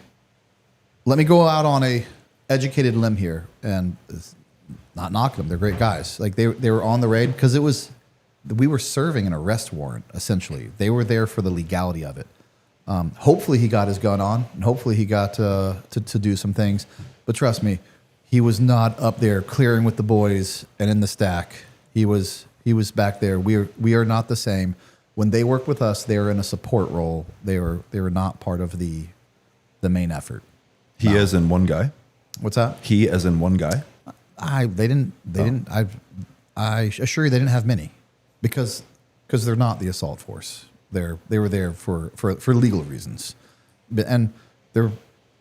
go out on a educated limb here and not knocking them. They're great guys. Like they were on the raid because we were serving an arrest warrant. Essentially, they were there for the legality of it. Hopefully he got his gun on, and hopefully he got to do some things. But trust me, he was not up there clearing with the boys and in the stack. He was back there. We are not the same. When they worked with us, they were in a support role. They were not part of the main effort. He as in one guy. What's that? He as in one guy. I assure you they didn't have many because they're not the assault force. They were there for legal reasons, and they're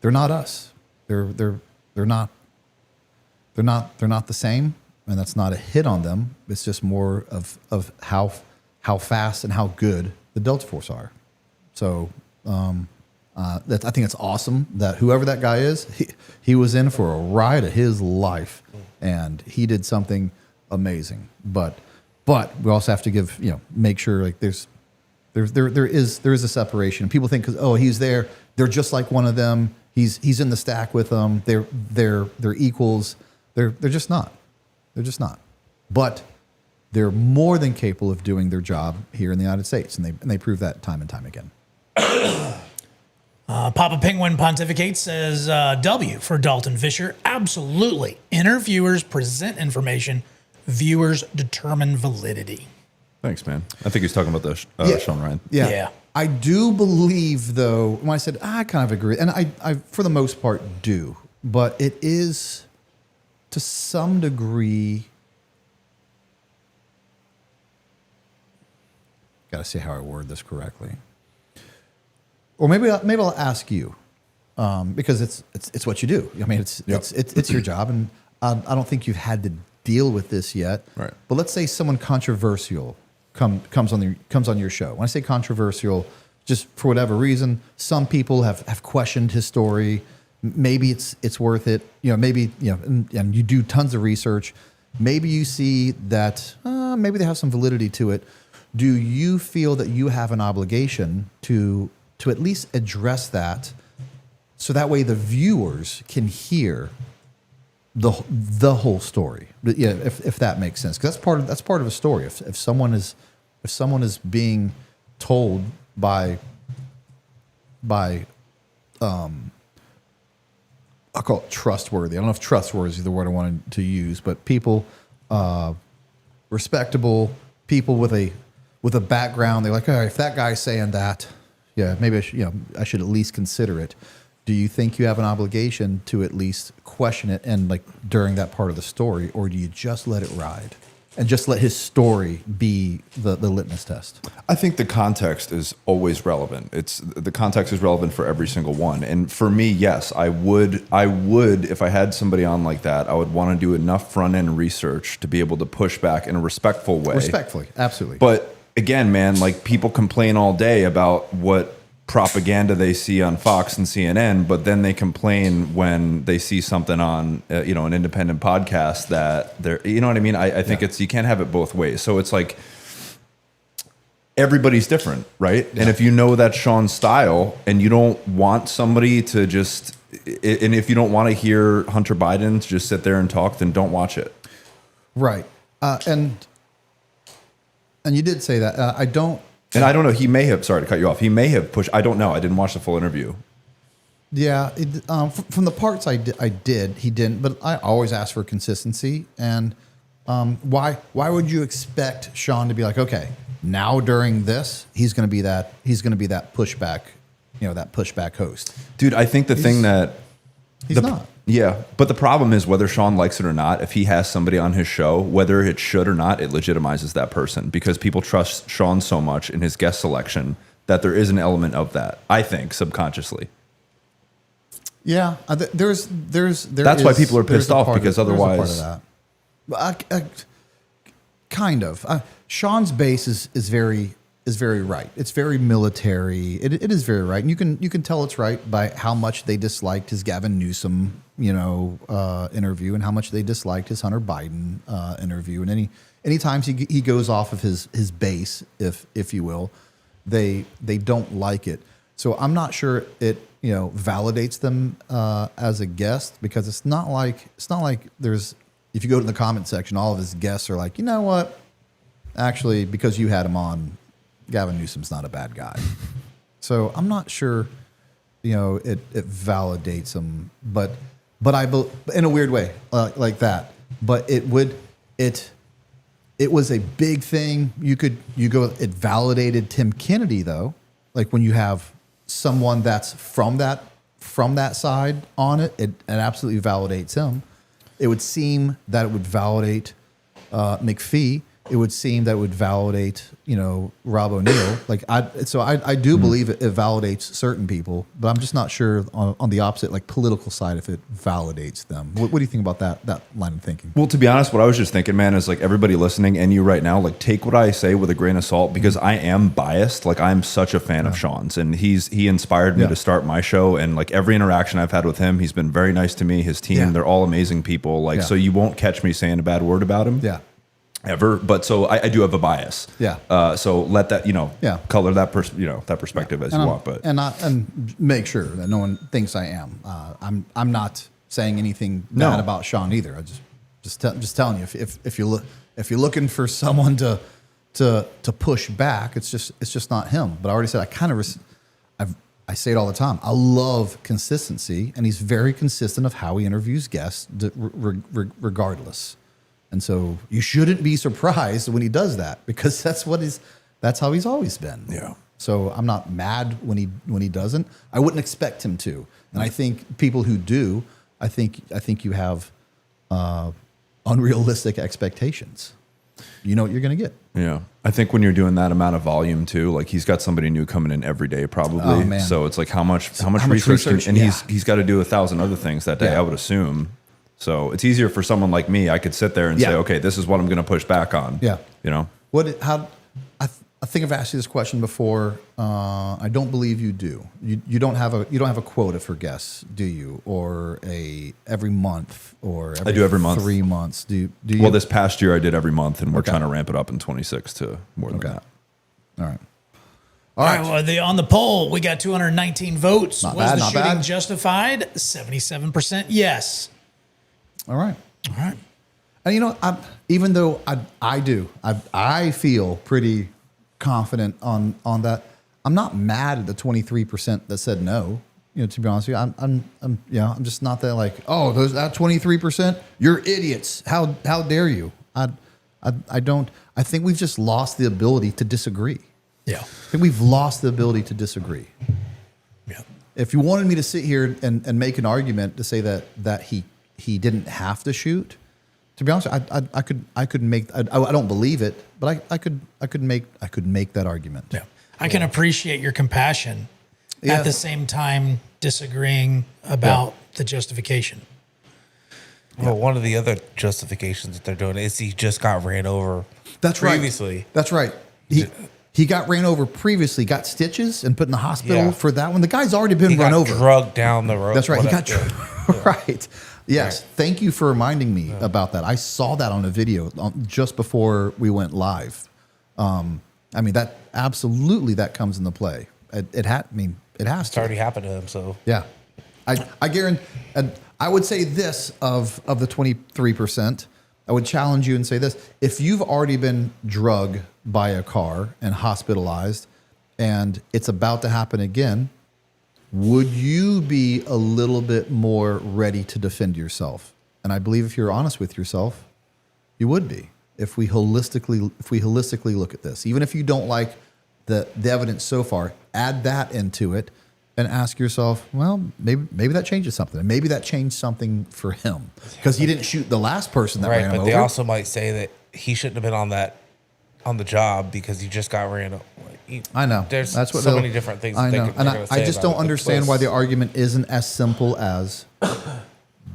not us. They're not the same, and that's not a hit on them. It's just more of how fast and how good the Delta Force are. So I think it's awesome that whoever that guy is, he was in for a ride of his life, and he did something amazing. But we also have to make sure like there is a separation. People think he's there, they're just like one of them. He's in the stack with them. They're equals. They're just not. They're just not. But they're more than capable of doing their job here in the United States, and they prove that time and time again. Papa Penguin Pontificate says, W for Dalton Fischer. Absolutely. Interviewers present information. Viewers determine validity. Thanks, man. I think he's talking about the Sean Ryan. Yeah. I do believe, though, when I said I kind of agree, and I for the most part do, but it is to some degree. Got to see how I word this correctly. Or maybe I'll ask you, because it's what you do. I mean, it's your job, and I don't think you've had to deal with this yet. Right. But let's say someone controversial comes on your show. When I say controversial, just for whatever reason, some people have questioned his story. Maybe it's worth it. Maybe and you do tons of research. Maybe you see that maybe they have some validity to it. Do you feel that you have an obligation to at least address that, so that way the viewers can hear the whole story? Yeah, if that makes sense, because that's part of a story. If someone is being told by I'll call it trustworthy. I don't know if trustworthy is the word I wanted to use, but people, respectable people with a background, they're like, all right, if that guy's saying that, yeah, maybe I should at least consider it. do you think you have an obligation to at least question it and like during that part of the story, or do you just let it ride and just let his story be the litmus test? I think the context is always relevant. The context is relevant for every single one. And for me, yes, I would, if I had somebody on like that, I would want to do enough front end research to be able to push back in a respectful way. Respectfully, absolutely. But again, man, like people complain all day about what propaganda they see on Fox and CNN, but then they complain when they see something on an independent podcast that they're, you know what I mean? I think you can't have it both ways. So it's like everybody's different, right? Yeah. And if you know that's Sean's style and you don't want somebody to just, and if you don't want to hear Hunter Biden to just sit there and talk, then don't watch it. Right. And you did say that. I don't know. He may have, sorry to cut you off. He may have pushed. I don't know. I didn't watch the full interview. Yeah. From the parts I did, he didn't, but I always ask for consistency. And why would you expect Sean to be like, okay, now during this, he's going to be that pushback, that pushback host. Dude, I think he's not. Yeah, but the problem is whether Sean likes it or not, if he has somebody on his show, whether it should or not, it legitimizes that person because people trust Sean so much in his guest selection that there is an element of that, I think, subconsciously. Yeah, that's why people are pissed off because otherwise... There's a part of that. Kind of. Sean's base is very right. It's very military. It is very right, and you can tell it's right by how much they disliked his Gavin Newsom, interview, and how much they disliked his Hunter Biden interview. And any times he goes off of his base, if you will, they don't like it. So I'm not sure it validates them as a guest, because it's not like there's, if you go to the comment section, all of his guests are like, you know what, actually, because you had him on, Gavin Newsom's not a bad guy. So I'm not sure, it validates him, but I in a weird way, like that. But it was a big thing. It validated Tim Kennedy though. Like when you have someone that's from that side on it, it absolutely validates him. It would seem that it would validate McPhee. It would seem that it would validate, Rob O'Neill. I do believe it validates certain people, but I'm just not sure on the opposite, like political side, if it validates them. What do you think about that line of thinking? Well, to be honest, what I was just thinking, man, is like everybody listening and you right now, like take what I say with a grain of salt, because I am biased. Like I'm such a fan of Sean's, and he inspired me to start my show. And like every interaction I've had with him, he's been very nice to me. His team, they're all amazing people. Like, so you won't catch me saying a bad word about him. Yeah. Ever, but so I do have a bias. Yeah. So let that color that that perspective as you want, but and make sure that no one thinks I am. I'm not saying anything bad about Sean either. I just telling you, if you're looking for someone to push back, it's just not him. But I already said I say it all the time. I love consistency, and he's very consistent of how he interviews guests, regardless. And so you shouldn't be surprised when he does that, because that's how he's always been. Yeah. So I'm not mad when he doesn't. I wouldn't expect him to. And I think people who do, I think you have unrealistic expectations. You know what you're going to get. Yeah. I think when you're doing that amount of volume too, like he's got somebody new coming in every day probably. Oh, man. So it's like how much research and he's got to do 1,000 other things that day, I would assume. So it's easier for someone like me. I could sit there and say, okay, this is what I'm going to push back on. Yeah. I think I've asked you this question before. I don't believe you do. You don't have a quota for guests, do you? Or every month or I do every month. 3 months. Do you? Well, this past year I did every month, and we're trying to ramp it up in 26 to more than that. All right. All right. Well, on the poll, we got 219 votes. Not Was bad, the not shooting bad. justified? 77% yes. All right. All right. And even though I feel pretty confident on that, I'm not mad at the 23% that said no. To be honest with you, I'm just not that like, oh, that 23%, you're idiots. How dare you? I don't. I think we've just lost the ability to disagree. Yeah. I think we've lost the ability to disagree. Yeah. if you wanted me to sit here and make an argument to say that he didn't have to shoot, to be honest, I could make. I don't believe it, but I could make that argument. Yeah, I can appreciate your compassion. At the same time, disagreeing about the justification. Well, one of the other justifications that they're doing is he just got ran over. That's previously. Right. That's right. He got ran over previously, got stitches and put in the hospital for that one. The guy's already been run over. Drugged down the road. That's right. He got right. Yes. Right. Thank you for reminding me about that. I saw that on a video just before we went live. I mean, that absolutely that comes into play. It has. It's already happened to him. So yeah, I guarantee. I would say this of the 23%. I would challenge you and say this: if you've already been drugged by a car and hospitalized, and it's about to happen again, would you be a little bit more ready to defend yourself? And I believe if you're honest with yourself, you would be. If we holistically look at this, even if you don't like the evidence so far, add that into it and ask yourself, well, maybe that changes something. And maybe that changed something for him because he didn't shoot the last person that ran him over. But they also might say that he shouldn't have been on the job because he just got ran over. I know. There's so many different things. I know. And I just don't understand why the argument isn't as simple as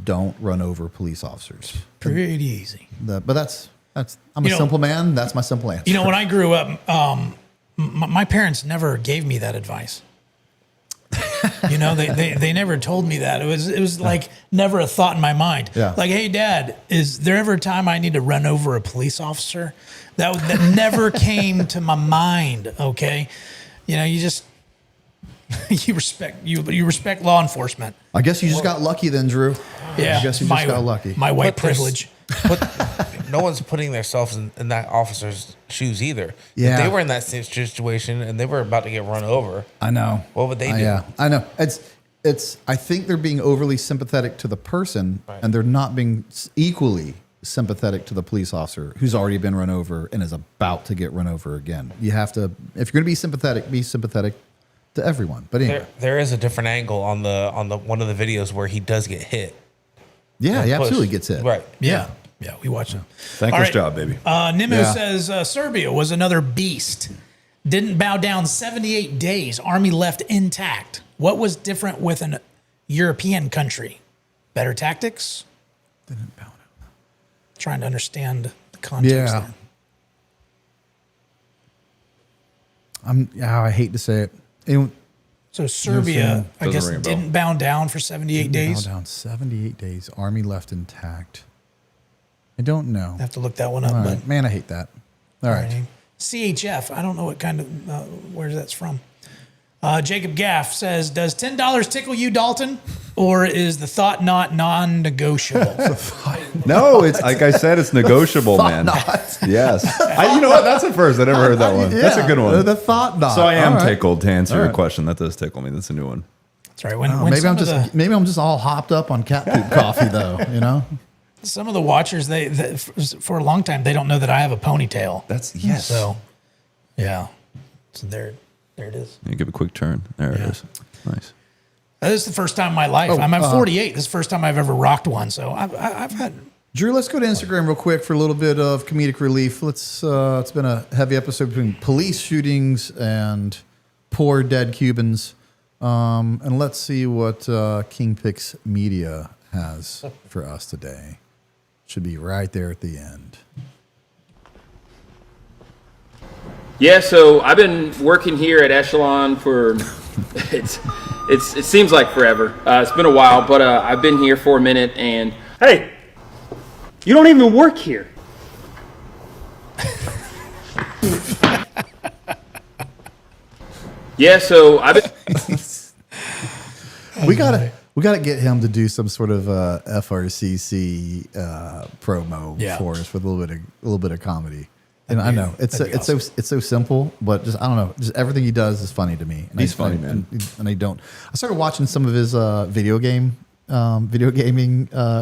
don't run over police officers. Pretty easy. But that's I'm a simple man. That's my simple answer. You know, when I grew up, my parents never gave me that advice. You know, they never told me that. It was like never a thought in my mind. Yeah. Like, hey, Dad, is there ever a time I need to run over a police officer? That never came to my mind. Okay, you know, you just you respect law enforcement. I guess you just got lucky then, Drew. Yeah, I guess you just got lucky. My white privilege. No one's putting themselves in that officer's shoes either. Yeah. If they were in that situation and they were about to get run over, I know. What would they do? Yeah, I know. It's. I think they're being overly sympathetic to the person, and they're not being equally sympathetic to the police officer who's already been run over and is about to get run over again. You have to, if you're going to be sympathetic to everyone. But anyway, there is a different angle on the one of the videos where he does get hit. Yeah, he absolutely gets hit. Right. Yeah. Yeah, we watched it. Thankless job, baby. Nimu says Serbia was another beast. Didn't bow down 78 days. Army left intact. What was different with an European country? Better tactics? Didn't bow down. Trying to understand the context there. I hate to say it. So Serbia, I guess, didn't bow down for 78 days? Bow down 78 days. Army left intact. I don't know. I have to look that one up. Right. But man, I hate that. All right. CHF. I don't know what kind of where that's from. Jacob Gaff says, "Does $10 tickle you, Dalton, or is the thought not non-negotiable?" No, it's like I said, it's negotiable, man. Yes. You know what? That's the first. I never heard that one. That's a good one. The thought not. So I am tickled to answer your question. That does tickle me. That's a new one. That's right. Maybe I'm just all hopped up on cat poop coffee, though. You know. Some of the watchers, they for a long time, they don't know that I have a ponytail. Yes. So, yeah. So there it is. You give a quick turn. There it is. Nice. This is the first time in my life. I'm 48. This is the first time I've ever rocked one. So I've had. Drew, let's go to Instagram real quick for a little bit of comedic relief. It's been a heavy episode between police shootings and poor dead Cubans. And let's see what King Picks Media has for us today. Should be right there at the end. Yeah, so I've been working here at Echelon for it seems like forever. It's been a while, but I've been here for a minute. And hey, you don't even work here. Yeah, so I've been. We gotta get him to do some sort of FRCC promo for us with a little bit of comedy. And I know it's so simple, but just I don't know, just everything he does is funny to me. And he's funny, man. And I don't. I started watching some of his video gaming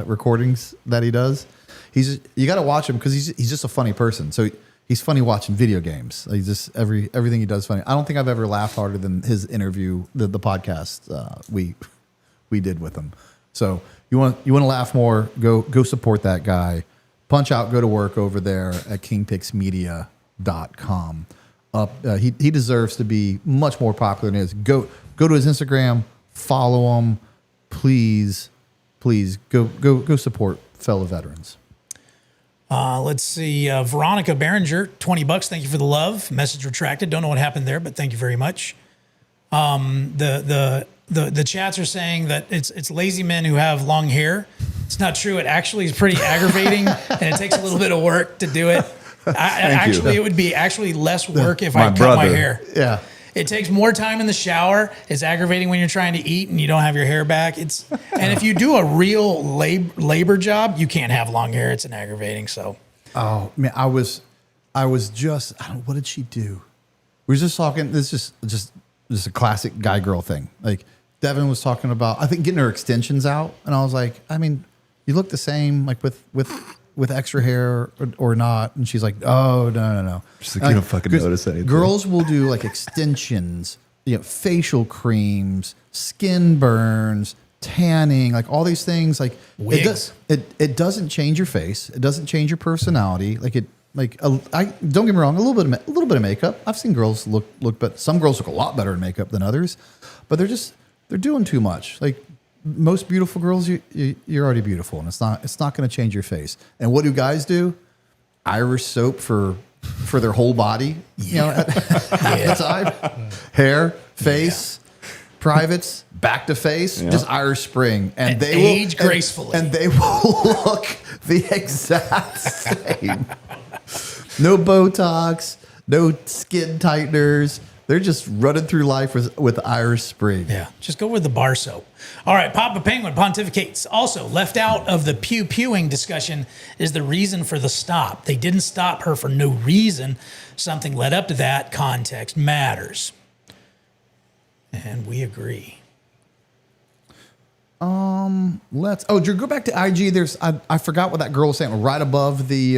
recordings that he does. You got to watch him because he's just a funny person. So he's funny watching video games. Like just everything he does funny. I don't think I've ever laughed harder than his interview, the podcast we did with him. So you want to laugh more? Go support that guy. Punch out, go to work over there at kingpixmedia.com. He deserves to be much more popular than he is. Go to his Instagram, follow him, please go support fellow veterans. Let's see. Veronica Behringer, $20. Thank you for the love. Message retracted. Don't know what happened there, but thank you very much. The chats are saying that it's lazy men who have long hair. It's not true. It actually is pretty aggravating, and it takes a little bit of work to do it. It would be actually less work if I cut my hair. Yeah. It takes more time in the shower. It's aggravating when you're trying to eat and you don't have your hair back. And if you do a real labor job, you can't have long hair. It's aggravating. So, oh man, I was just, what did she do? We were just talking. This is just a classic guy girl thing. Like Devin was talking about, I think getting her extensions out, and I was like, I mean, you look the same, like with extra hair or not. And she's like, oh, no. She's like, you don't fucking notice anything. Girls will do like extensions, facial creams, skin burns, tanning, like all these things. Like it doesn't change your face. It doesn't change your personality. Don't get me wrong, a little bit of makeup. I've seen girls look, but some girls look a lot better in makeup than others, but they're doing too much. Like, most beautiful girls, you're already beautiful, and it's not going to change your face. And what do guys do? Irish soap for their whole body, at the time. Hair, face, privates, back to face, just Irish Spring, and they age gracefully, and they will look the exact same. No Botox, no skin tighteners. They're just running through life with Irish Spring. Yeah, just go with the bar soap. All right, Papa Penguin pontificates. Also, left out of the pew-pewing discussion is the reason for the stop. They didn't stop her for no reason. Something led up to that. Context matters. And we agree. Drew, go back to IG. I forgot what that girl was saying right above the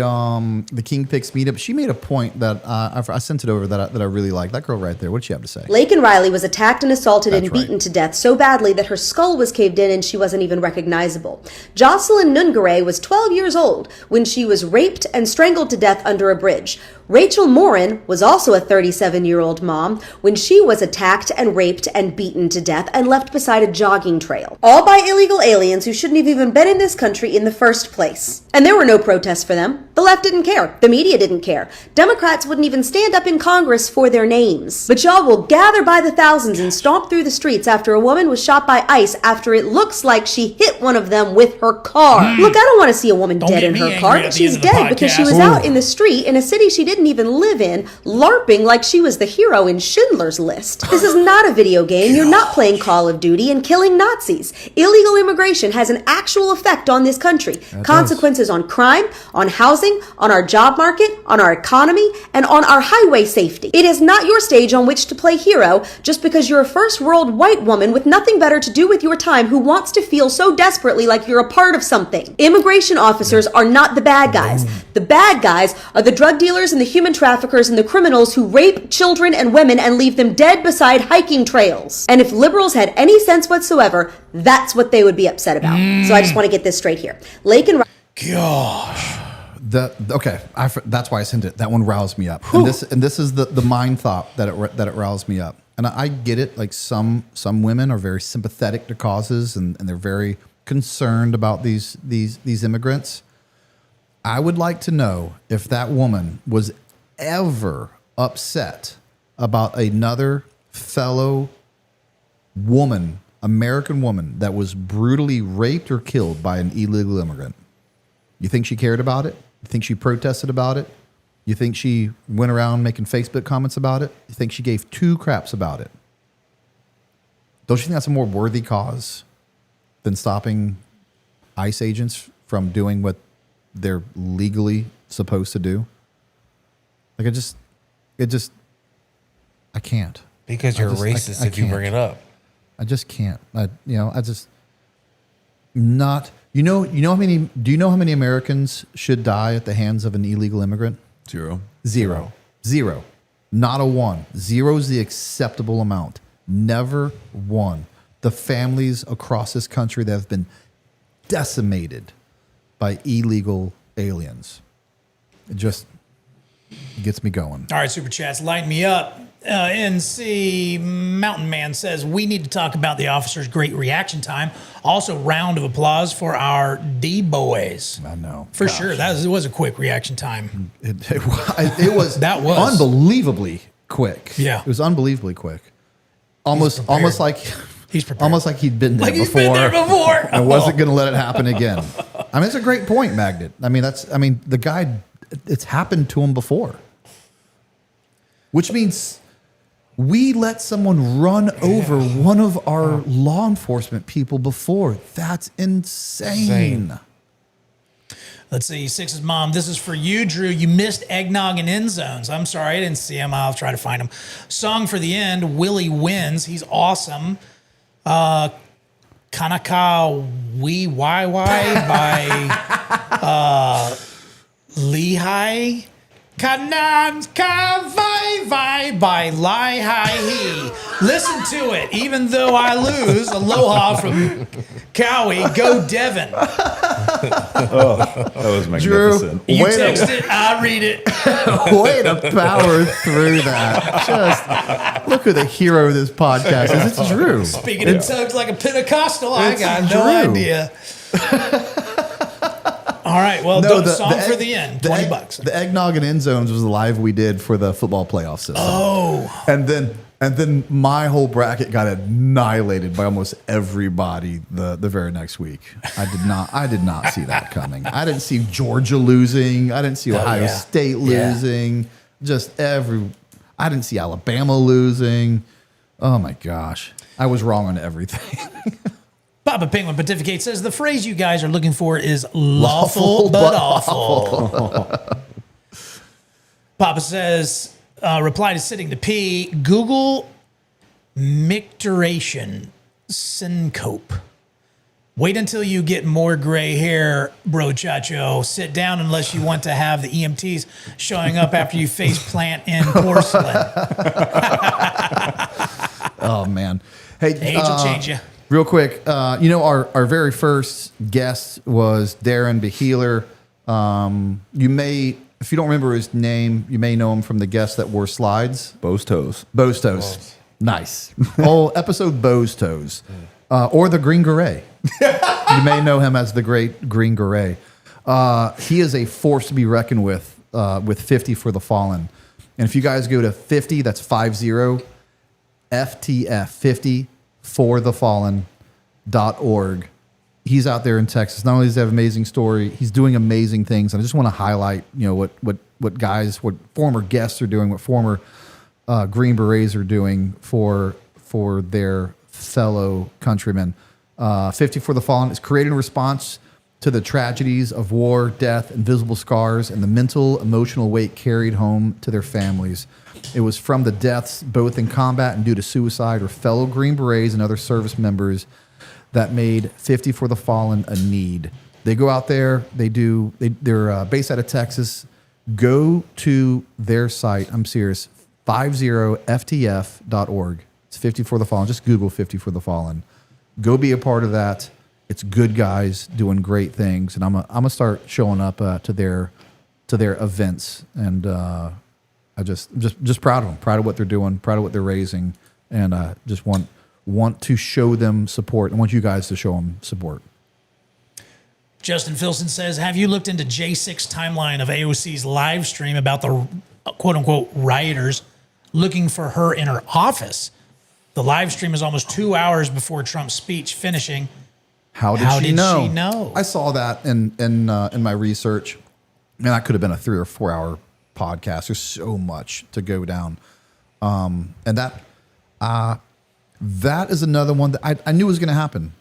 King Picks meetup. She made a point that I sent it over that I really liked. That girl right there. What did she have to say? Laken Riley was attacked and assaulted and beaten to death so badly that her skull was caved in and she wasn't even recognizable. Jocelyn Nungare was 12 years old when she was raped and strangled to death under a bridge. Rachel Morin was also a 37-year-old mom when she was attacked and raped and beaten to death and left beside a jogging trail. All by illegal aliens who shouldn't have even been in this country in the first place. And there were no protests for them. The left didn't care. The media didn't care. Democrats wouldn't even stand up in Congress for their names. But y'all will gather by the thousands and stomp through the streets after a woman was shot by ICE after it looks like she hit one of them with her car. Look, I don't want to see a woman dead in her car. She's dead because she was out in the street in a city she didn't even live in, LARPing like she was the hero in Schindler's List. This is not a video game. You're not playing Call of Duty and killing Nazis. Illegal immigration has an actual effect on this country. Consequences on crime, on housing, on our job market, on our economy, and on our highway safety. It is not your stage on which to play hero just because you're a first world white woman with nothing better to do with your time who wants to feel so desperately like you're a part of something. Immigration officers are not the bad guys. The bad guys are the drug dealers and the human traffickers and the criminals who rape children and women and leave them dead beside hiking trails. And if liberals had any sense whatsoever, that's what they would be upset about. So I just want to get this straight here. Gosh. That's why I sent it. That one roused me up. And this is the mind thought that it roused me up. And I get it. Like some women are very sympathetic to causes and they're very concerned about these immigrants. I would like to know if that woman was ever upset about another fellow woman, American woman, that was brutally raped or killed by an illegal immigrant. You think she cared about it? You think she protested about it? You think she went around making Facebook comments about it? You think she gave two craps about it? Don't you think that's a more worthy cause than stopping ICE agents from doing what they're legally supposed to do? Like I can't. Because you're racist if you bring it up. I just can't. Do you know how many Americans should die at the hands of an illegal immigrant? Zero. Not a one. Zero is the acceptable amount. Never one. The families across this country that have been decimated by illegal aliens. It just gets me going. All right, super chats, light me up. NC Mountain Man says, we need to talk about the officer's great reaction time. Also, round of applause for our D-boys. I know. For sure. It was a quick reaction time. It was unbelievably quick. Yeah. It was unbelievably quick. Almost like he's prepared. Almost like he'd been there Like he's before. been there before. And wasn't going to let it happen again. I mean, it's a great point, Magnet. The guy, it's happened to him before. Which means we let someone run over one of our law enforcement people before. That's insane. Let's see. Six's mom, this is for you, Drew. You missed eggnog and end zones. I'm sorry, I didn't see him. I'll try to find him. Song for the end, Willie Wins. He's awesome. Kanaka Wee Wai by Lehigh. Kanams Ka Vai Vai by Lai Hai He. Listen to it. Even though I lose, aloha from Cowie. Go Devon. Oh, that was magnificent. You text it, I read it. Way to power through that. Just look who the hero of this podcast is. It's Drew. Speaking in tongues like a Pentecostal, I got Drew. no idea. All right, well, the song for the end, $20. The eggnog and end zones was the live we did for the football playoff system. Oh, and then my whole bracket got annihilated by almost everybody the very next week. I did not see that coming. I didn't see Georgia losing. I didn't see Ohio State losing. I didn't see Alabama losing. Oh my gosh, I was wrong on everything. Papa Penguin Pontificate says the phrase you guys are looking for is lawful but awful. Papa says, reply to sitting to pee, Google micturition syncope. Wait until you get more gray hair, bro chacho. Sit down unless you want to have the EMTs showing up after you face plant in porcelain. Oh, man. Hey, age will change you. Real quick, our very first guest was Darren Beheeler. You may, if you don't remember his name, you may know him from the guest that wore slides. Bo's Toes. Nice. Whole episode Bo's Toes. Or the Green Beret. You may know him as the great Green Beret. He is a force to be reckoned with 50 for the Fallen. And if you guys go to 50, that's 50, FTF, 50 for the fallen.org. He's out there in Texas. Not only does he have an amazing story, he's doing amazing things. And I just want to highlight, what former guests are doing, what former Green Berets are doing for their fellow countrymen. 50 for the Fallen is created in response to the tragedies of war, death, invisible scars, and the mental, emotional weight carried home to their families. It was from the deaths, both in combat and due to suicide, or fellow Green Berets and other service members that made 50 for the Fallen a need. They go out there, they're based out of Texas. Go to their site, I'm serious, 50ftf.org. It's 50 for the Fallen. Just Google 50 for the Fallen. Go be a part of that. It's good guys doing great things, and I'm gonna start showing up to their events, and I just proud of them, proud of what they're doing, proud of what they're raising, and just want to show them support. I want you guys to show them support. Justin Filson says, have you looked into J6 timeline of AOC's live stream about the quote unquote rioters looking for her in her office? The live stream is almost 2 hours before Trump's speech finishing. How did she know? I saw that in my research. Man, that could have been a 3 or 4 hour podcast. There's so much to go down. And that is another one that I knew was going to happen.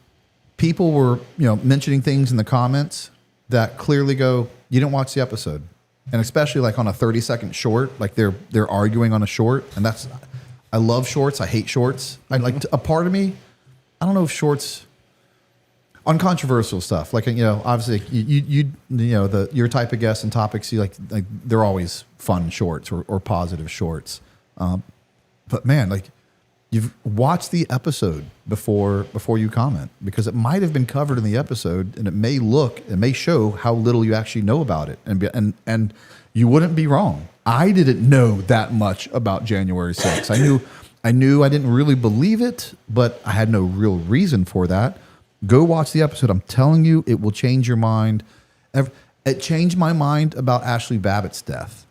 People were, mentioning things in the comments that clearly go, you didn't watch the episode. And especially like on a 30-second short, like they're arguing on a short. And I love shorts. I hate shorts. A part of me, I don't know if shorts, on controversial stuff, like, obviously your type of guests and topics, you like they're always fun shorts or positive shorts. But man, like, you've watched the episode before you comment, because it might have been covered in the episode, and it may show how little you actually know about it, and you wouldn't be wrong. I didn't know that much about January 6th. I knew I didn't really believe it, but I had no real reason for that. Go watch the episode. I'm telling you, it will change your mind. It changed my mind about Ashley Babbitt's death.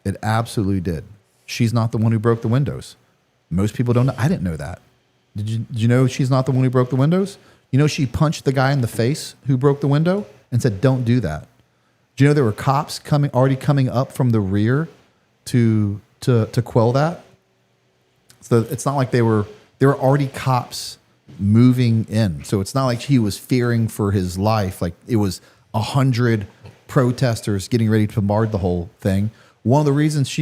It absolutely did. She's not the one who broke the windows. Most people don't know. I didn't know that. Did you know she's not the one who broke the windows? You know, she punched the guy in the face who broke the window and said, "Don't do that." Do you know there were cops already coming up from the rear to quell that? So it's not like there were already cops moving in. So it's not like he was fearing for his life. Like, it was 100 protesters getting ready to bombard the whole thing. One of the reasons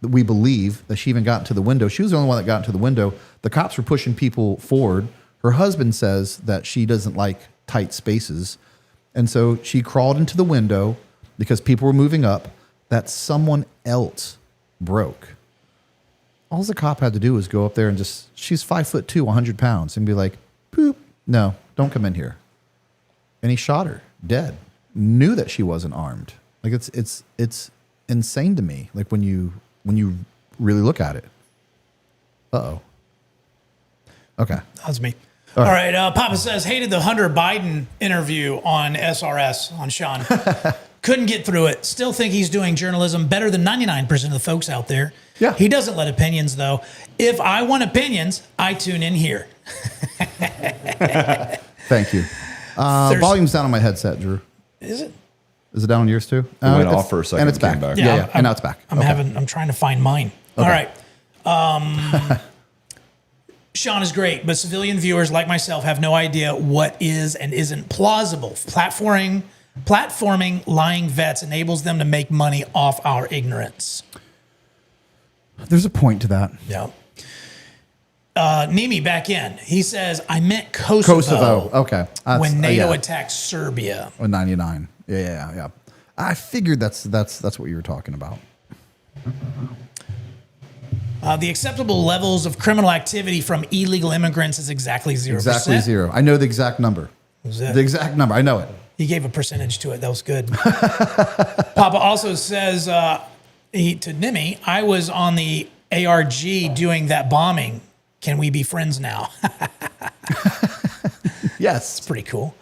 we believe that she even got into the window, she was the only one that got into the window. The cops were pushing people forward. Her husband says that she doesn't like tight spaces. And so she crawled into the window because people were moving up that someone else broke. All the cop had to do was go up there and she's 5'2", 100 pounds, and be like, "Poop, no, don't come in here." And he shot her dead. Knew that she wasn't armed. Like, it's insane to me. Like, when you really look at it. Uh-oh. Okay. That was me. All right. Papa says, hated the Hunter Biden interview on SRS on Sean. Couldn't get through it. Still think he's doing journalism better than 99% of the folks out there. Yeah. He doesn't let opinions, though. If I want opinions, I tune in here. Thank you. Volume's down on my headset, Drew. Is it? Is it down on yours too? It went off for a second. And it's back. Back. Yeah. And now it's back. I'm trying to find mine. Okay. All right. Sean is great, but civilian viewers like myself have no idea what is and isn't plausible. Platforming lying vets enables them to make money off our ignorance. There's a point to that. Yeah. Nimi back in. He says, I meant Kosovo. Okay. When NATO attacked Serbia. In 99. Yeah. I figured that's what you were talking about. The acceptable levels of criminal activity from illegal immigrants is exactly 0%. Exactly 0. I know the exact number. The exact number. I know it. He gave a percentage to it. That was good. Papa also says to Nimi, I was on the ARG doing that bombing. Can we be friends now? Yes. It's pretty cool.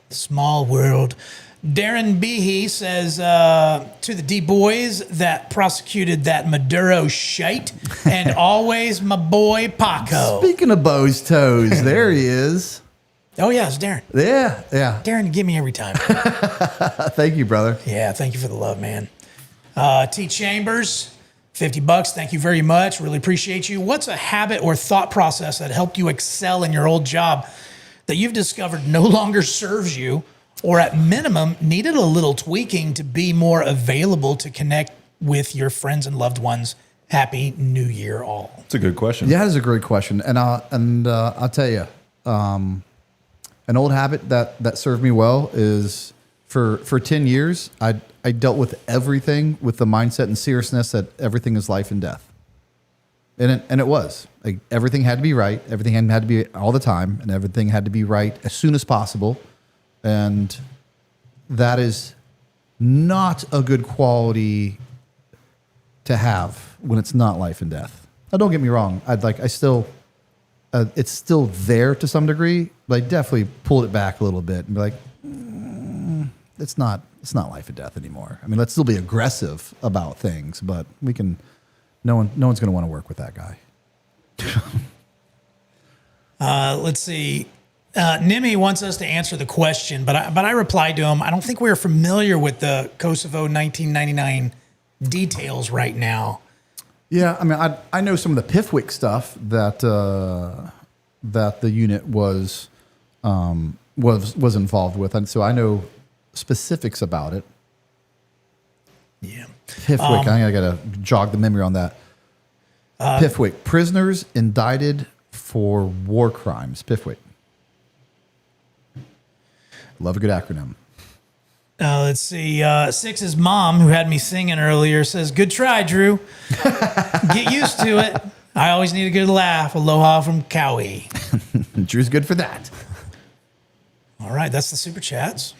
Small world. Darren Behe says to the D-boys that prosecuted that Maduro shite, and always my boy Paco. Speaking of Bo's toes, there he is. Oh, yeah, it's Darren. Yeah. Darren, give me every time. Thank you, brother. Yeah, thank you for the love, man. T. Chambers, $50. Thank you very much. Really appreciate you. What's a habit or thought process that helped you excel in your old job that you've discovered no longer serves you, or at minimum needed a little tweaking to be more available to connect with your friends and loved ones? Happy New Year, all. It's a good question. Yeah, that is a great question. And I'll tell you, an old habit that served me well is for 10 years, I dealt with everything with the mindset and seriousness that everything is life and death. And it was. Like, everything had to be right. Everything had to be all the time, and everything had to be right as soon as possible. And that is not a good quality to have when it's not life and death. Now, don't get me wrong. It's still there to some degree, but I definitely pulled it back a little bit and be like, it's not life and death anymore. I mean, let's still be aggressive about things, but no one's going to want to work with that guy. Let's see. Nimi wants us to answer the question, but I replied to him. I don't think we're familiar with the Kosovo 1999 details right now. Yeah, I mean, I know some of the PIFWIC stuff that the unit was involved with, and so I know specifics about it. Yeah, PIFWIC. I gotta jog the memory on that. PIFWIC, prisoners indicted for war crimes. PIFWIC. Love a good acronym. Let's see. Six's mom, who had me singing earlier, says, "Good try, Drew. Get used to it. I always need a good laugh. Aloha from Cowie." Drew's good for that. All right, that's the super chats.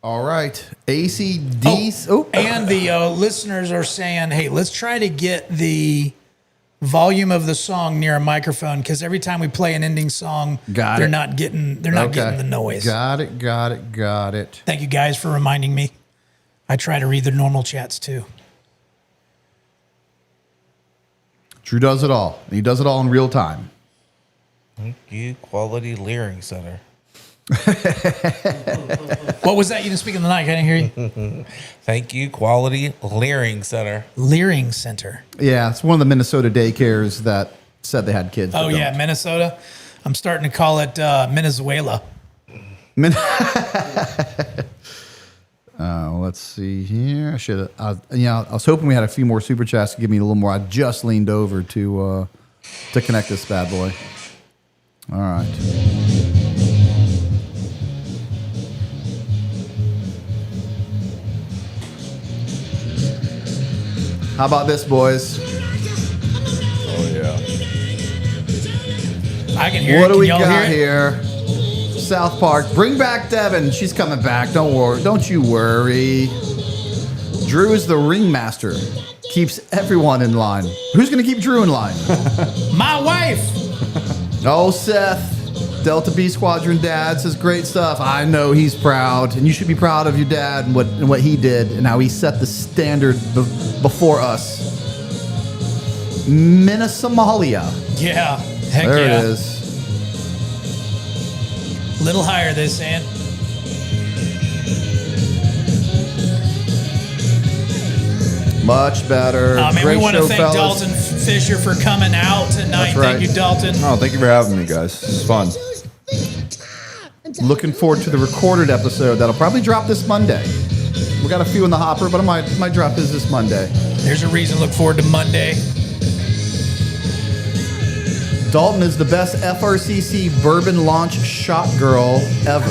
All right, ACD. And the listeners are saying, "Hey, let's try to get the volume of the song near a microphone, because every time we play an ending song, they're not getting the noise." Got it. Thank you guys for reminding me. I try to read the normal chats too. Drew does it all. And he does it all in real time. Thank you, Quality Leering Center. What was that? You didn't speak in the mic. I didn't hear you. Thank you, Quality Leering Center. Leering Center. Yeah, it's one of the Minnesota daycares that said they had kids. Oh, yeah, Minnesota. I'm starting to call it Venezuela. Let's see here. I was hoping we had a few more super chats to give me a little more. I just leaned over to connect this bad boy. All right. How about this, boys? Oh, yeah. I can hear it. What do we Can y'all got hear here? South Park. Bring back Devin. She's coming back. Don't worry. Don't you worry. Drew is the ringmaster. Keeps everyone in line. Who's going to keep Drew in line? My wife. Oh, Seth. Delta B Squadron dad says great stuff. I know he's proud, and you should be proud of your dad and what he did and how he set the standard before us. Somalia. Yeah. Heck there yeah. it is. Little higher, they're saying. Much better. Man, Great we want to show, thank fellas. Dalton Fischer for coming out tonight. That's right. Thank you, Dalton. Oh, thank you for having me, guys. It's fun. Looking forward to the recorded episode that'll probably drop this Monday. We got a few in the hopper, but I might drop his this Monday. There's a reason to look forward to Monday. Dalton is the best FRCC bourbon launch shot girl ever.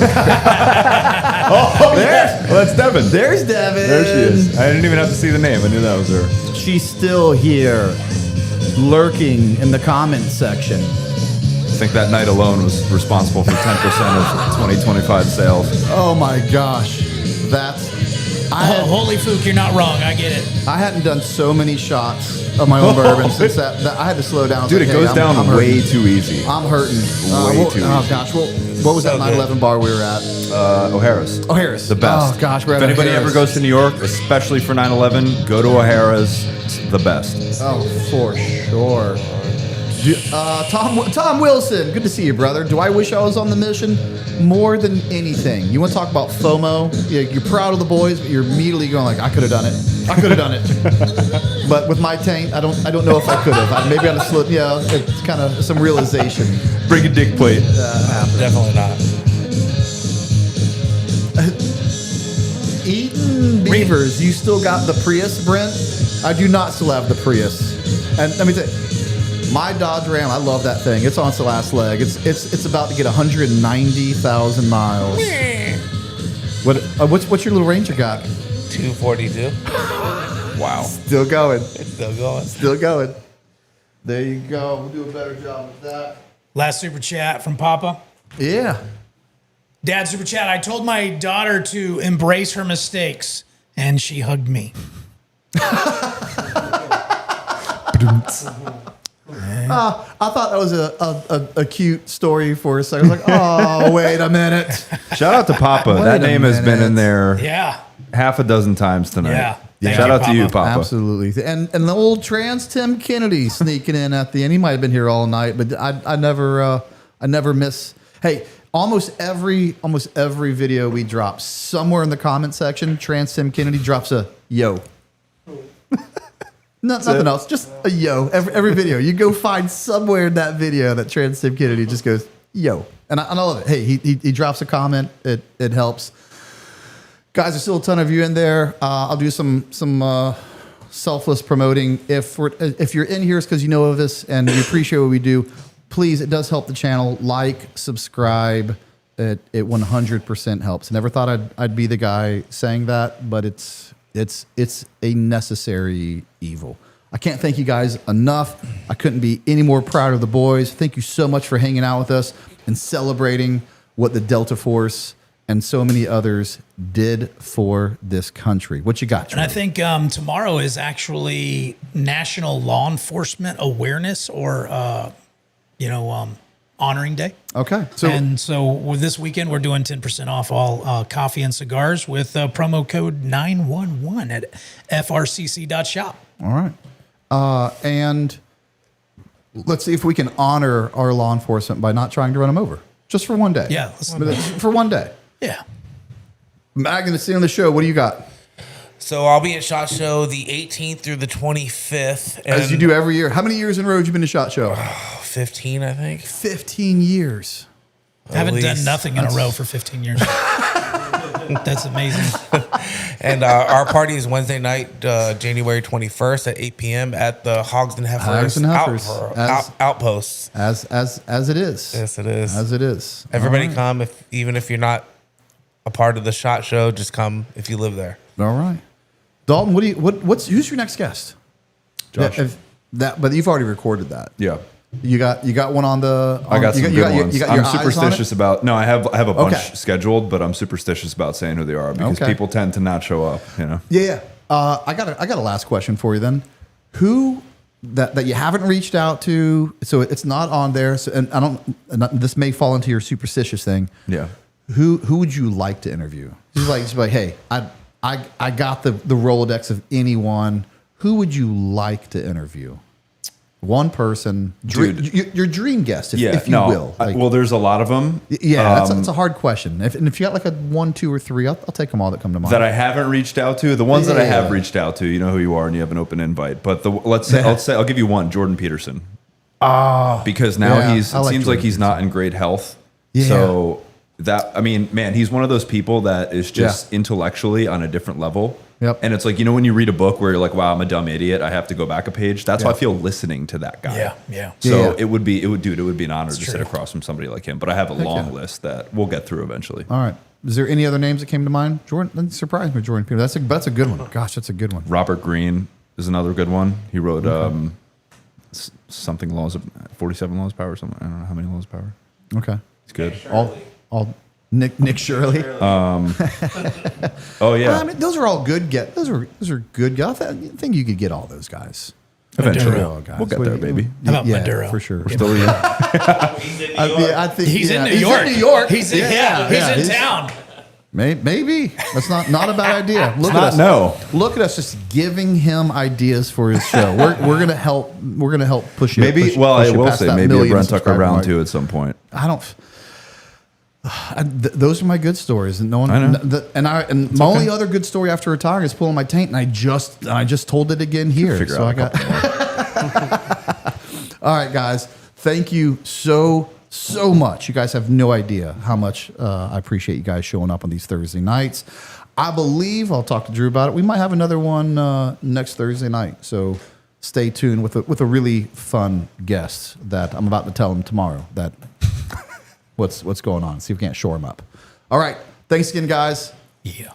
Oh, there. Well, that's Devin. There's Devin. There she is. I didn't even have to see the name. I knew that was her. She's still here, lurking in the comments section. I think that night alone was responsible for 10% of 2025 sales. Oh my gosh. Holy Fook, you're not wrong. I get it. I hadn't done so many shots of my own bourbon since that I had to slow down. Dude, it goes down way too easy. I'm hurting. Way too easy. Oh gosh, what was that 9/11 bar we were at? O'Hara's. O'Hara's. The best. Oh gosh, we're at if anybody O'Hara's. ever goes to New York, especially for 9/11, go to O'Hara's. It's the best. Oh, for sure. Tom Wilson, good to see you, brother. Do I wish I was on the mission? More than anything. You want to talk about FOMO? You're proud of the boys, but you're immediately going like, I could have done it. I could have done it. But with my taint, I don't know if I could have. Maybe I'd have slipped. Yeah, it's kind of some realization. Bring a dick plate. Definitely not. Eaton Beavers, you still got the Prius, Brent? I do not still have the Prius. And let me tell you, my Dodge Ram, I love that thing. It's on its last leg. It's about to get 190,000 miles. What's your little Ranger got? 242. Wow. Still going. It's still going. Still going. There you go. We'll do a better job with that. Last super chat from Papa. Yeah. Dad, super chat. I told my daughter to embrace her mistakes, and she hugged me. I thought that was a cute story for a second. I was like, oh, wait a minute. Shout out to Papa. That name has been in there half a dozen times tonight. Yeah. Shout out to you, Papa. Absolutely. And the old trans Tim Kennedy sneaking in at the end. He might have been here all night, but I never miss. Hey, almost every video we drop, somewhere in the comment section, trans Tim Kennedy drops a yo. Nothing else, just a yo. Every video, you go find somewhere in that video that trans Tim Kennedy just goes yo, and I love it. Hey, he drops a comment. It helps. Guys, there's still a ton of you in there. I'll do some selfless promoting. If you're in here, it's because you know of us and you appreciate what we do. Please, it does help the channel. Like, subscribe, It 100% helps. Never thought I'd be the guy saying that, but it's a necessary evil. I can't thank you guys enough. I couldn't be any more proud of the boys. Thank you so much for hanging out with us and celebrating what the Delta Force and so many others did for this country. What you got, Trey? And I think tomorrow is actually National Law Enforcement Awareness or, Honoring Day. Okay. So this weekend, we're doing 10% off all coffee and cigars with promo code 911 at frcc.shop. All right. And let's see if we can honor our law enforcement by not trying to run them over. Just for one day. Yeah. For one day. Yeah. Matt, going to see on the show. What do you got? So I'll be at SHOT Show the 18th through the 25th. As you do every year. How many years in a row have you been to SHOT Show? 15, I think. 15 years. I haven't done nothing in a row for 15 years. That's amazing. And our party is Wednesday night, January 21st at 8 p.m. at the Hogs and Heifers Outposts. As it is. Yes, it is. As it is. Everybody come, even if you're not a part of the SHOT Show, just come if you live there. All right. Dalton, who's your next guest? Josh. But you've already recorded that. Yeah. You got one on the. I got some good ones. I'm superstitious about. about. No, I have a bunch scheduled, but I'm superstitious about saying who they are because people tend to not show up. Yeah. I got a last question for you then. Who that you haven't reached out to? So it's not on there. So and I don't. This may fall into your superstitious thing. Yeah. Who would you like to interview? Just like hey, I got the Rolodex of anyone. Who would you like to interview? One person, your dream guest, if you will. Well, there's a lot of them. Yeah, that's a hard question. If you got like a 1, 2, or 3, I'll take them all that come to mind. That I haven't reached out to. The ones that I have reached out to, you know who you are, and you have an open invite. But I'll give you one, Jordan Peterson. Because now it seems like he's not in great health. Yeah. So he's one of those people that is just intellectually on a different level. Yep. And it's like, when you read a book where you're like, wow, I'm a dumb idiot, I have to go back a page. That's how I feel listening to that guy. Yeah. So it would be an honor to sit across from somebody like him. But I have a long list that we'll get through eventually. All right. Is there any other names that came to mind? Jordan, that surprised me, Jordan Peterson. That's a good one. Gosh, that's a good one. Robert Greene is another good one. He wrote something 47 Laws of Power or something. I don't know how many Laws of Power. Okay. It's good. All Nick Shirley. Oh yeah. Those are all good. Those are good guys. I think you could get all those guys. Eventually, guys. We'll get there, baby. How about Maduro? For sure. We're still He's in New York. He's in town. Maybe that's not a bad idea. Look at us just giving him ideas for his show. We're gonna help. We're gonna help push you. Maybe. I will say maybe a Brent Tucker round 2 at some point. I don't. Those are my good stories, and no one. I know. And my only other good story after retiring is pulling my taint, and I just told it again here. So I got. All right, guys. Thank you so much. You guys have no idea how much I appreciate you guys showing up on these Thursday nights. I believe I'll talk to Drew about it. We might have another one next Thursday night. So stay tuned with a really fun guest that I'm about to tell him tomorrow that. What's going on? See if we can't shore him up. All right. Thanks again, guys. Yeah.